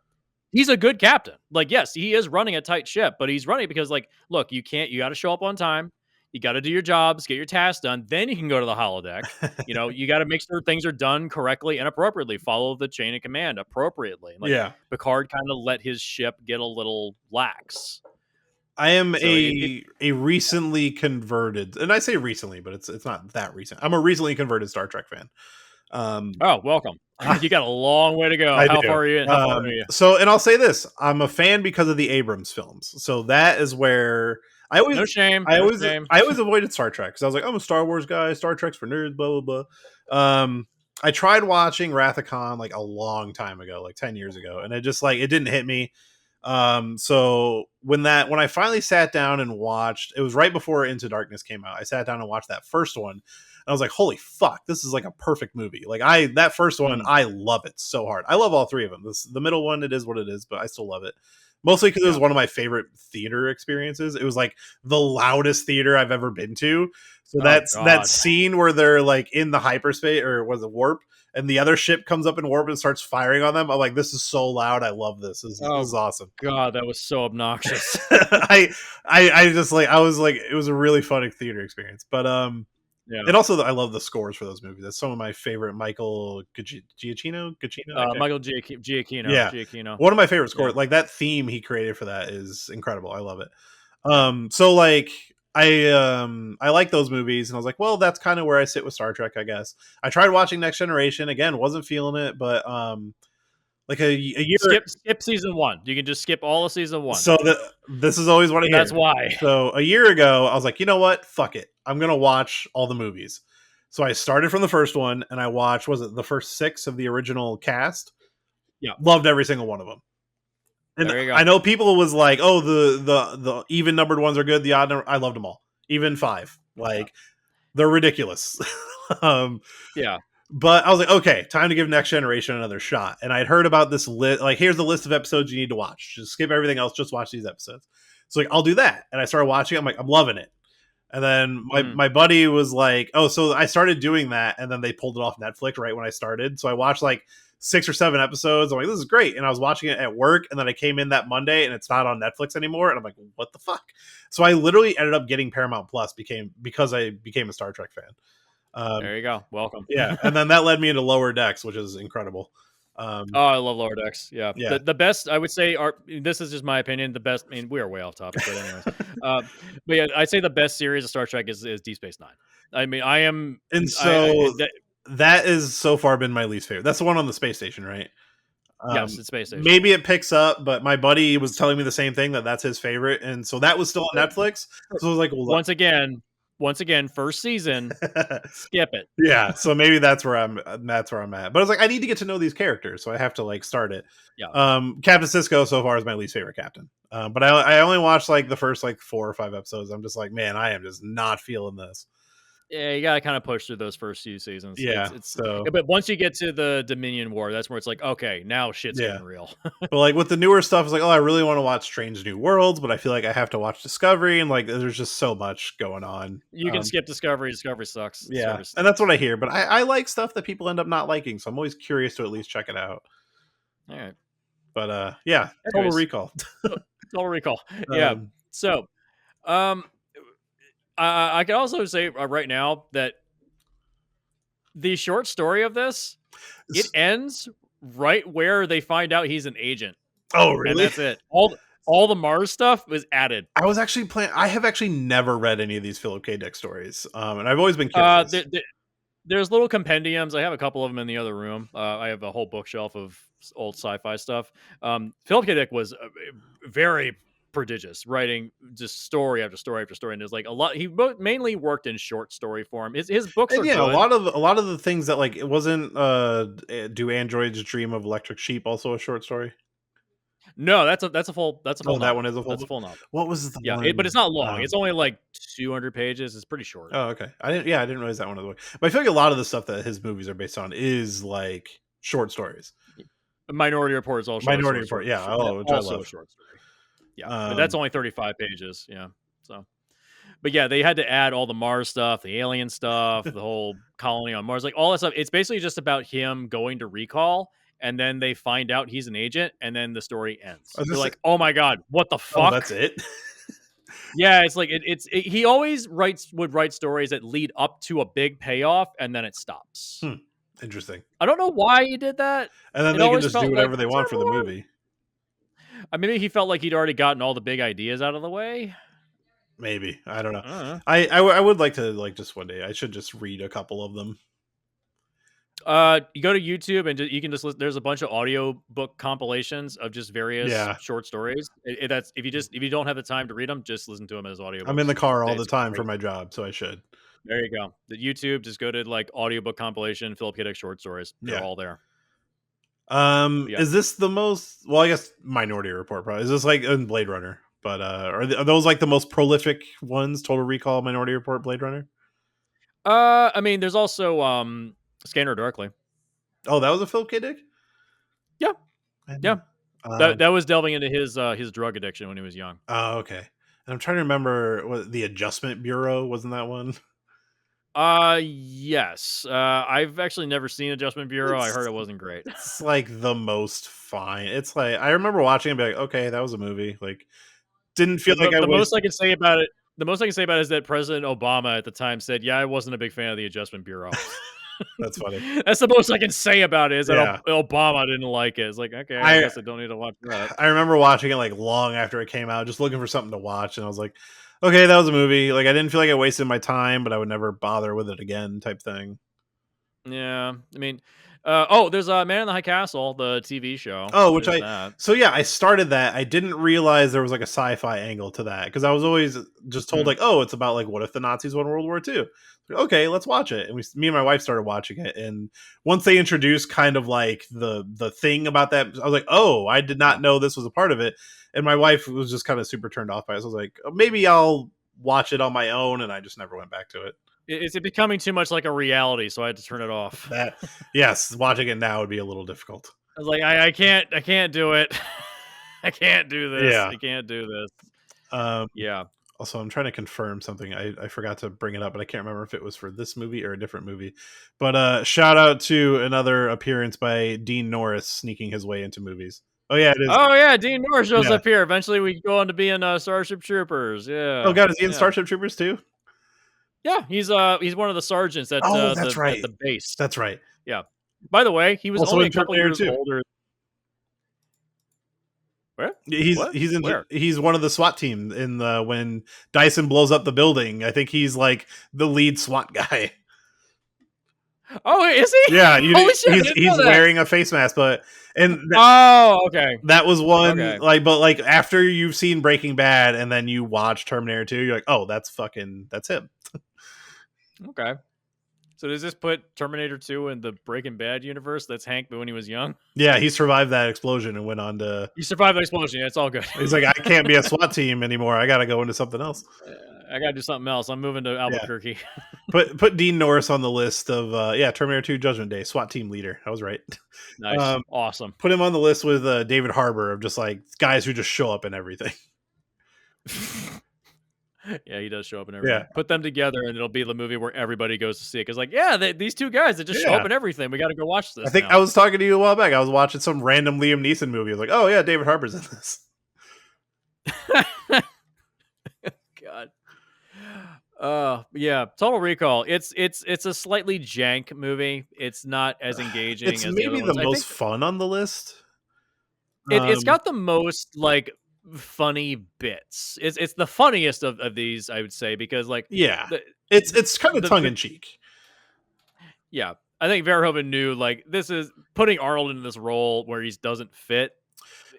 he's a good captain. Like, yes, he is running a tight ship, but he's running because, like, look, you got to show up on time. You got to do your jobs, get your tasks done. Then you can go to the holodeck. You got to make sure things are done correctly and appropriately. Follow the chain of command appropriately. Like, Yeah. Picard kind of let his ship get a little lax. I am So a recently converted, and I say recently, but it's not that recent. I'm a recently converted Star Trek fan. Oh, welcome. You got a long way to go. I How do. far are you in? How far are you? So, and I'll say this: I'm a fan because of the Abrams films. So that is where No shame. I No always, shame. I always avoided Star Trek because I was like, I'm a Star Wars guy. Star Trek's for nerds. Blah blah blah. I tried watching Wrath of Khan like a long time ago, like 10 years ago, and it just like it didn't hit me. So when I finally sat down and watched, it was right before Into Darkness came out. I sat down and watched that first one. I was like, holy fuck, this is like a perfect movie. Like that first one, I love it so hard. I love all three of them. The middle one, it is what it is, but I still love it. Mostly because it was one of my favorite theater experiences. It was like the loudest theater I've ever been to. So that scene where they're like in the hyperspace or was it warp, and the other ship comes up in warp and starts firing on them. I'm like, this is so loud. I love this. This is awesome. God, that was so obnoxious. I just like I was like it was a really fun theater experience. But yeah. And also I love the scores for those movies. That's some of my favorite Michael Giacchino. Michael Giacchino. Yeah. Giacchino. One of my favorite scores. Like that theme he created for that is incredible. I love it. So like I like those movies, and I was like, well, that's kind of where I sit with Star Trek, I guess. I tried watching Next Generation again, wasn't feeling it, but like a year skip season 1. You can just skip all of season 1. So this is always what I hear. That's why. So a year ago, I was like, you know what? Fuck it. I'm gonna watch all the movies. So I started from the first one, and I watched the first 6 of the original cast. Yeah, loved every single one of them. And there you go. I know people was like, oh, the even numbered ones are good. The odd number, I loved them all. Even 5, like they're ridiculous. Yeah. But I was like, okay, time to give Next Generation another shot. And I'd heard about this list. Like, here's the list of episodes you need to watch. Just skip everything else. Just watch these episodes. So like, I'll do that. And I started watching. I'm like, I'm loving it. And then my buddy was like, oh, so I started doing that. And then they pulled it off Netflix right when I started. So I watched like 6 or 7 episodes. I'm like, this is great. And I was watching it at work. And then I came in that Monday and it's not on Netflix anymore. And I'm like, what the fuck? So I literally ended up getting Paramount Plus because I became a Star Trek fan. There you go. Welcome. Yeah, and then that led me into Lower Decks, which is incredible. I love Lower Decks. Yeah. The best, I would say, this is just my opinion. The best. I mean, we are way off topic, but anyways. But yeah, I'd say the best series of Star Trek is Deep Space Nine. I mean, I am, and so that is so far been my least favorite. That's the one on the space station, right? Yes, it's space station. Maybe it picks up, but my buddy was telling me the same thing, that's his favorite, and so that was still on Netflix. So I was like, well, once again, first season, skip it. Yeah, so maybe that's where I'm at. But I was like, I need to get to know these characters, so I have to like start it. Yeah. Captain Sisko so far is my least favorite captain. But I only watched like the first like 4 or 5 episodes. I'm just like, man, I am just not feeling this. Yeah, you gotta kind of push through those first few seasons. Yeah, but once you get to the Dominion War, that's where it's like, okay, now shit's getting real. But like with the newer stuff, it's like, oh, I really want to watch Strange New Worlds, but I feel like I have to watch Discovery, and like there's just so much going on. You can skip Discovery. Discovery sucks. Yeah, and that's what I hear. But I like stuff that people end up not liking, so I'm always curious to at least check it out. All right, but yeah, Total Recall. Total Recall. Yeah. So, I can also say right now that the short story of this, it ends right where they find out he's an agent. Oh, really? And that's it. All the Mars stuff was added. I have actually never read any of these Philip K. Dick stories, and I've always been curious. There's little compendiums. I have a couple of them in the other room. I have a whole bookshelf of old sci-fi stuff. Philip K. Dick was very prodigious, writing just story after story after story, and there's like a lot. He mainly worked in short story form. His books are good. A lot of the things that like it wasn't. Do Androids Dream of Electric Sheep also a short story? No, that's a full. That's a full. Oh, that one is a full. That's a full novel. What was the one? But it's not long. It's only like 200 pages. It's pretty short. Oh, okay. I didn't realize that one was the way. But I feel like a lot of the stuff that his movies are based on is like short stories. Minority Report is also Minority Report. Yeah. Which I love. A short story. Yeah, but that's only 35 pages. Yeah. So, but yeah, they had to add all the Mars stuff, the alien stuff, the whole colony on Mars, like all that stuff. It's basically just about him going to recall and then they find out he's an agent, and then the story ends. I was You're just like, oh my god, what the oh, fuck? that's it. Yeah, it's like he always would write stories that lead up to a big payoff, and then it stops. Interesting. I don't know why he did that. And then It they can always just do felt whatever like, they "Is want there for the more?" movie. Maybe he felt like he'd already gotten all the big ideas out of the way. Maybe, I don't know. I don't know. I would like to just one day. I should just read a couple of them. You go to YouTube and you can just listen. There's a bunch of audio book compilations of just various Yeah. short stories. That's if you don't have the time to read them, just listen to them as audiobooks. I'm in the car all the It's time great. for my job, so I should. There you go. The YouTube, just go to like audiobook compilation, Philip K. Dick short stories. They're Yeah. all there. Yeah. Is this the most? Well, I guess Minority Report probably is this like in Blade Runner, but are those like the most prolific ones? Total Recall, Minority Report, Blade Runner. I mean, there's also Scanner Darkly. Oh, that was a Philip K. Dick. Yeah. Man. Yeah. That was delving into his drug addiction when he was young. Oh, okay. And I'm trying to remember what the Adjustment Bureau wasn't that one. Yes. I've actually never seen Adjustment Bureau. I heard it wasn't great. It's like the most fine. It's like I remember watching it and be like, okay, that was a movie. Like, didn't feel like The most I can say about it. The most I can say about it is that President Obama at the time said, "Yeah, I wasn't a big fan of the Adjustment Bureau." That's funny. That's the most I can say about it. Is that Yeah. Obama didn't like it? It's like, okay, I guess I don't need to watch that. I remember watching it like long after it came out, just looking for something to watch, and I was like, okay, that was a movie. Like, I didn't feel like I wasted my time, but I would never bother with it again, type thing. Yeah, I mean, there's Man in the High Castle, the TV show. Oh, which There's I that. so yeah, I started that. I didn't realize there was like a sci-fi angle to that because I was always just told like, oh, it's about like what if the Nazis won World War II. Okay, let's watch it. And me and my wife started watching it, and once they introduced kind of like the thing about that, I was like, oh, I did not know this was a part of it. And my wife was just kind of super turned off by it. So I was like, oh, maybe I'll watch it on my own, and I just never went back to it. Is it becoming too much like a reality? So I had to turn it off. That yes, watching it now would be a little difficult. I was like, I can't do it. I can't do this. Yeah. I can't do this. Yeah. Also, I'm trying to confirm something. I forgot to bring it up, but I can't remember if it was for this movie or a different movie. But shout out to another appearance by Dean Norris sneaking his way into movies. Oh yeah, it is. Oh yeah, Dean Norris shows Yeah. up here. Eventually, we go on to be in Starship Troopers. Yeah. Oh god, is he in Yeah. Starship Troopers too? Yeah, he's one of the sergeants at that's right. at the base. That's right. Yeah. By the way, he was Also only in a couple Terminator years 2. older. Where? What? Where? He's one of the SWAT team in the when Dyson blows up the building. I think he's like the lead SWAT guy. Oh, is he? Yeah, Holy shit, I didn't know he's that. wearing a face mask, but Oh, okay. that was one Okay. like after you've seen Breaking Bad and then you watch Terminator 2, you're like, oh, that's him. Okay. So does this put Terminator 2 in the Breaking Bad universe? That's Hank when he was young. Yeah, he survived that explosion and went on to. He survived the explosion. Yeah, it's all good. He's like, I can't be a SWAT team anymore. I got to go into something else. I gotta do something else. I'm moving to Albuquerque. Put Dean Norris on the list of Terminator 2 Judgment Day SWAT team leader. I was right. Nice, awesome. Put him on the list with David Harbour of just like guys who just show up in everything. Yeah, he does show up in everything. Yeah. Put them together, and it'll be the movie where everybody goes to see it. Because, like, yeah, these two guys that just show Yeah. up in everything. We got to go watch this. I think now. I was talking to you a while back. I was watching some random Liam Neeson movie. I was like, oh yeah, David Harbour's in this. God. Yeah, Total Recall. It's a slightly jank movie. It's not as engaging. It's as maybe the the other ones. I most think fun on the list. it's got the most like funny bits. It's the funniest of these, I would say, because like Yeah, the- it's kind of the- tongue in cheek. yeah, I think Verhoeven knew like this is putting Arnold in this role where he doesn't fit.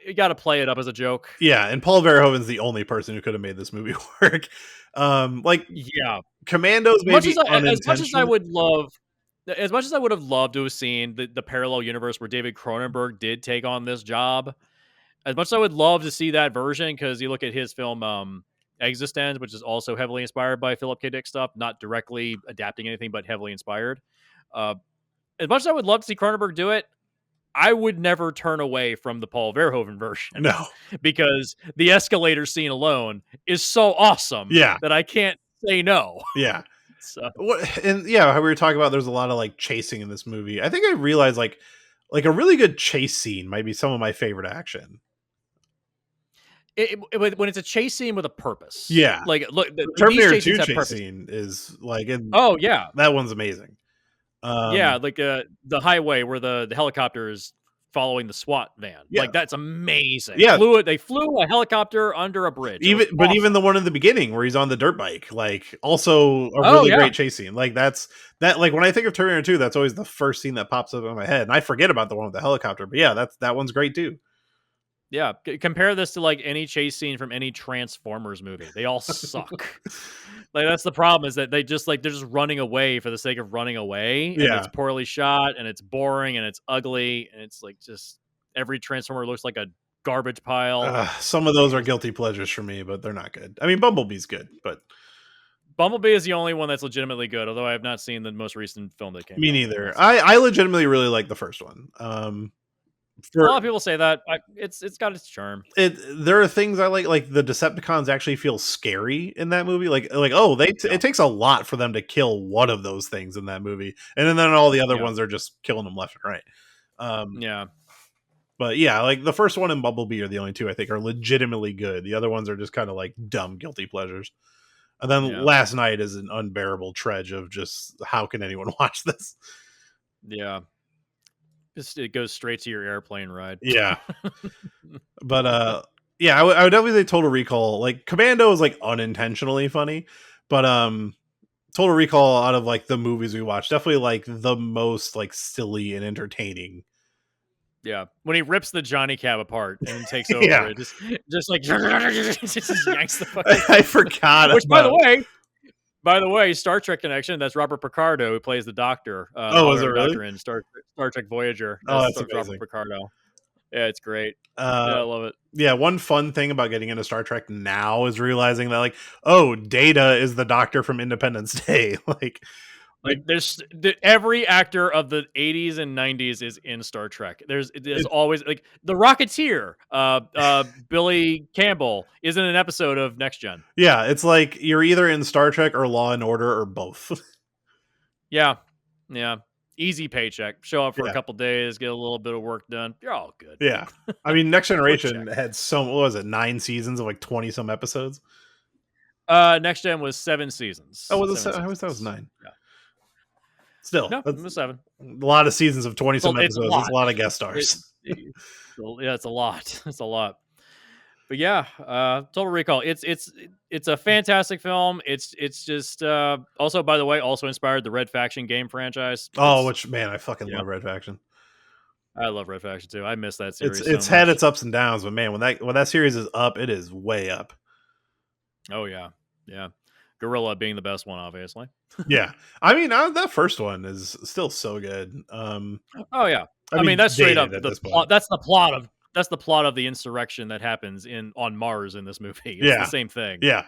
You got to play it up as a joke. Yeah, and Paul Verhoeven's the only person who could have made this movie work. Yeah, Commando's maybe as much as I unintentional. would love. As much as I would have loved to have seen the parallel universe where David Cronenberg did take on this job, as much as I would love to see that version, because you look at his film Existence, which is also heavily inspired by Philip K. Dick stuff, not directly adapting anything, but heavily inspired. As much as I would love to see Cronenberg do it, I would never turn away from the Paul Verhoeven version. No. Because the escalator scene alone is so awesome Yeah. that I can't say no. Yeah. So What and yeah, how we were talking about there's a lot of like chasing in this movie. I think I realized like Like a really good chase scene might be some of my favorite action. When it's a chase scene with a purpose. Yeah. Like, look, The these Terminator chase scenes 2 have chase purpose. scene is like, and Oh, yeah. that one's amazing. Yeah, like, the highway where the helicopter is following the SWAT van. Yeah. Like, that's amazing. Yeah. They flew a helicopter under a bridge. Even Awesome. the one in the beginning where he's on the dirt bike, like also a Oh, really yeah. great chase scene. Like that like when I think of Terminator 2, that's always the first scene that pops up in my head. And I forget about the one with the helicopter. But yeah, that one's great too. Yeah, compare this to, like, any chase scene from any Transformers movie. They all suck. Like, that's the problem, is that they're just running away for the sake of running away, and Yeah. it's poorly shot, and it's boring, and it's ugly, and it's, like, just every Transformer looks like a garbage pile. Some of those are guilty pleasures for me, but they're not good. I mean, Bumblebee's good, but Bumblebee is the only one that's legitimately good, although I have not seen the most recent film that came out. me neither. I legitimately really like the first one. A lot of people say that. It's got its charm. There are things I like the Decepticons actually feel scary in that movie. Like oh, it takes a lot for them to kill one of those things in that movie, and then all the other ones are just killing them left and right. Yeah. But yeah, like the first one and Bumblebee are the only two I think are legitimately good. The other ones are just kind of like dumb guilty pleasures. And then Last Night is an unbearable trudge of just how can anyone watch this? Yeah. It goes straight to your airplane ride. Yeah. But yeah, I would definitely say Total Recall. Like Commando is like unintentionally funny, but Total Recall out of like the movies we watch, definitely like the most like silly and entertaining. Yeah, when he rips the Johnny Cab apart and takes over, Yeah. it just like just yanks the fucking. I forgot. Which, by the way, Star Trek connection. That's Robert Picardo who plays the Doctor. Is it really? Doctor in Star Trek Voyager. That's amazing. Robert Picardo. Yeah, it's great. Yeah, I love it. Yeah, one fun thing about getting into Star Trek now is realizing that, like, oh, Data is the Doctor from Independence Day. Like there's every actor of the 80s and 90s is in Star Trek. There's always like the Rocketeer, Billy Campbell is in an episode of Next Gen. Yeah, it's like you're either in Star Trek or Law and Order or both. Yeah. Easy paycheck. Show up for a couple days, get a little bit of work done. You're all good. Yeah. I mean, Next Generation had what was it, 9 seasons of like 20 some episodes? Next Gen was 7 seasons. Oh, was it 7? I always thought it was 9. Yeah. Still, no, it was 7. A lot of seasons of 20 some episodes. It's a lot of guest stars. Yeah, it's a lot. It's a lot. But yeah, Total Recall. It's a fantastic film. It's just also, by the way, also inspired the Red Faction game franchise. Which man, I fucking love Red Faction. I love Red Faction too. I miss that series. It's had its ups and downs, but man, when that series is up, it is way up. Oh yeah. Gorilla being the best one, obviously. Yeah, I mean that first one is still so good. Oh yeah, I mean that's straight up the plot. That's the plot of the insurrection that happens on Mars in this movie. It's the same thing. Yeah.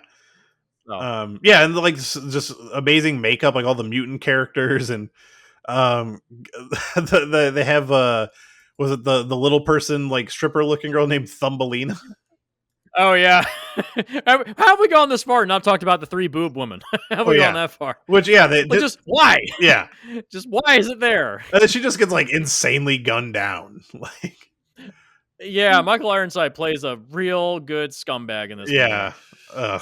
Oh. Yeah, and like just amazing makeup, like all the mutant characters, and they have was it the little person like stripper looking girl named Thumbelina? Oh yeah. How have we gone this far and not talked about the 3 boob woman? Have we gone that far? Which they just why? Yeah. Just why is it there? And then she just gets like insanely gunned down. Like yeah, Michael Ironside plays a real good scumbag in this movie. Ugh.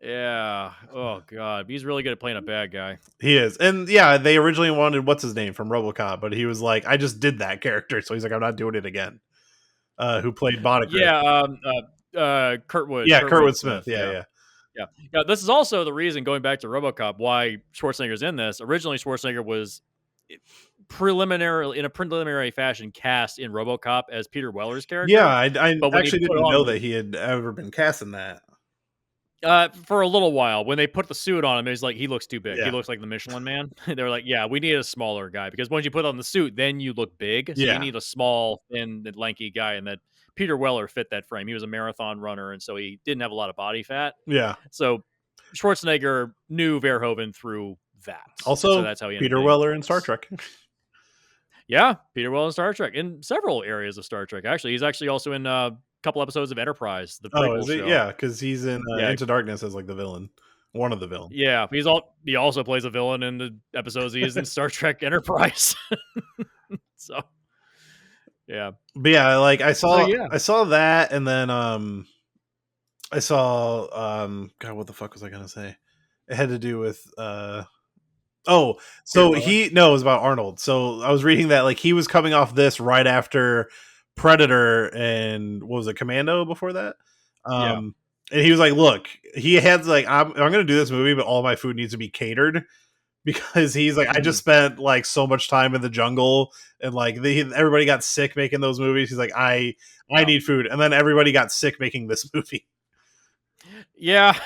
Yeah. Oh god, he's really good at playing a bad guy. He is. And yeah, they originally wanted what's his name from RoboCop, but he was like, I just did that character, so he's like, I'm not doing it again. Who played Boddicker? Yeah, Kurtwood. Yeah, Kurtwood Smith. Yeah. This is also the reason, going back to RoboCop, why Schwarzenegger's in this. Originally, Schwarzenegger was in a preliminary fashion cast in RoboCop as Peter Weller's character. Yeah, I actually didn't know that he had ever been cast in that. For a little while, when they put the suit on him, it was like, he looks too big. Yeah. He looks like the Michelin Man. They were like, yeah, we need a smaller guy, because once you put on the suit, then you look big. So you need a small, thin, lanky guy, and that Peter Weller fit that frame. He was a marathon runner, and so he didn't have a lot of body fat. Yeah. So Schwarzenegger knew Verhoeven through that. Also, so that's how he Peter Weller in Star Trek. Yeah, Peter Weller in Star Trek, in several areas of Star Trek. Actually, he's actually also in couple episodes of Enterprise, the prequel show. Yeah, because he's in Into Darkness as like the villain, one of the villains. Yeah, he also plays a villain in the episodes he is in Star Trek Enterprise. So yeah. But yeah, like Yeah. I saw that, and then I saw God, what the fuck was I gonna say? It had to do with oh, Your so brother. it was about Arnold. So I was reading that like he was coming off this right after Predator and what was it, Commando before that? Yeah. And he was like, look, he had like I'm gonna do this movie, but all my food needs to be catered because he's like, I just Mhm. spent like so much time in the jungle and like everybody got sick making those movies. He's like, I Wow. need food. And then everybody got sick making this movie. Yeah.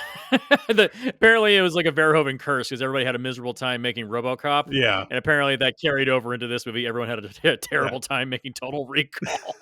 Apparently, it was like a Verhoeven curse because everybody had a miserable time making RoboCop, Yeah. and apparently that carried over into this movie. Everyone had a Yeah. terrible time making Total Recall.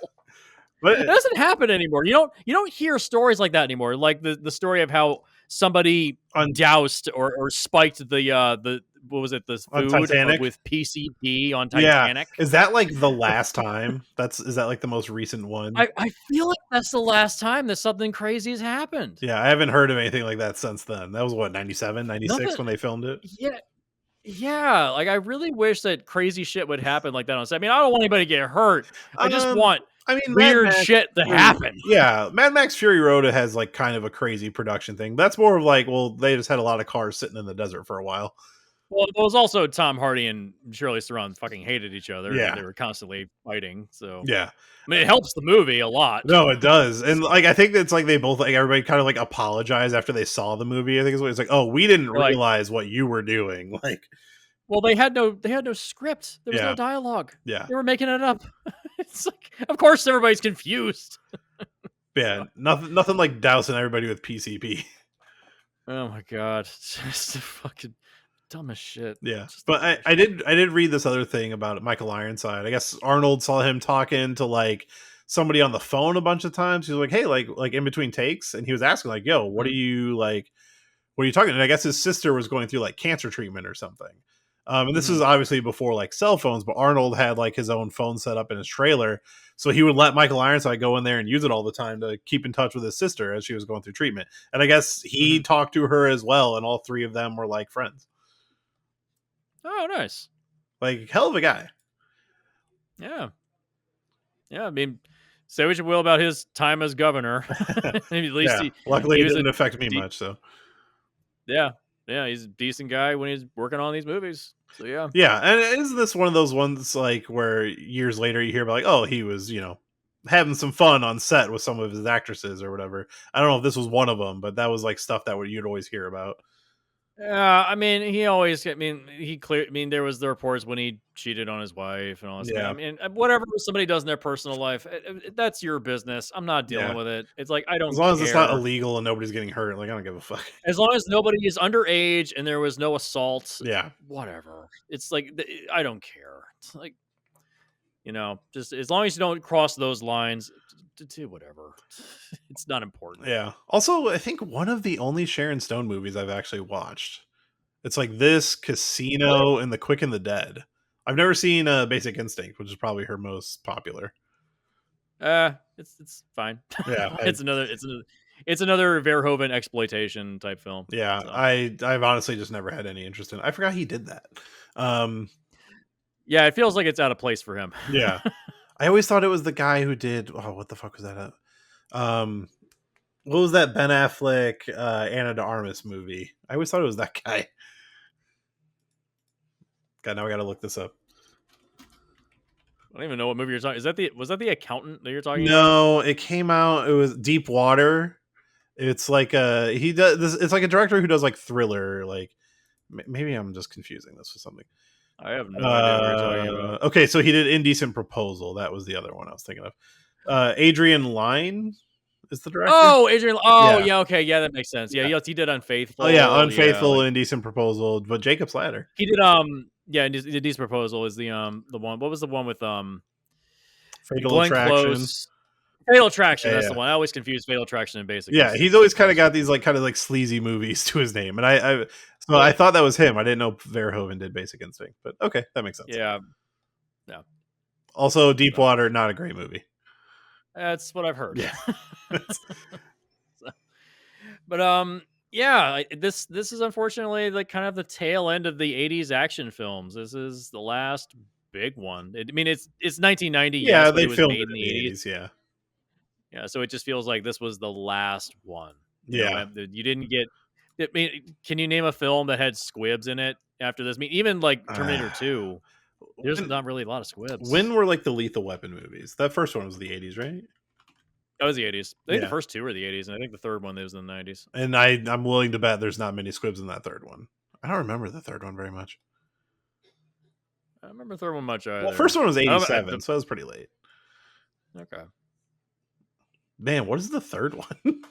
But It doesn't happen anymore. You don't hear stories like that anymore. Like the story of how somebody on doused or spiked the what was it, the food Titanic. with PCP on Yeah. Titanic. Is that like the last time? Is that like the most recent one? I feel like that's the last time that something crazy has happened. Yeah, I haven't heard of anything like that since then. That was what, 97, Nothing. 96 when they filmed it? Yeah, yeah. Like I really wish that crazy shit would happen like that on set. I mean, I don't want anybody to get hurt. I just Um, want I mean, weird shit to happen. Yeah, Mad Max Fury Road has like kind of a crazy production thing. That's more of like, well, they just had a lot of cars sitting in the desert for a while. Well, it was also Tom Hardy and Shirley Theron fucking hated each other, and Yeah, they were constantly fighting. So, yeah. I mean, it helps the movie a lot. No, it does. And like I think that's like they both like everybody kind of like apologized after they saw the movie. I think it's like, oh, we didn't They're like, realize what you were doing. Like, well, they had no script. There was no yeah, dialogue. yeah, They were making it up. It's like, of course, everybody's confused. yeah. So, Nothing like dousing everybody with PCP. oh my god, it's just the fucking dumbest shit. Yeah, Just the but dumbest I shit. did read this other thing about Michael Ironside. I guess Arnold saw him talking to like somebody on the phone a bunch of times. He was like, "Hey, like in between takes," and he was asking like, "Yo, what are Mhm. you like? What are you talking?" And I guess his sister was going through like cancer treatment or something. And this is Mhm. obviously before like cell phones, but Arnold had like his own phone set up in his trailer, so he would let Michael Ironside go in there and use it all the time to keep in touch with his sister as she was going through treatment. And I guess he Mhm. talked to her as well, and all three of them were like friends. Oh, nice. Like hell of a guy. Yeah. Yeah. I mean, say what you will about his time as governor. At least Yeah, luckily he it was a didn't affect me de- much. So yeah, yeah, he's a decent guy when he's working on these movies. So yeah. yeah, and is this one of those ones like where years later you hear about like, oh, he was having some fun on set with some of his actresses or whatever. I don't know if this was one of them, but that was like stuff that you'd always hear about. I mean, he always. I mean, he clear. I mean, there was the reports when he cheated on his wife and all this. I Yeah, mean, whatever somebody does in their personal life, that's your business. I'm not dealing yeah. with it. It's like I As don't long as it's not care. illegal and nobody's getting hurt, like I don't give a fuck. As long as nobody is underage and there was no assault, Yeah, whatever. It's like I don't care. It's like just as long as you don't cross those lines, do whatever. It's not important. yeah. Also, I think one of the only Sharon Stone movies I've actually watched. It's like this, Really? Casino, and The Quick and the Dead. I've never seen Basic Instinct, which is probably her most popular. It's fine. Yeah, It's another Verhoeven exploitation type film. yeah. So I've honestly just never had any interest in it. I forgot he did that. Um, yeah, it feels like it's out of place for him. yeah. I always thought it was the guy who did. Oh, what the fuck was that? Um, what was that Ben Affleck Anna de Armas movie? I always thought it was that guy. God, now I got to look this up. I don't even know what movie you're talking. Was that the accountant that you're talking about? No, it came out. It was Deep Water. It's like he does this. It's like a director who does like thriller. Like maybe I'm just confusing this with something. I have no idea what you're talking about. Okay, so he did Indecent Proposal. That was the other one I was thinking of. Adrian Lyne is the director. Oh, Adrian. Oh, Yeah. yeah. Okay, yeah, that makes sense. Yeah, Yeah. he did Unfaithful. Oh yeah, Yeah, Unfaithful, like Indecent Proposal, but Jacob's Ladder. he did. Yeah, Decent Proposal is the one. What was the one with Fatal Glenn Attraction. Close? Fatal Attraction. Yeah, That's yeah. the one. I always confuse Fatal Attraction and Basic Yeah, Instinct he's for always some kind of got reason. these like kind of like sleazy movies to his name, and I thought that was him. I didn't know Verhoeven did Basic Instinct, but okay, that makes sense. Yeah, yeah. Also, Deep So Water, not a great movie. that's what I've heard. Yeah. But yeah, this is unfortunately like kind of the tail end of the '80s action films. This is the last big one. I mean, it's 1990, Yeah, yes, but they it was filmed made it in in the the 80s. 80s. Yeah, Yeah, so it just feels like this was the last one. yeah. You didn't get. I mean, can you name a film that had squibs in it after this? I mean, even like Terminator 2, there's when not really a lot of when squibs. were like the Lethal Weapon movies? That first one was the 80s, right? That was the 80s. I think the Yeah, first two were the 80s, and I think the third one was in the 90s. and I'm willing to bet there's not many squibs in that third one. I don't remember the third one very much. I don't remember the third one much Well, either. first one was I don't, 87, so that was pretty late. okay. Man, what is the third one?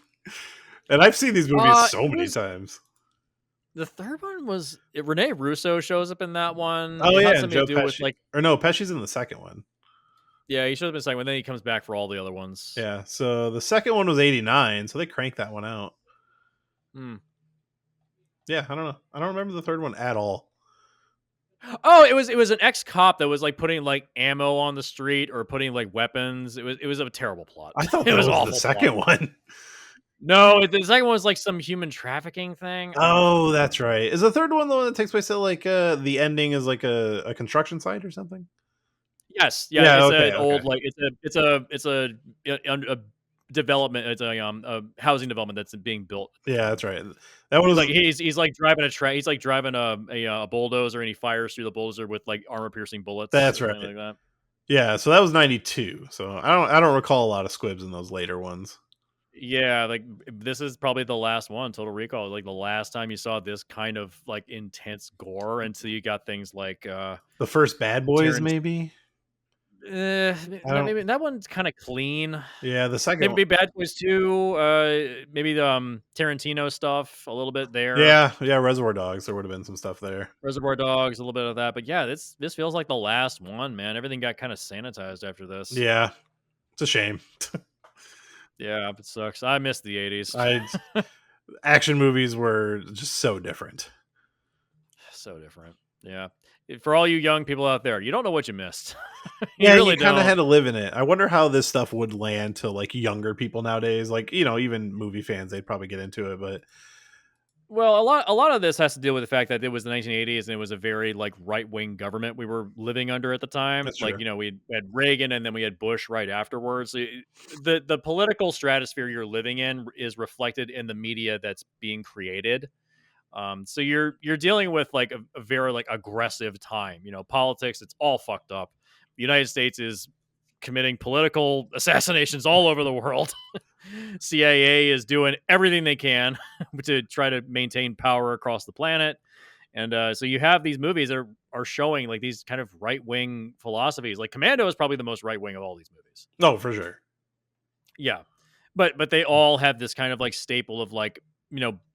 And I've seen these movies so many times. The third one was Rene Russo shows up in that one. Oh It yeah, had and something to Joe do with Pesci. like, Or no, Pesci's in the second one. yeah, he shows up in the second one. Then he comes back for all the other ones. Yeah, so the second one was 89, so they cranked that one out. Hmm. Yeah, I don't know. I don't remember the third one at all. Oh, it was an ex cop that was like putting like ammo on the street or putting like weapons. It was a terrible plot. I thought It that was was the awful second plot. one. No, the second one was like some human trafficking thing. I don't Oh, fucking that's remember. right. Is the third one the one that takes place at like the ending is like a construction site or something? Yes, yeah, Yeah, it's okay, an okay. old like a development. It's a housing development that's being built at the Yeah, time. that's right. That one was Like he's like driving he's like driving a bulldozer and he fires through the bulldozer with like armor piercing bullets that's or right. something like that. Yeah, so that was 92. So I don't recall a lot of squibs in those later ones. Yeah, like this is probably the last one. Total Recall, like the last time you saw this kind of like intense gore, until you got things like The first Bad Boys Terrence. maybe? I don't Maybe that one's kind of clean. Yeah, the second one. Maybe Bad Boys 2, maybe the Tarantino stuff a little bit there. Yeah, yeah, Reservoir Dogs. There would have been some stuff there. Reservoir Dogs, a little bit of that. But yeah, this feels like the last one, man. Everything got kind of sanitized after this. Yeah, it's a shame. Yeah, it sucks. I miss the 80s. I Action movies were just so different. So different. Yeah. For all you young people out there, you don't know what you missed. You Yeah, really you kind of don't. had to live in it. I wonder how this stuff would land to like younger people nowadays. Like, even movie fans, they'd probably get into it, but Well, a lot of this has to deal with the fact that it was the 1980s and it was a very like right-wing government we were living under at the time. that's Like, true. we had Reagan and then we had Bush right afterwards. The political stratosphere you're living in is reflected in the media that's being created. So you're dealing with like a very like aggressive time. Politics, it's all fucked up. The United States is committing political assassinations all over the world. CIA is doing everything they can to try to maintain power across the planet. And so you have these movies that are showing like these kind of right wing philosophies. Like Commando is probably the most right wing of all these movies. No, for sure. Yeah, but they all have this kind of like staple of like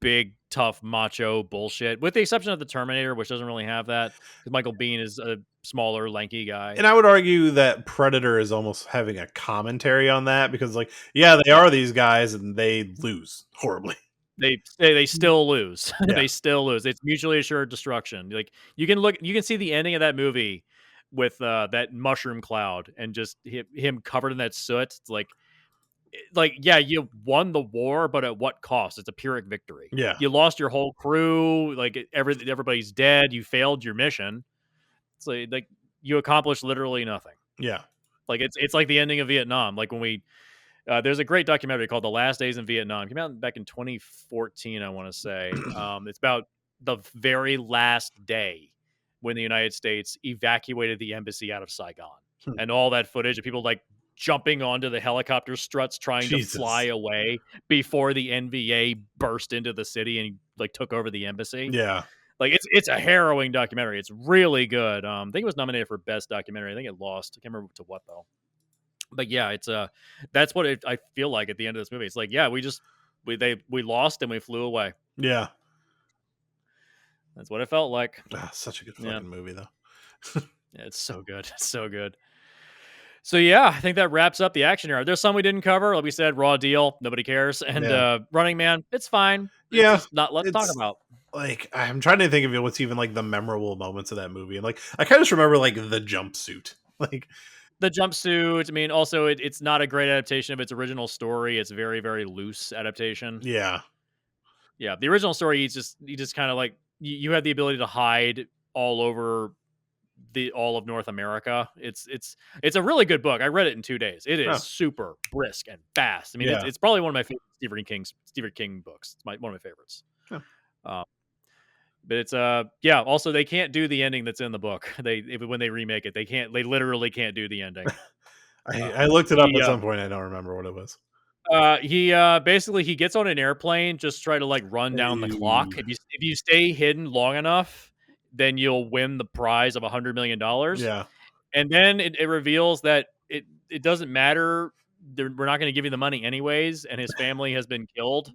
big tough macho bullshit, with the exception of the Terminator, which doesn't really have that because Michael Biehn is a smaller, lanky guy. And I would argue that Predator is almost having a commentary on that because, like, yeah, they Yeah, are these guys and they lose horribly. they still lose. Yeah, They still lose. It's mutually assured destruction. Like you can see the ending of that movie with that mushroom cloud and just him covered in that soot. It's like yeah, you won the war, but at what cost? It's a Pyrrhic victory. yeah, You lost your whole crew. Like everybody's dead. You failed your mission. It's like you accomplished literally nothing. yeah. Like it's like the ending of Vietnam. Like when we there's a great documentary called The Last Days in Vietnam. It came out back in 2014, I want to say. It's about the very last day when the United States evacuated the embassy out of Saigon, Hmm. and all that footage of people like jumping onto the helicopter struts trying to fly Jesus. away before the NVA burst into the city and like took over the embassy. Yeah, Like it's a harrowing documentary. It's really good. I think it was nominated for best documentary. I think it lost. I can't remember to what though. But yeah, it's that's what I feel like at the end of this movie. It's like, yeah, we lost and we flew away. yeah. That's what it felt like. Such a good Yeah, fucking movie, though. yeah, it's so good. It's so good. So yeah, I think that wraps up the action era. There's some we didn't cover. Like we said, Raw Deal, nobody cares, and Yeah, Running Man, it's fine. It's yeah. just not left to talk It's about. like I'm trying to think of what's even like the memorable moments of that movie, and like I kind of just remember like the jumpsuit, like The jumpsuit. I mean, also it's not a great adaptation of its original story. It's very very loose adaptation. yeah, Yeah, the original story, you just kind of like you have the ability to hide all over all of North America. It's a really good book. I read it in 2 days. It is Oh, super brisk and fast. I mean, yeah. it's probably one of my favorite Stephen King books. It's one of my favorites. Yeah. Uh, but it's yeah. Also, they can't do the ending that's in the book. When they remake it, they can't. They literally can't do the ending. I looked it up He at some point. I don't remember what it was. he basically he gets on an airplane, just try to like run down the clock. Ooh. If you stay hidden long enough, then you'll win the prize of $100 million. Yeah. And then it reveals that it doesn't matter. We're not going to give you the money anyways, and his family has been killed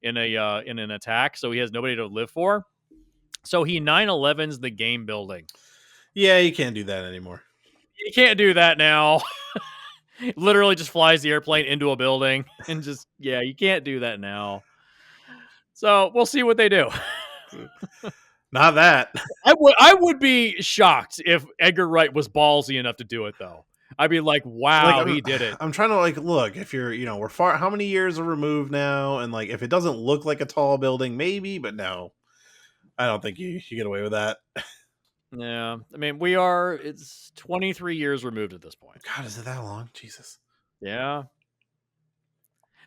in an attack, so he has nobody to live for. So he 9/11's the game building. Yeah, you can't do that anymore. You can't do that now. Literally just flies the airplane into a building and just you can't do that now. So we'll see what they do. Not that. I would be shocked if Edgar Wright was ballsy enough to do it though. I'd be like, wow, he did it. I'm trying to like look if you're, we're far. How many years are removed now? And like, if it doesn't look like a tall building, maybe, but no, I don't think you get away with that. Yeah, I mean, it's 23 years removed at this point. God, is it that long? Jesus. Yeah.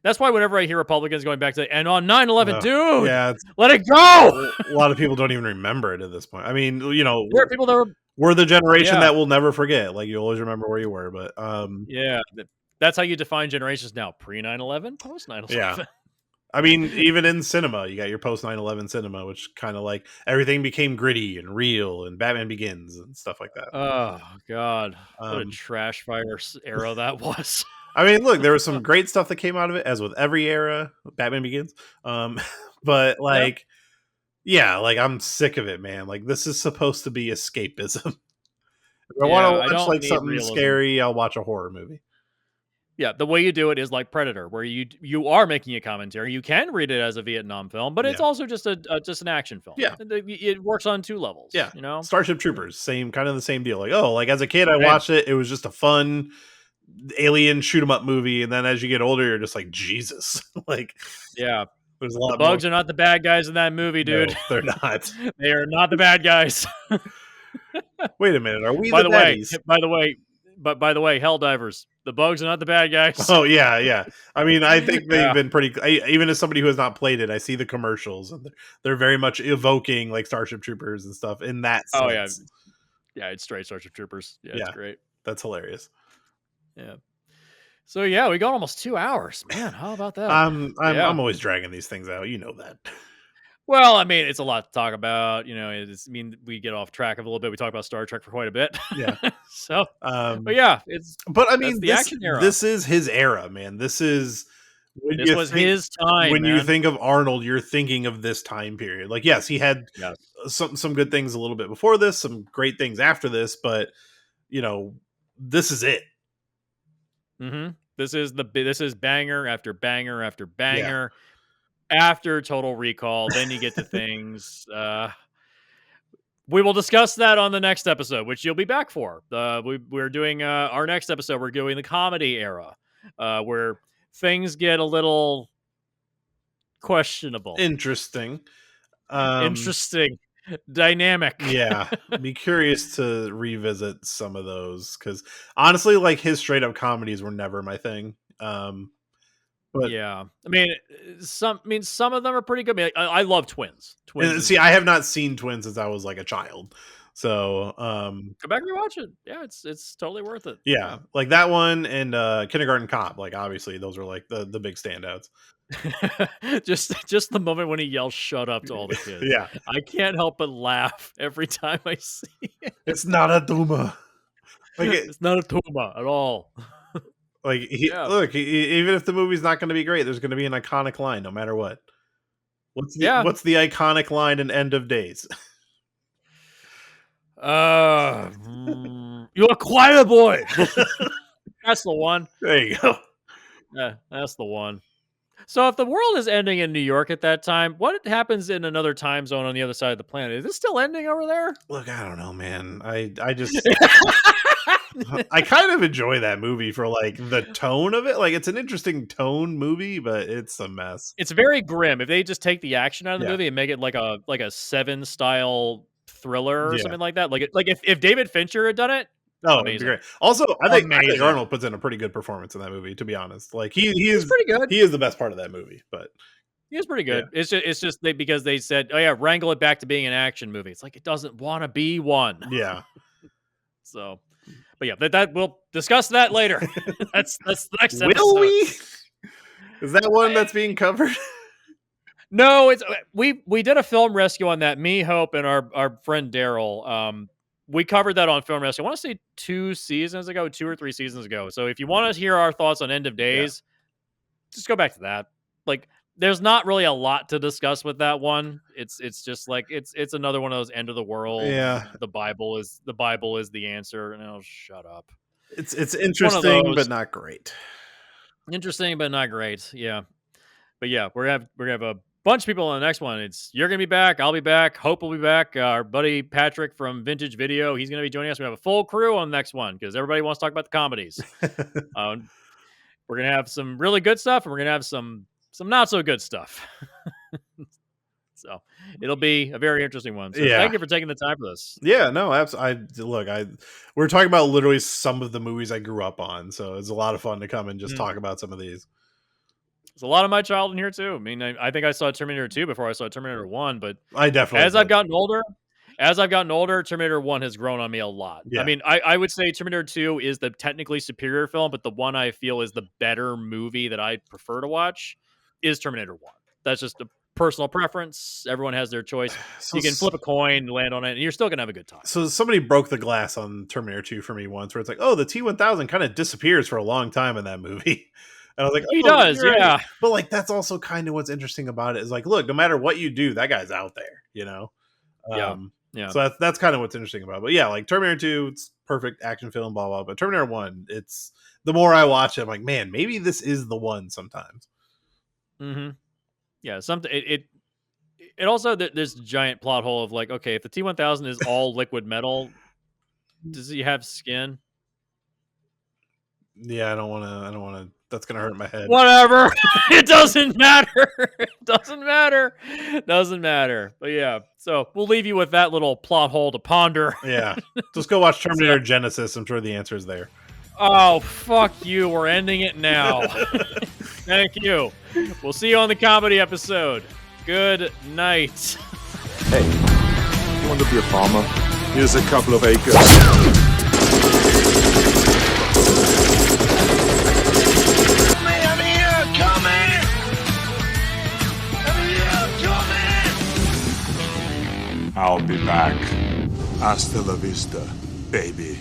That's why whenever I hear Republicans going back to, and on 9/11, dude, Yeah, let it go. a lot of people don't even remember it at this point. I mean, There are people that were, we're the generation Yeah. that will never forget. Like, you always remember where you were, but yeah, that's how you define generations now. Pre 9/11, post 9/11. Yeah. I mean, even in cinema, you got your post 9/11 cinema, which kind of like everything became gritty and real, and Batman Begins and stuff like that. Oh God, what a trash fire era that was. I mean, look, there was some great stuff that came out of it, as with every era. Batman Begins, but like, yeah, like I'm sick of it, man. Like, this is supposed to be escapism. If I want to watch like something scary, I'll watch a horror movie. Yeah, the way you do it is like Predator, where you are making a commentary. You can read it as a Vietnam film, but it's also just just an action film. Yeah, it works on 2 levels. Yeah, you know, Starship Troopers, kind of the same deal. Like, oh, like as a kid, I watched it. It was just a fun alien shoot 'em up movie, and then as you get older, you're just like, Jesus, like, yeah. There's a lot. The bugs are not the bad guys in that movie, dude. No, they're not. They are not the bad guys. Wait a minute, are we by the baddies? By the way, Helldivers. The bugs are not the bad guys. Oh yeah. I mean, I think they've been pretty. Even as somebody who has not played it, I see the commercials, and they're very much evoking like Starship Troopers and stuff in that sense. Oh yeah, it's straight Starship Troopers. Yeah, it's great. That's hilarious. Yeah. So yeah, we got almost 2 hours. Man, how about that? I'm always dragging these things out. You know that. Well, I mean, it's a lot to talk about. We get off track a little bit. We talk about Star Trek for quite a bit. Yeah. So, but yeah, But I mean, the action era. This is his era, man. This was his time. When you think of Arnold, you're thinking of this time period. Like, yes, he had some good things a little bit before this, some great things after this, but this is it. Mm-hmm. This is banger after banger after banger. Yeah. After Total Recall, then you get to things. We will discuss that on the next episode, which you'll be back for. We're doing our next episode. We're doing the comedy era, where things get a little questionable, interesting, dynamic. Yeah, be curious to revisit some of those, because honestly, like, his straight up comedies were never my thing. But yeah, I mean, some of them are pretty good. I love Twins. See, I have not seen Twins since I was like a child, so go back and rewatch it. Yeah, it's totally worth it. Yeah, like that one and Kindergarten Cop. Like, obviously, those are like the big standouts. just the moment when he yells "shut up" to all the kids. Yeah, I can't help but laugh every time I see it. It's not a tumor. Like, it's not a tumor at all. Like, look, even if the movie's not going to be great, there's going to be an iconic line no matter what. What's the iconic line in End of Days? You're a choir boy. That's the one. There you go. Yeah, that's the one. So if the world is ending in New York at that time, what happens in another time zone on the other side of the planet? Is it still ending over there? Look, I don't know, man. I just I kind of enjoy that movie for like the tone of it. Like, it's an interesting tone movie, but it's a mess. It's very grim. If they just take the action out of the movie and make it like a Seven style thriller or Yeah. something like that. Like if David Fincher had done it, Oh, it'd be amazing. great. Also, I think Amazing. Arnold puts in a pretty good performance in that movie. To be honest, like he He's is pretty good. he is the best part of that movie. But He was pretty good. It's just because they said, "Oh yeah, wrangle it back to being an action movie." It's like it doesn't want to be one. yeah, So, but yeah, that we'll discuss that later. that's the next episode. will we? Is that one that's being covered? No, it's we did a film rescue on that. Me, Hope, and our friend Daryl. We covered that on Film Rescue. I want to say 2 or 3 seasons ago. So if you want to hear our thoughts on End of Days, just go back to that. Like, there's not really a lot to discuss with that one. It's just like it's another one of those end of the world. Yeah. The Bible is the answer. No, shut up. It's interesting, those. but not great. Interesting, but not great. Yeah. But yeah, we're gonna have a bunch of people on the next one. You're gonna be back. I'll be back. Hope will be back. Our buddy Patrick from Vintage Video, he's gonna be joining us. We have a full crew on the next one because everybody wants to talk about the comedies. We're gonna have some really good stuff, and we're gonna have some not so good stuff. So it'll be a very interesting one. So thank you for taking the time for this. Yeah, no, absolutely. We're talking about literally some of the movies I grew up on, so it's a lot of fun to come and just talk about some of these. There's a lot of my childhood in here too. I mean, I think I saw Terminator 2 before I saw Terminator 1, but I definitely I've gotten older, Terminator 1 has grown on me a lot. Yeah. I mean, I would say Terminator 2 is the technically superior film, but the one I feel is the better movie that I prefer to watch is Terminator 1. That's just a personal preference. Everyone has their choice. So you can flip a coin, land on it, and you're still going to have a good time. So somebody broke the glass on Terminator 2 for me once, where it's like, oh, the T-1000 kind of disappears for a long time in that movie. And I was like, he does, yeah. Right. But like, that's also kind of what's interesting about it is like, look, no matter what you do, that guy's out there, you know? Yeah. So that's kind of what's interesting about it. But yeah, like Terminator 2, it's perfect action film, blah, blah. But Terminator 1, it's the more I watch it, I'm like, man, maybe this is the one sometimes. Mm-hmm. Yeah, it also, there's a giant plot hole of like, okay, if the T-1000 is all liquid metal, does he have skin? Yeah, I don't want to. That's gonna hurt my head. Whatever. It doesn't matter. Doesn't matter. But yeah, so we'll leave you with that little plot hole to ponder. Yeah, just go watch Terminator Genesis. I'm sure the answer is there. Oh, fuck you. We're ending it now. Thank you. We'll see you on the comedy episode. Good night. Hey, you want to be a farmer? Here's a couple of acres. I'll be back. Hasta la vista, baby.